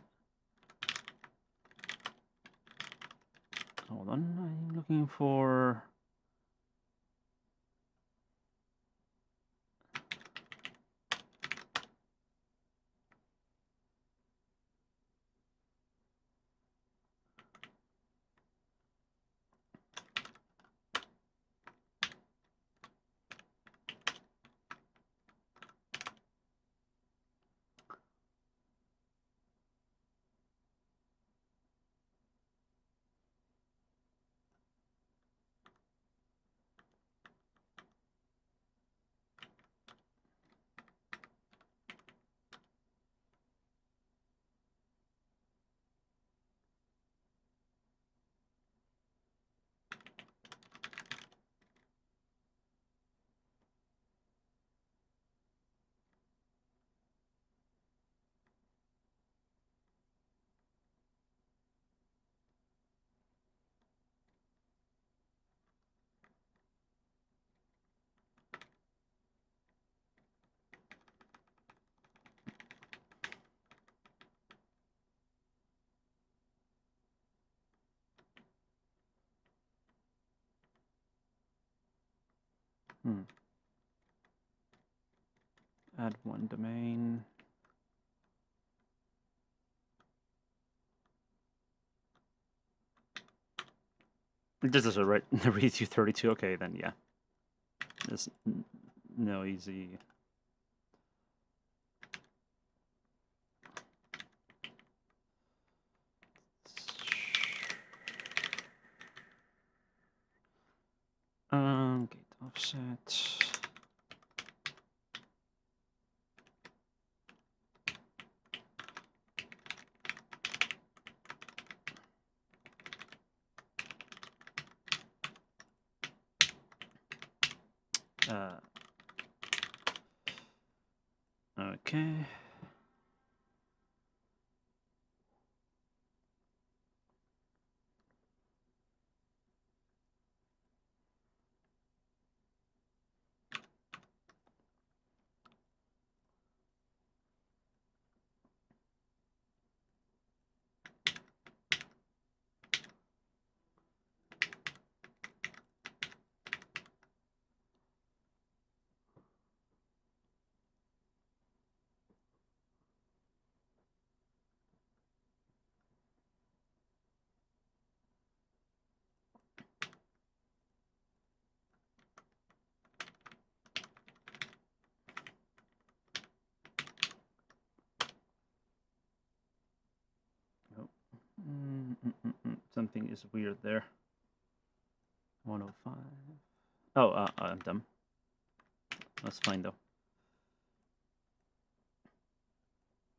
Hold on, I'm looking for. Add one domain. This is a right read to 32. Okay, then yeah. There's no easy. Gate offset. Okay. Something is weird there. 105. Oh, I'm dumb. That's fine though.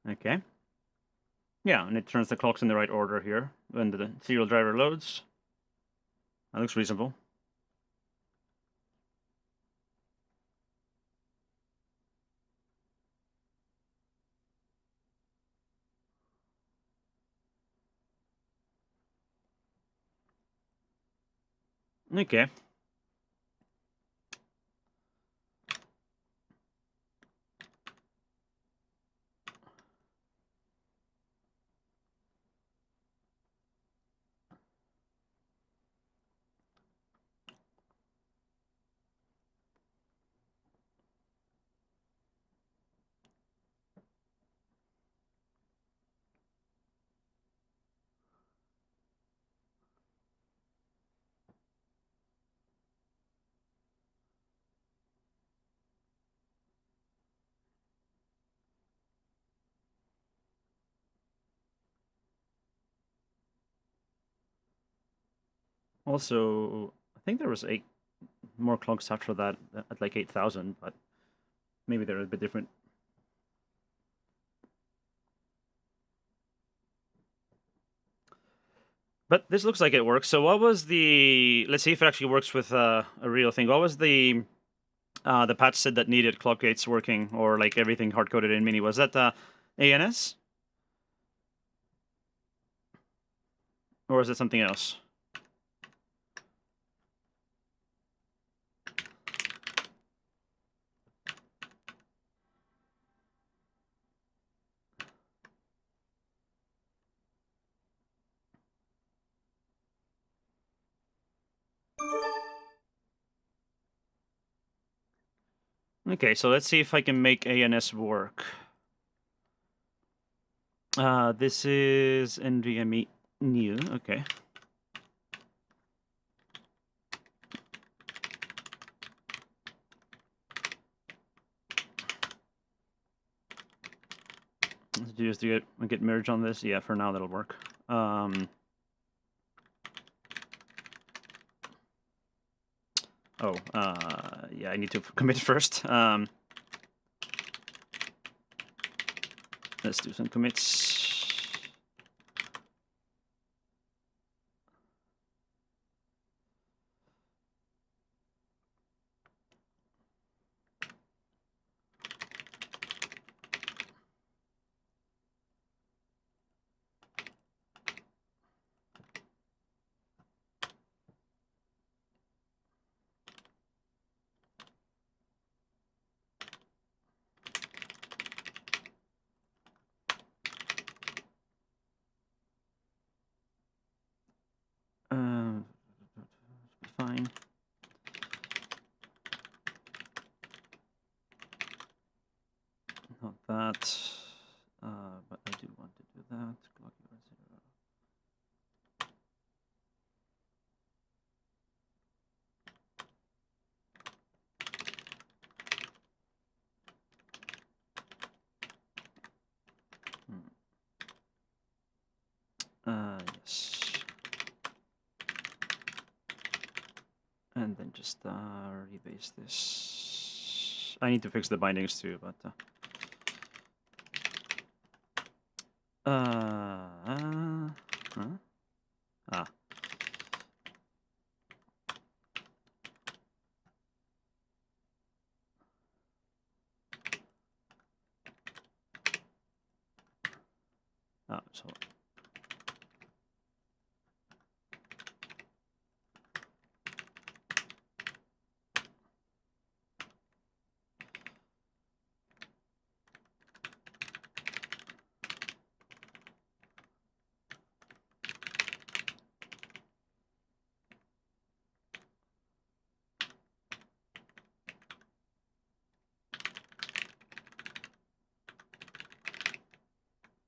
Okay. Yeah, and it turns the clocks in the right order here when the serial driver loads. That looks reasonable. Okay. Also, I think there was 8 more clocks after that at like 8,000, but maybe they're a bit different. But this looks like it works. So what was the... Let's see if it actually works with a real thing. What was the patch said that needed clock gates working, or like everything hard-coded in Mini? Was that ANS? Or is it something else? Okay, so let's see if I can make ANS work. This is NVMe new. Okay. Let's do just to get merge on this. Yeah, for now that'll work. Yeah, I need to commit first. Let's do some commits. that. But I do want to do that. Clock URT 0. Yes. And then just rebase this. I need to fix the bindings too, but huh? Ah. So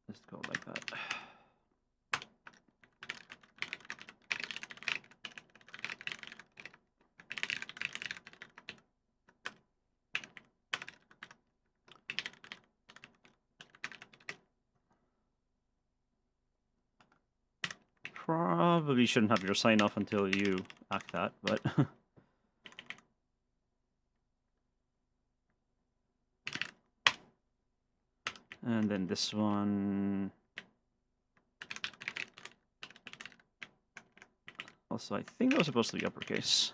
let's go like that. Probably shouldn't have your sign off until you act that, but and then this one. Also, I think that was supposed to be uppercase.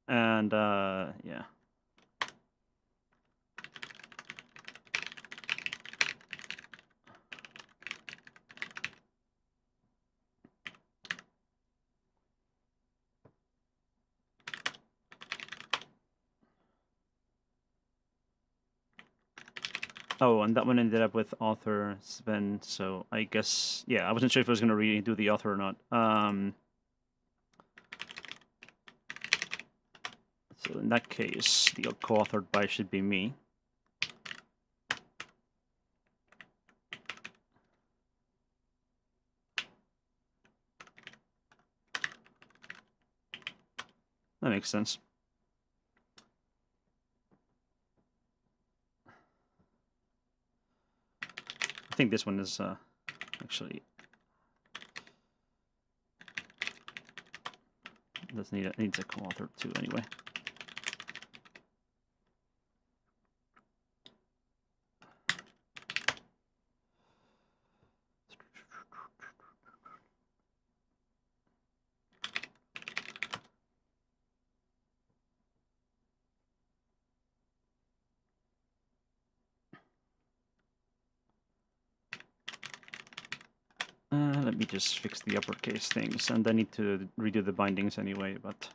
And yeah. Oh, and that one ended up with author Sven, so I guess, yeah, I wasn't sure if I was going to redo the author or not. So in that case, the co-authored by should be me. That makes sense. I think this one is actually needs a co-author too anyway. Let me just fix the uppercase things, and I need to redo the bindings anyway, but...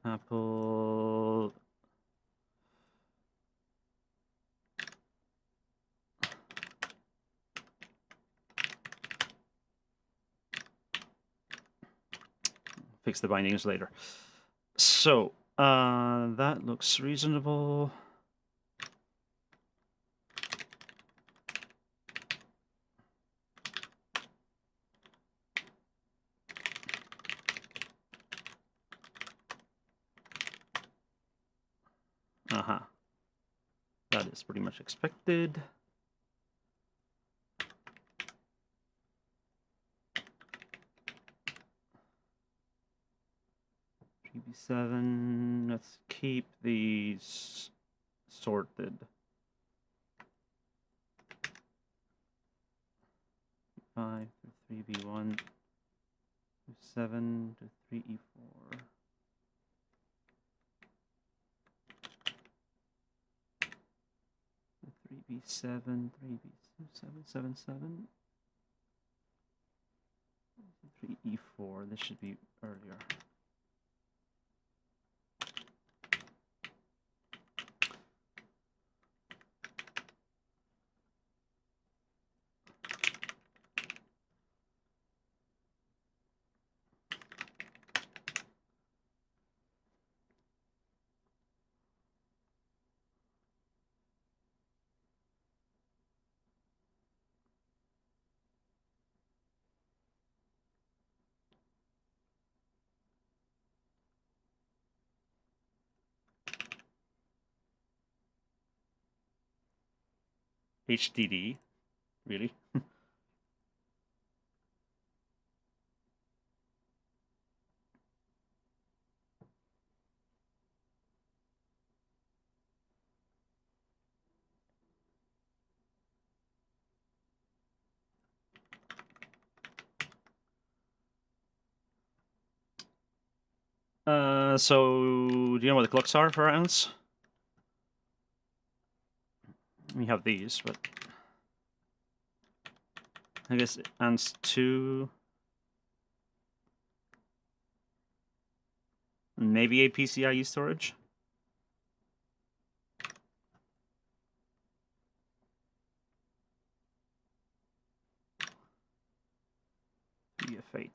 Apple... Fix the bindings later. So, that looks reasonable. That is pretty much expected. B7. Let's keep these sorted. 5 to 3B1 to 7 to 3E4. To 3B7, 3B777. 3E4. This should be earlier. HDD? Really? So do you know what the clocks are for ounce? We have these, but I guess ounce 2, maybe a PCIe storage. F8.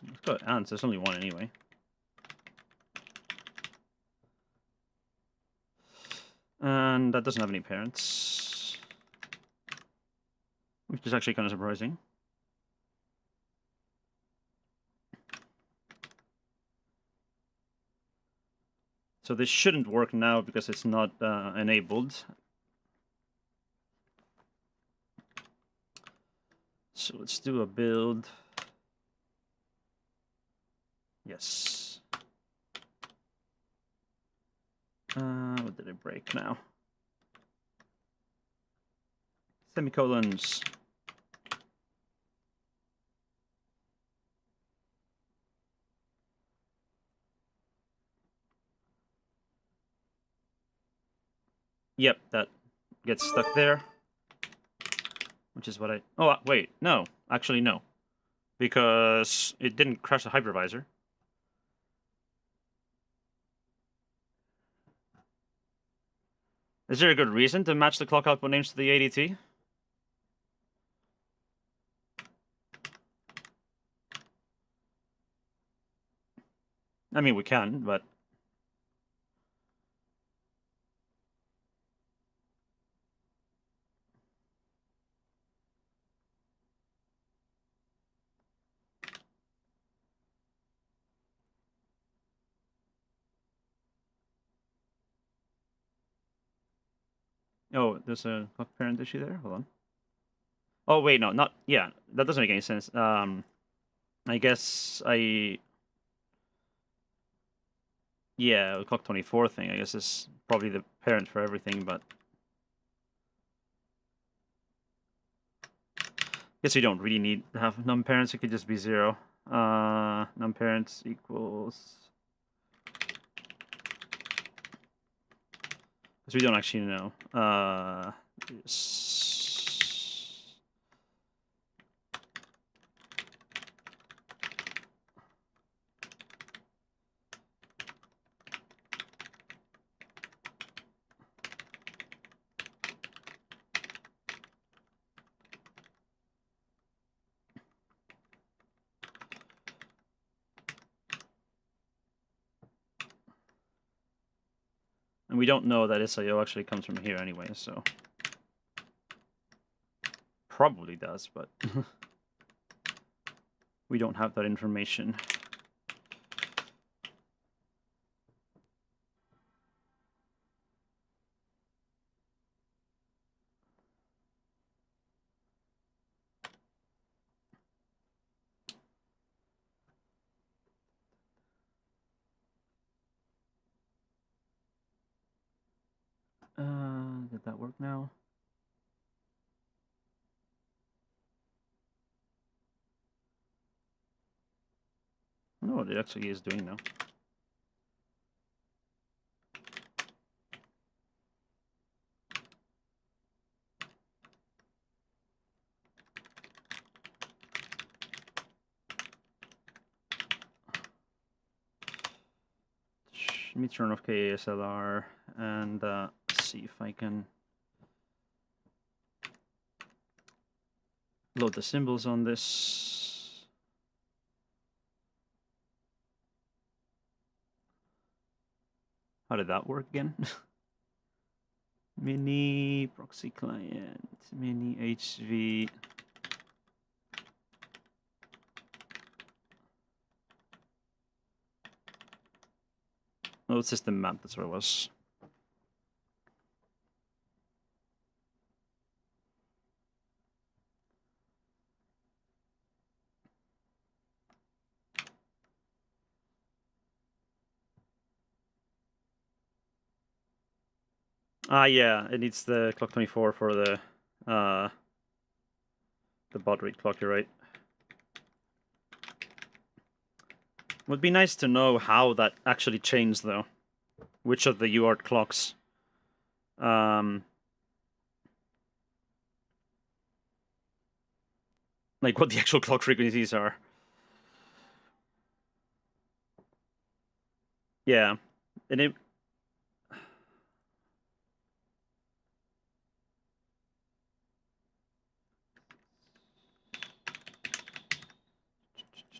Let's go ounce. There's only one anyway. And that doesn't have any parents, which is actually kind of surprising. So this shouldn't work now because it's not enabled. So let's do a build. Yes. What did it break now? Semicolons. Yep, that gets stuck there. Which is what I... Oh, wait, no. Actually, no. Because it didn't crash the hypervisor. Is there a good reason to match the clock output names to the ADT? I mean, we can, but... Oh, there's a clock parent issue there? Hold on. Oh, wait, no, not... Yeah, that doesn't make any sense. I guess I... Yeah, the clock 24 thing, I guess, is probably the parent for everything, but... Guess you don't really need to have num-parents, it could just be 0. Num-parents equals... Because we don't actually know. And we don't know that SIO actually comes from here anyway, so... Probably does, but... we don't have that information. Did that work now? I don't know what it actually is doing now. Let me turn off KASLR and see if I can load the symbols on this. How did that work again? Mini proxy client, mini HV. Oh, system map, that's what it was. Yeah, it needs the clock 24 for the baud rate clock, you're right. Would be nice to know how that actually changed, though. Which of the UART clocks? Like what the actual clock frequencies are. Yeah, and it.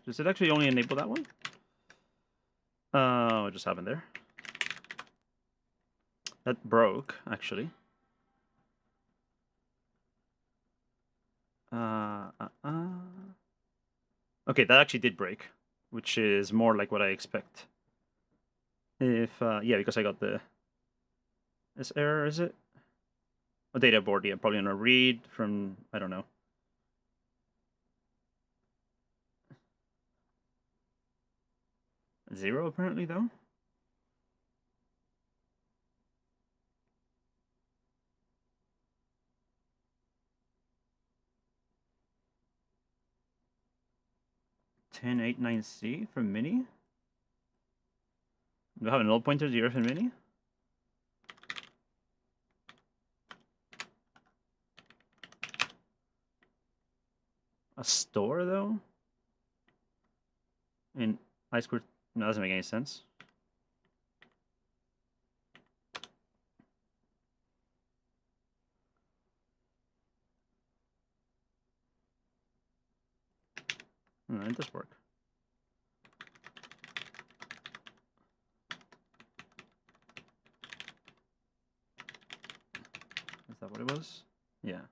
Does it actually only enable that one? What just happened there? That broke, actually. Okay, that actually did break, which is more like what I expect. If, yeah, because I got this error, is it? A data board, yeah, probably on a read from, I don't know. Zero, apparently, though. (1089C) from Mini? Do I have a null pointer 0 from Mini? A store, though? In I squared... No, that doesn't make any sense. No, it does work. Is that what it was? Yeah.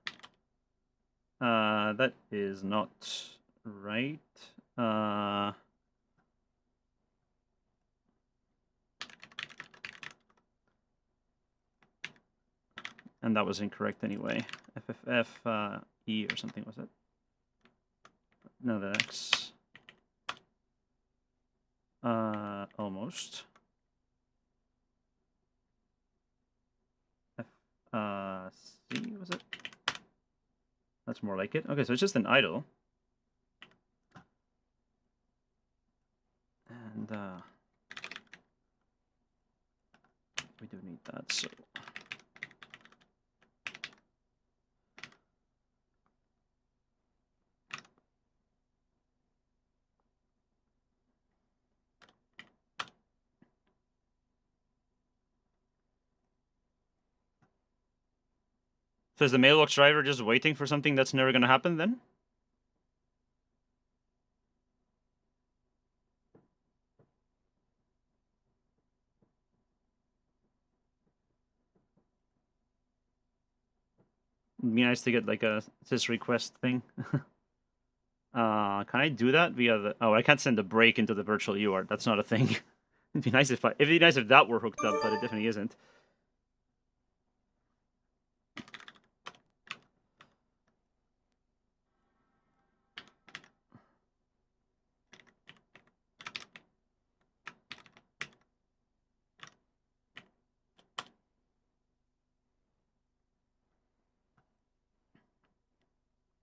That is not right. And that was incorrect anyway. FFF E or something, was it? No, the X. Almost. C, was it? That's more like it. Okay, so it's just an idle. And we do need that, so... So is the mailbox driver just waiting for something that's never going to happen then? It'd be nice to get like a sys request thing. Can I do that via the... Oh, I can't send a break into the virtual UART. That's not a thing. It'd be nice if that were hooked up, but it definitely isn't.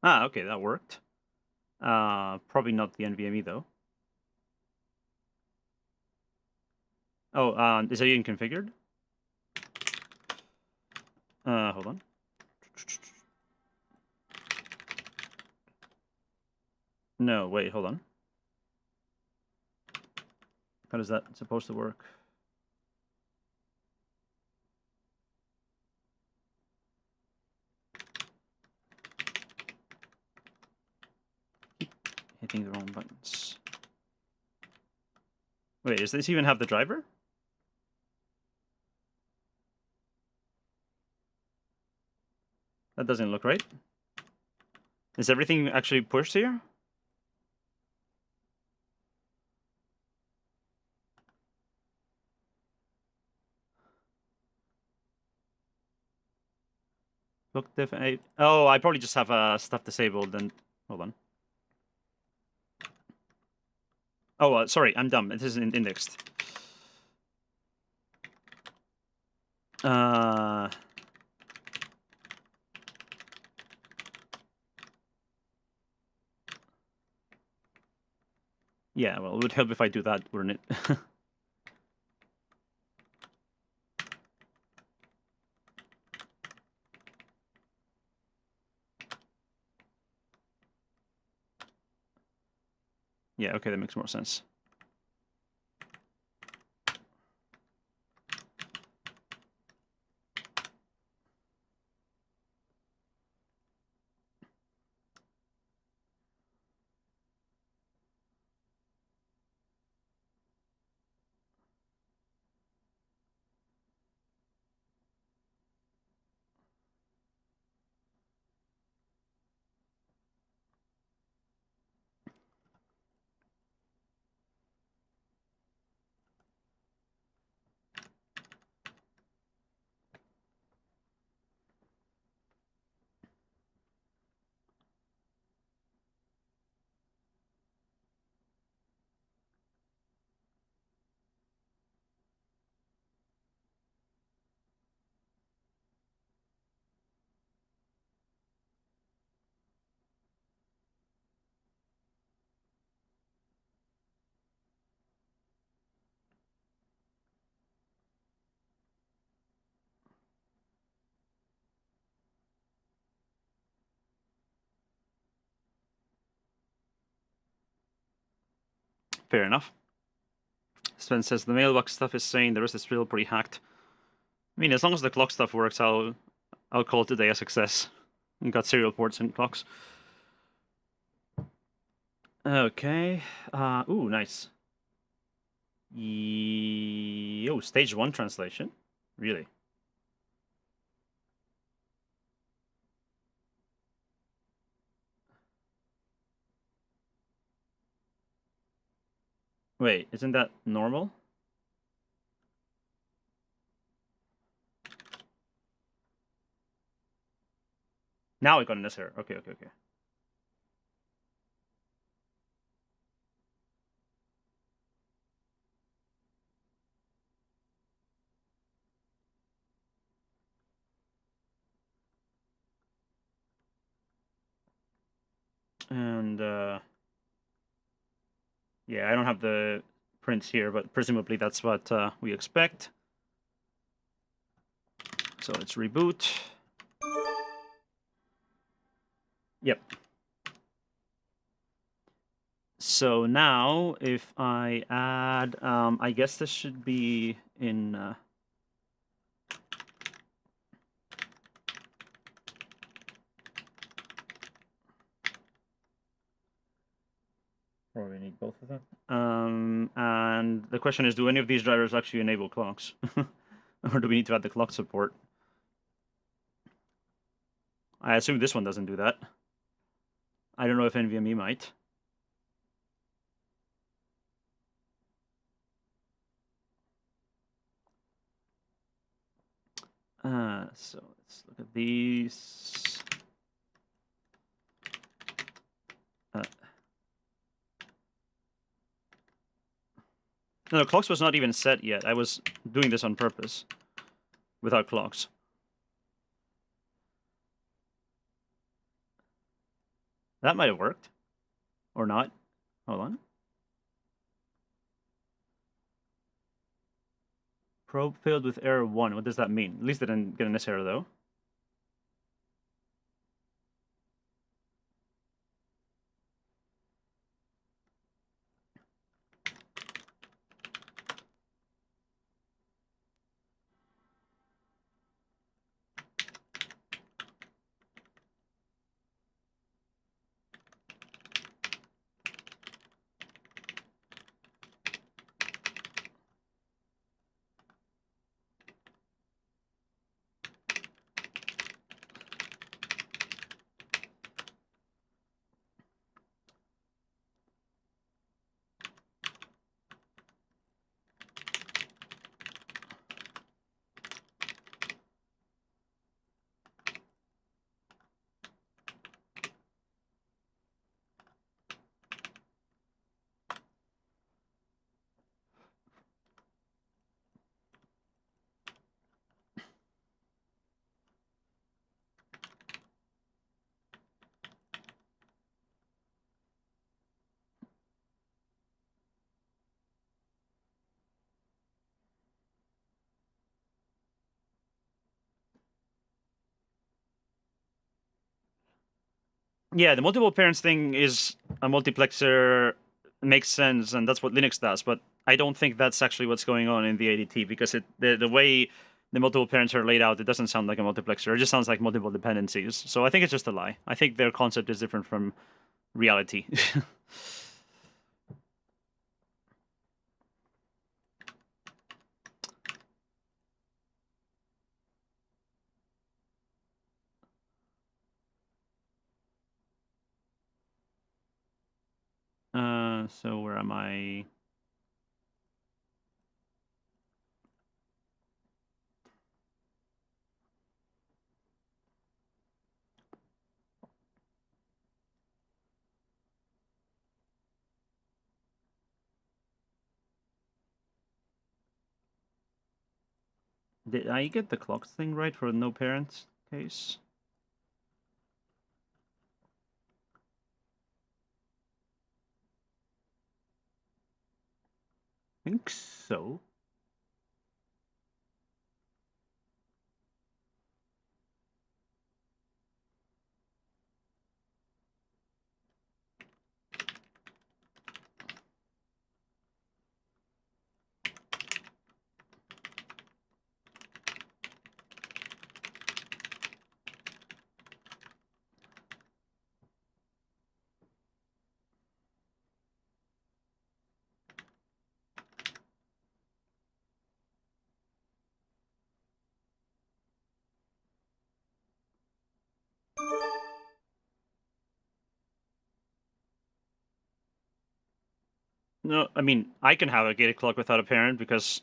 Ah, okay, that worked. Probably not the NVMe though. Oh, is that even configured? Hold on. No, wait, hold on. How is that supposed to work? Hitting the wrong buttons. Wait, does this even have the driver? That doesn't look right. Is everything actually pushed here? Look different. Oh, I probably just have stuff disabled. And hold on. Oh, sorry, I'm dumb. It isn't indexed. Yeah, well, it would help if I do that, wouldn't it? Yeah, okay, that makes more sense. Fair enough. Sven says the mailbox stuff is sane, the rest is still pretty hacked. I mean, as long as the clock stuff works, I'll call today a success. We've got serial ports and clocks. Okay. Ooh, nice. Oh, stage 1 translation? Really? Wait, isn't that normal? Now I got this error. Okay. And, yeah, I don't have the prints here, but presumably that's what we expect. So let's reboot. Yep. So now, if I add, I guess this should be in... Probably need both of them. And the question is, do any of these drivers actually enable clocks? Or do we need to add the clock support? I assume this one doesn't do that. I don't know if NVMe might. So let's look at these. No, clocks was not even set yet. I was doing this on purpose without clocks. That might have worked. Or not. Hold on. Probe failed with error 1. What does that mean? At least I didn't get this error, though. Yeah, the multiple parents thing is a multiplexer, makes sense, and that's what Linux does. But I don't think that's actually what's going on in the ADT, because the way the multiple parents are laid out, it doesn't sound like a multiplexer. It just sounds like multiple dependencies. So I think it's just a lie. I think their concept is different from reality. So where am I? Did I get the clocks thing right for no parents case? I think so. No, I mean, I can have a gated clock without a parent because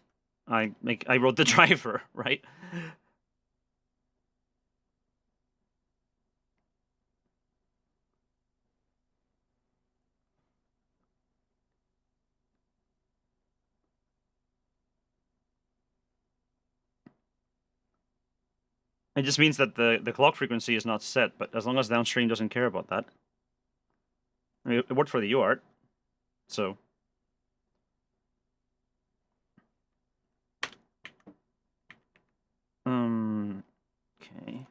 I wrote the driver, right? It just means that the clock frequency is not set, but as long as downstream doesn't care about that. I mean, it worked for the UART, so. Okay.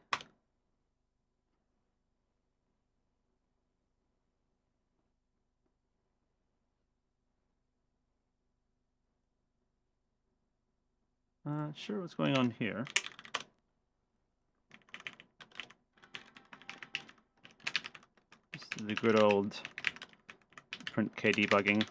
Sure, what's going on here? This is the good old print K debugging.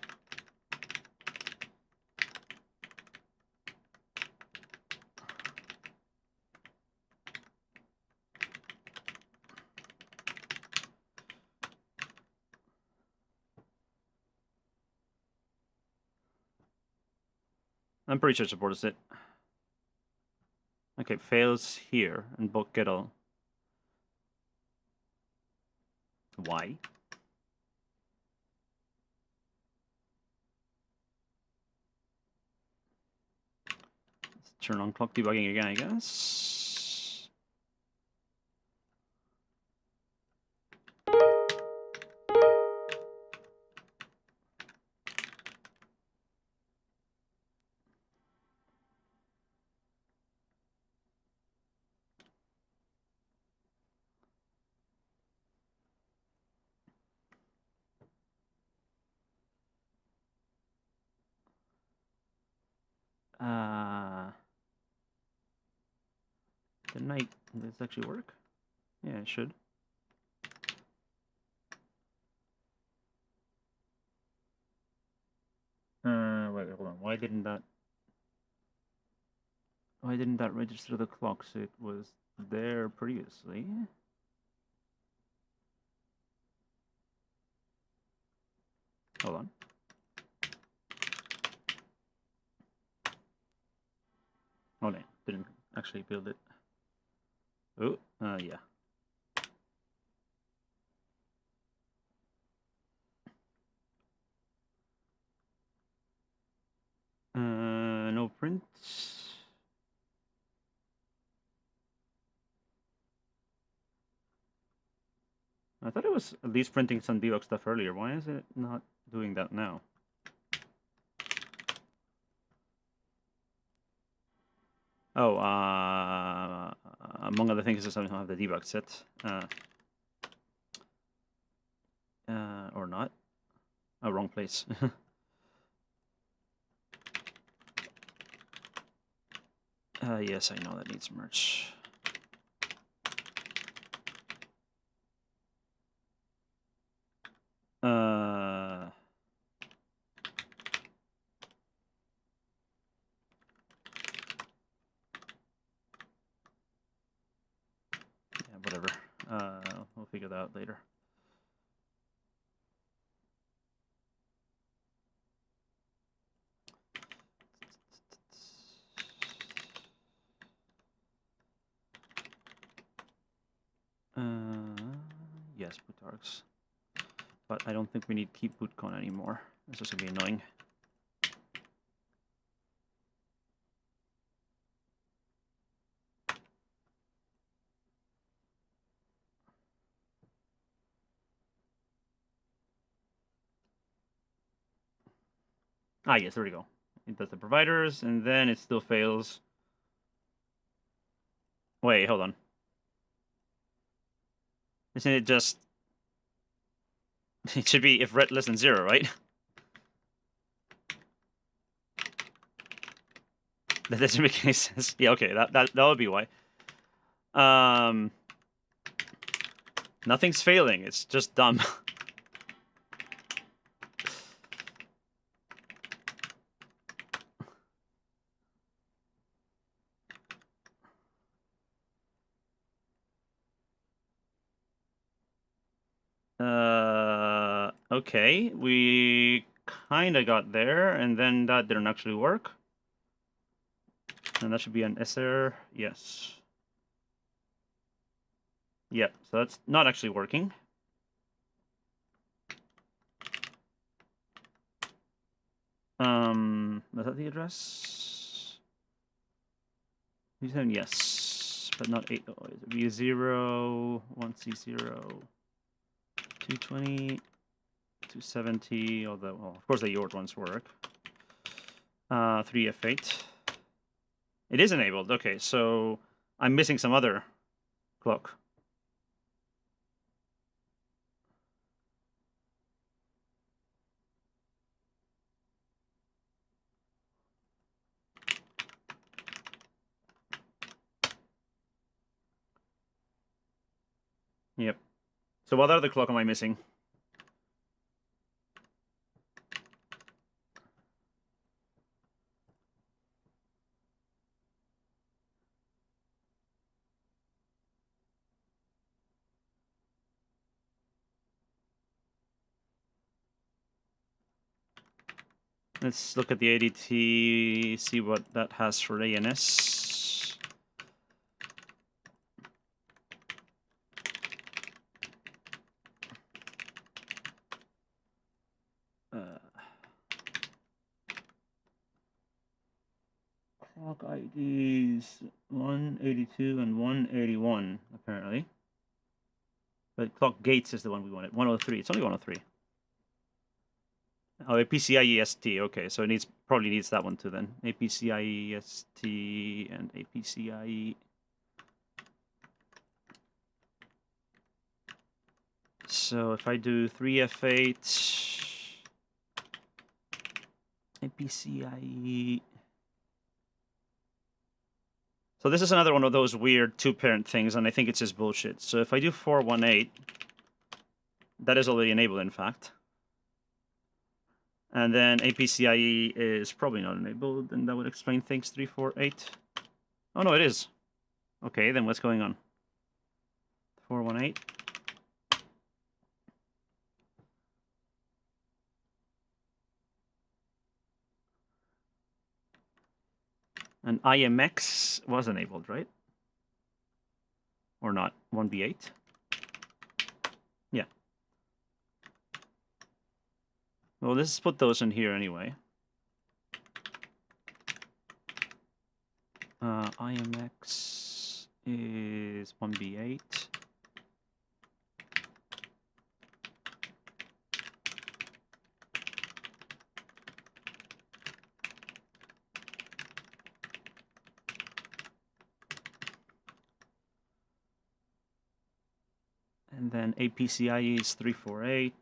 I'm pretty sure it supports it. Okay, fails here and book get all. Why? Let's turn on clock debugging again, I guess. Didn't I? Does this actually work? Yeah, it should. Wait, hold on. Why didn't that? Why didn't that register the clock? So it was there previously. Hold on. Oh no, didn't actually build it. Oh, yeah. No prints. I thought it was at least printing some debug stuff earlier. Why is it not doing that now? Oh, among other things, is I don't have the debug set. place. Yes, I know that needs merge. Yeah, whatever. We'll figure that out later. Yes, bootargs. But I don't think we need keep bootcon anymore. This is gonna be annoying. Ah, yes, there we go. It does the providers, and then it still fails. Wait, hold on. Isn't it just... It should be if red less than 0, right? That doesn't make any sense. Yeah, okay, that would be why. Nothing's failing, it's just dumb. Okay, we kind of got there, and then that didn't actually work. And that should be an S error. Yes. Yeah, so that's not actually working. Was that the address? You said yes, but not 8. Oh, is it V0, 1C0, 220, 270, although, well, of course the uart ones work. 3F8. It is enabled. Okay, so I'm missing some other clock. Yep. So what other clock am I missing? Let's look at the ADT, see what that has for ANS. Clock IDs 182 and 181, apparently. But clock gates is the one we wanted. 103. It's only 103. Oh, APCIEST. Okay, so it probably needs that one too then. APCIEST and APCIE. So if I do 3F8, APCIE. So this is another one of those weird two-parent things, and I think it's just bullshit. So if I do 418, that is already enabled, in fact. And then APCIE is probably not enabled, and that would explain things. 348. Oh, no, it is. Okay, then what's going on? 418. And IMX was enabled, right? Or not? 1B8? Yeah. Well, let's put those in here anyway. IMX is 1B8. And then APCIE is 348.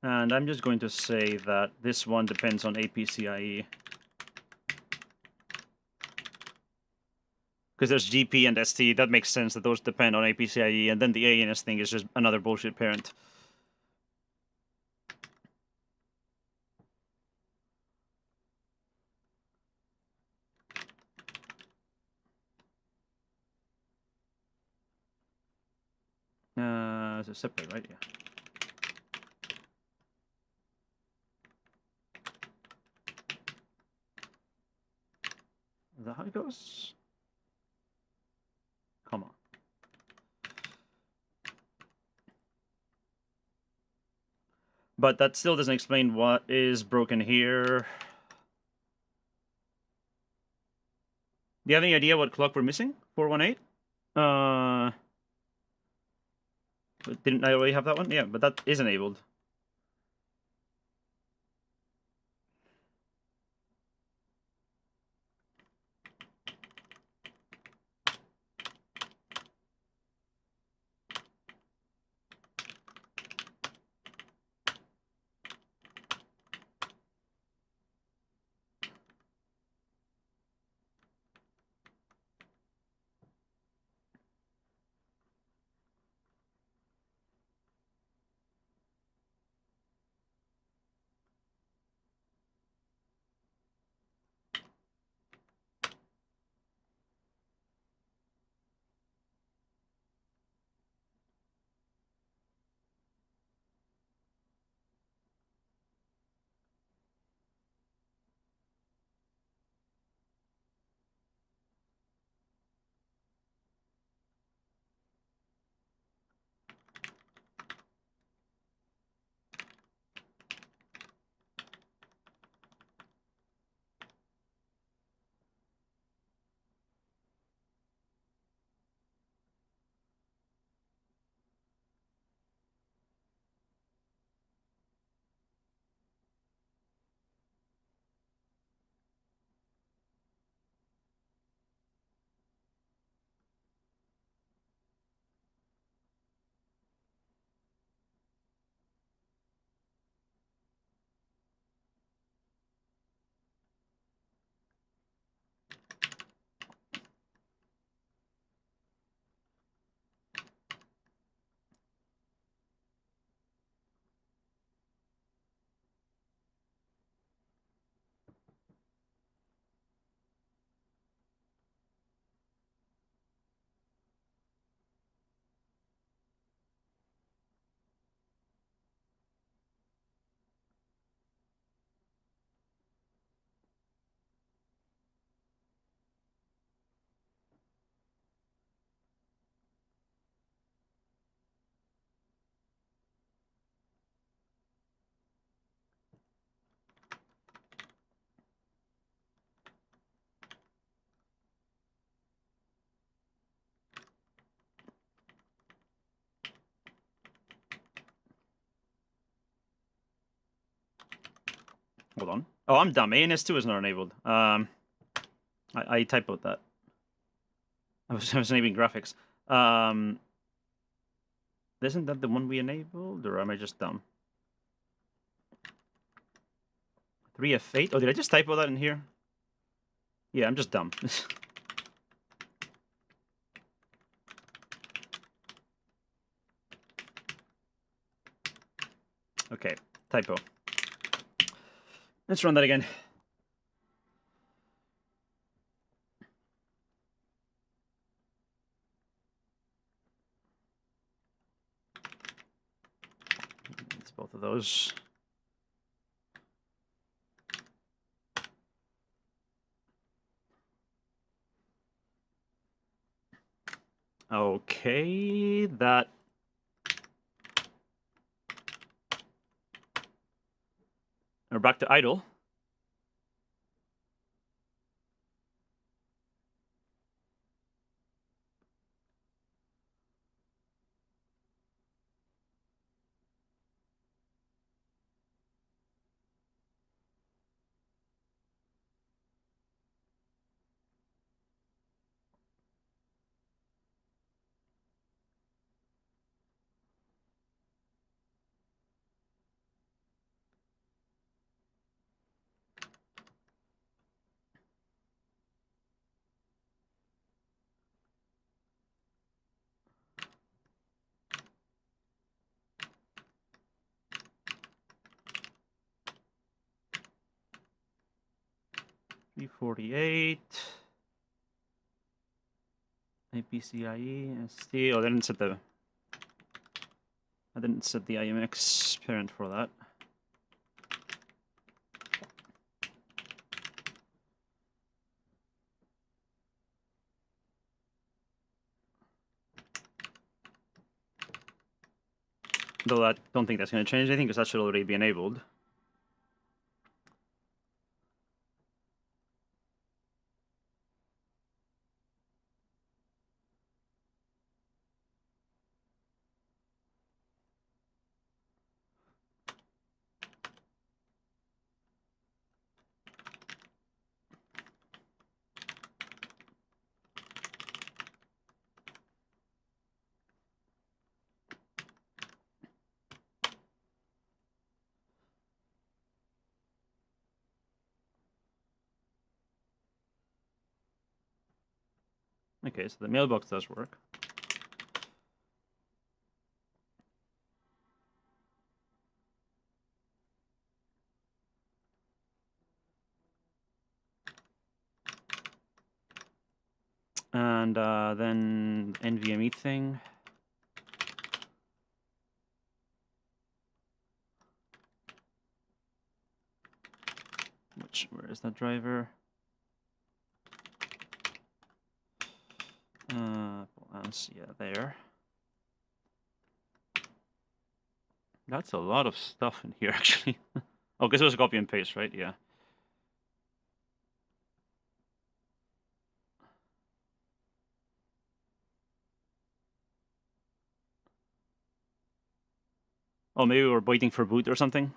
And I'm just going to say that this one depends on APCIe. Because there's GP and ST, that makes sense that those depend on APCIe, and then the ANS thing is just another bullshit parent. Is it separate, right? Yeah. Is that how it goes? Come on. But that still doesn't explain what is broken here. Do you have any idea what clock we're missing? 418? Didn't I already have that one? Yeah, but that is enabled. Hold on. Oh, I'm dumb. ANS2 is not enabled. I typoed that. I was enabling graphics. Isn't that the one we enabled, or am I just dumb? 3F8? Oh, did I just typo that in here? Yeah, I'm just dumb. Okay, typo. Let's run that again. It's both of those. Okay, that... We're back to idle. P48. APCIe, ST. Oh, I didn't set the IMX parent for that. Though I don't think that's going to change anything because that should already be enabled. Okay, so the mailbox does work. And then NVMe thing. Where is that driver? Yeah, there. That's a lot of stuff in here, actually. Oh, because it was a copy and paste, right? Yeah. Oh, maybe we're waiting for boot or something?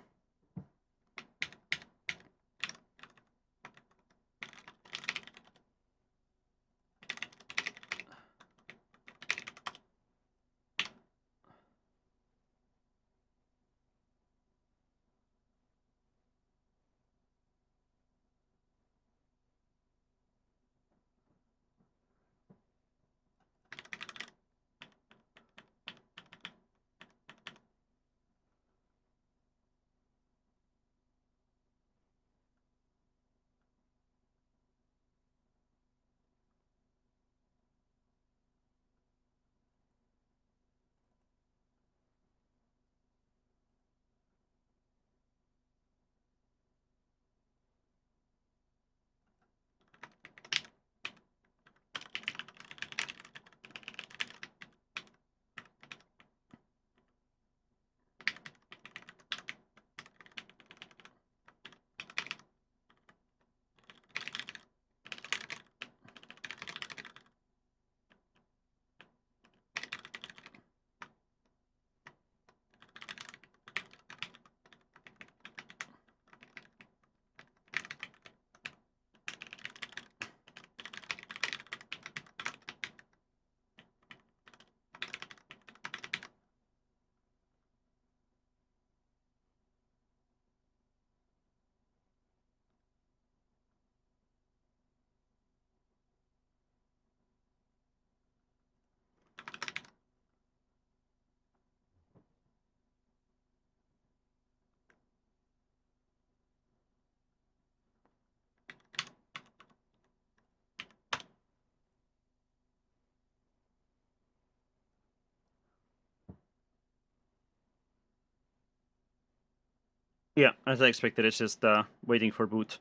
Yeah, as I expected, it's just waiting for boot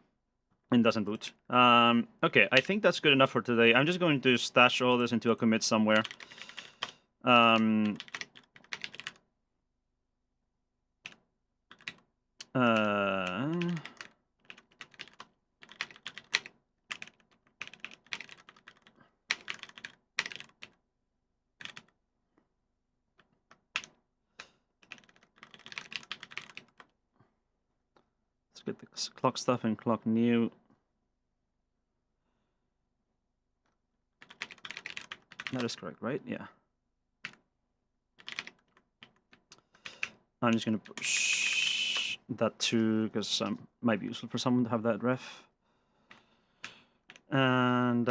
and doesn't boot. Okay, I think that's good enough for today. I'm just going to stash all this into a commit somewhere. Um, let's get the clock stuff and clock new. That is correct, right? Yeah. I'm just going to push that too, because might be useful for someone to have that ref. And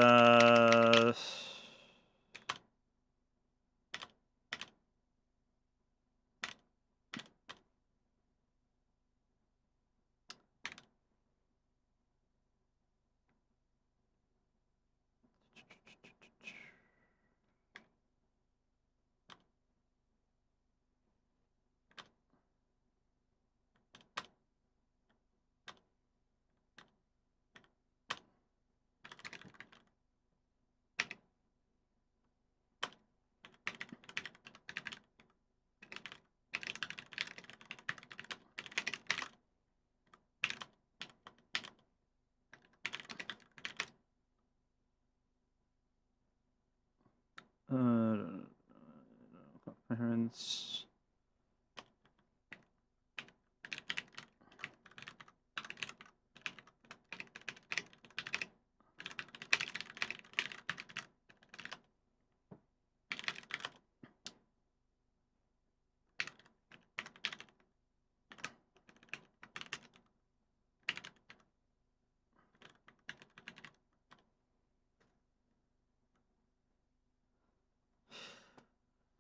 seconds.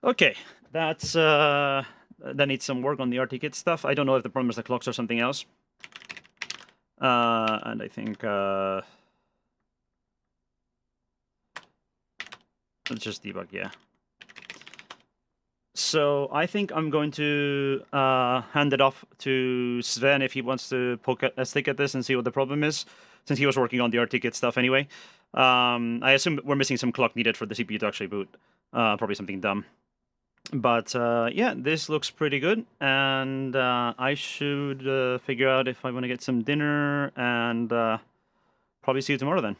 Okay, that's that needs some work on the RT-kit stuff. I don't know if the problem is the clocks or something else. And I think let's just debug, yeah. So I think I'm going to hand it off to Sven if he wants to poke a stick at this and see what the problem is, since he was working on the RT-kit stuff anyway. I assume we're missing some clock needed for the CPU to actually boot. Probably something dumb. But yeah, this looks pretty good, and I should figure out if I want to get some dinner, and probably see you tomorrow then.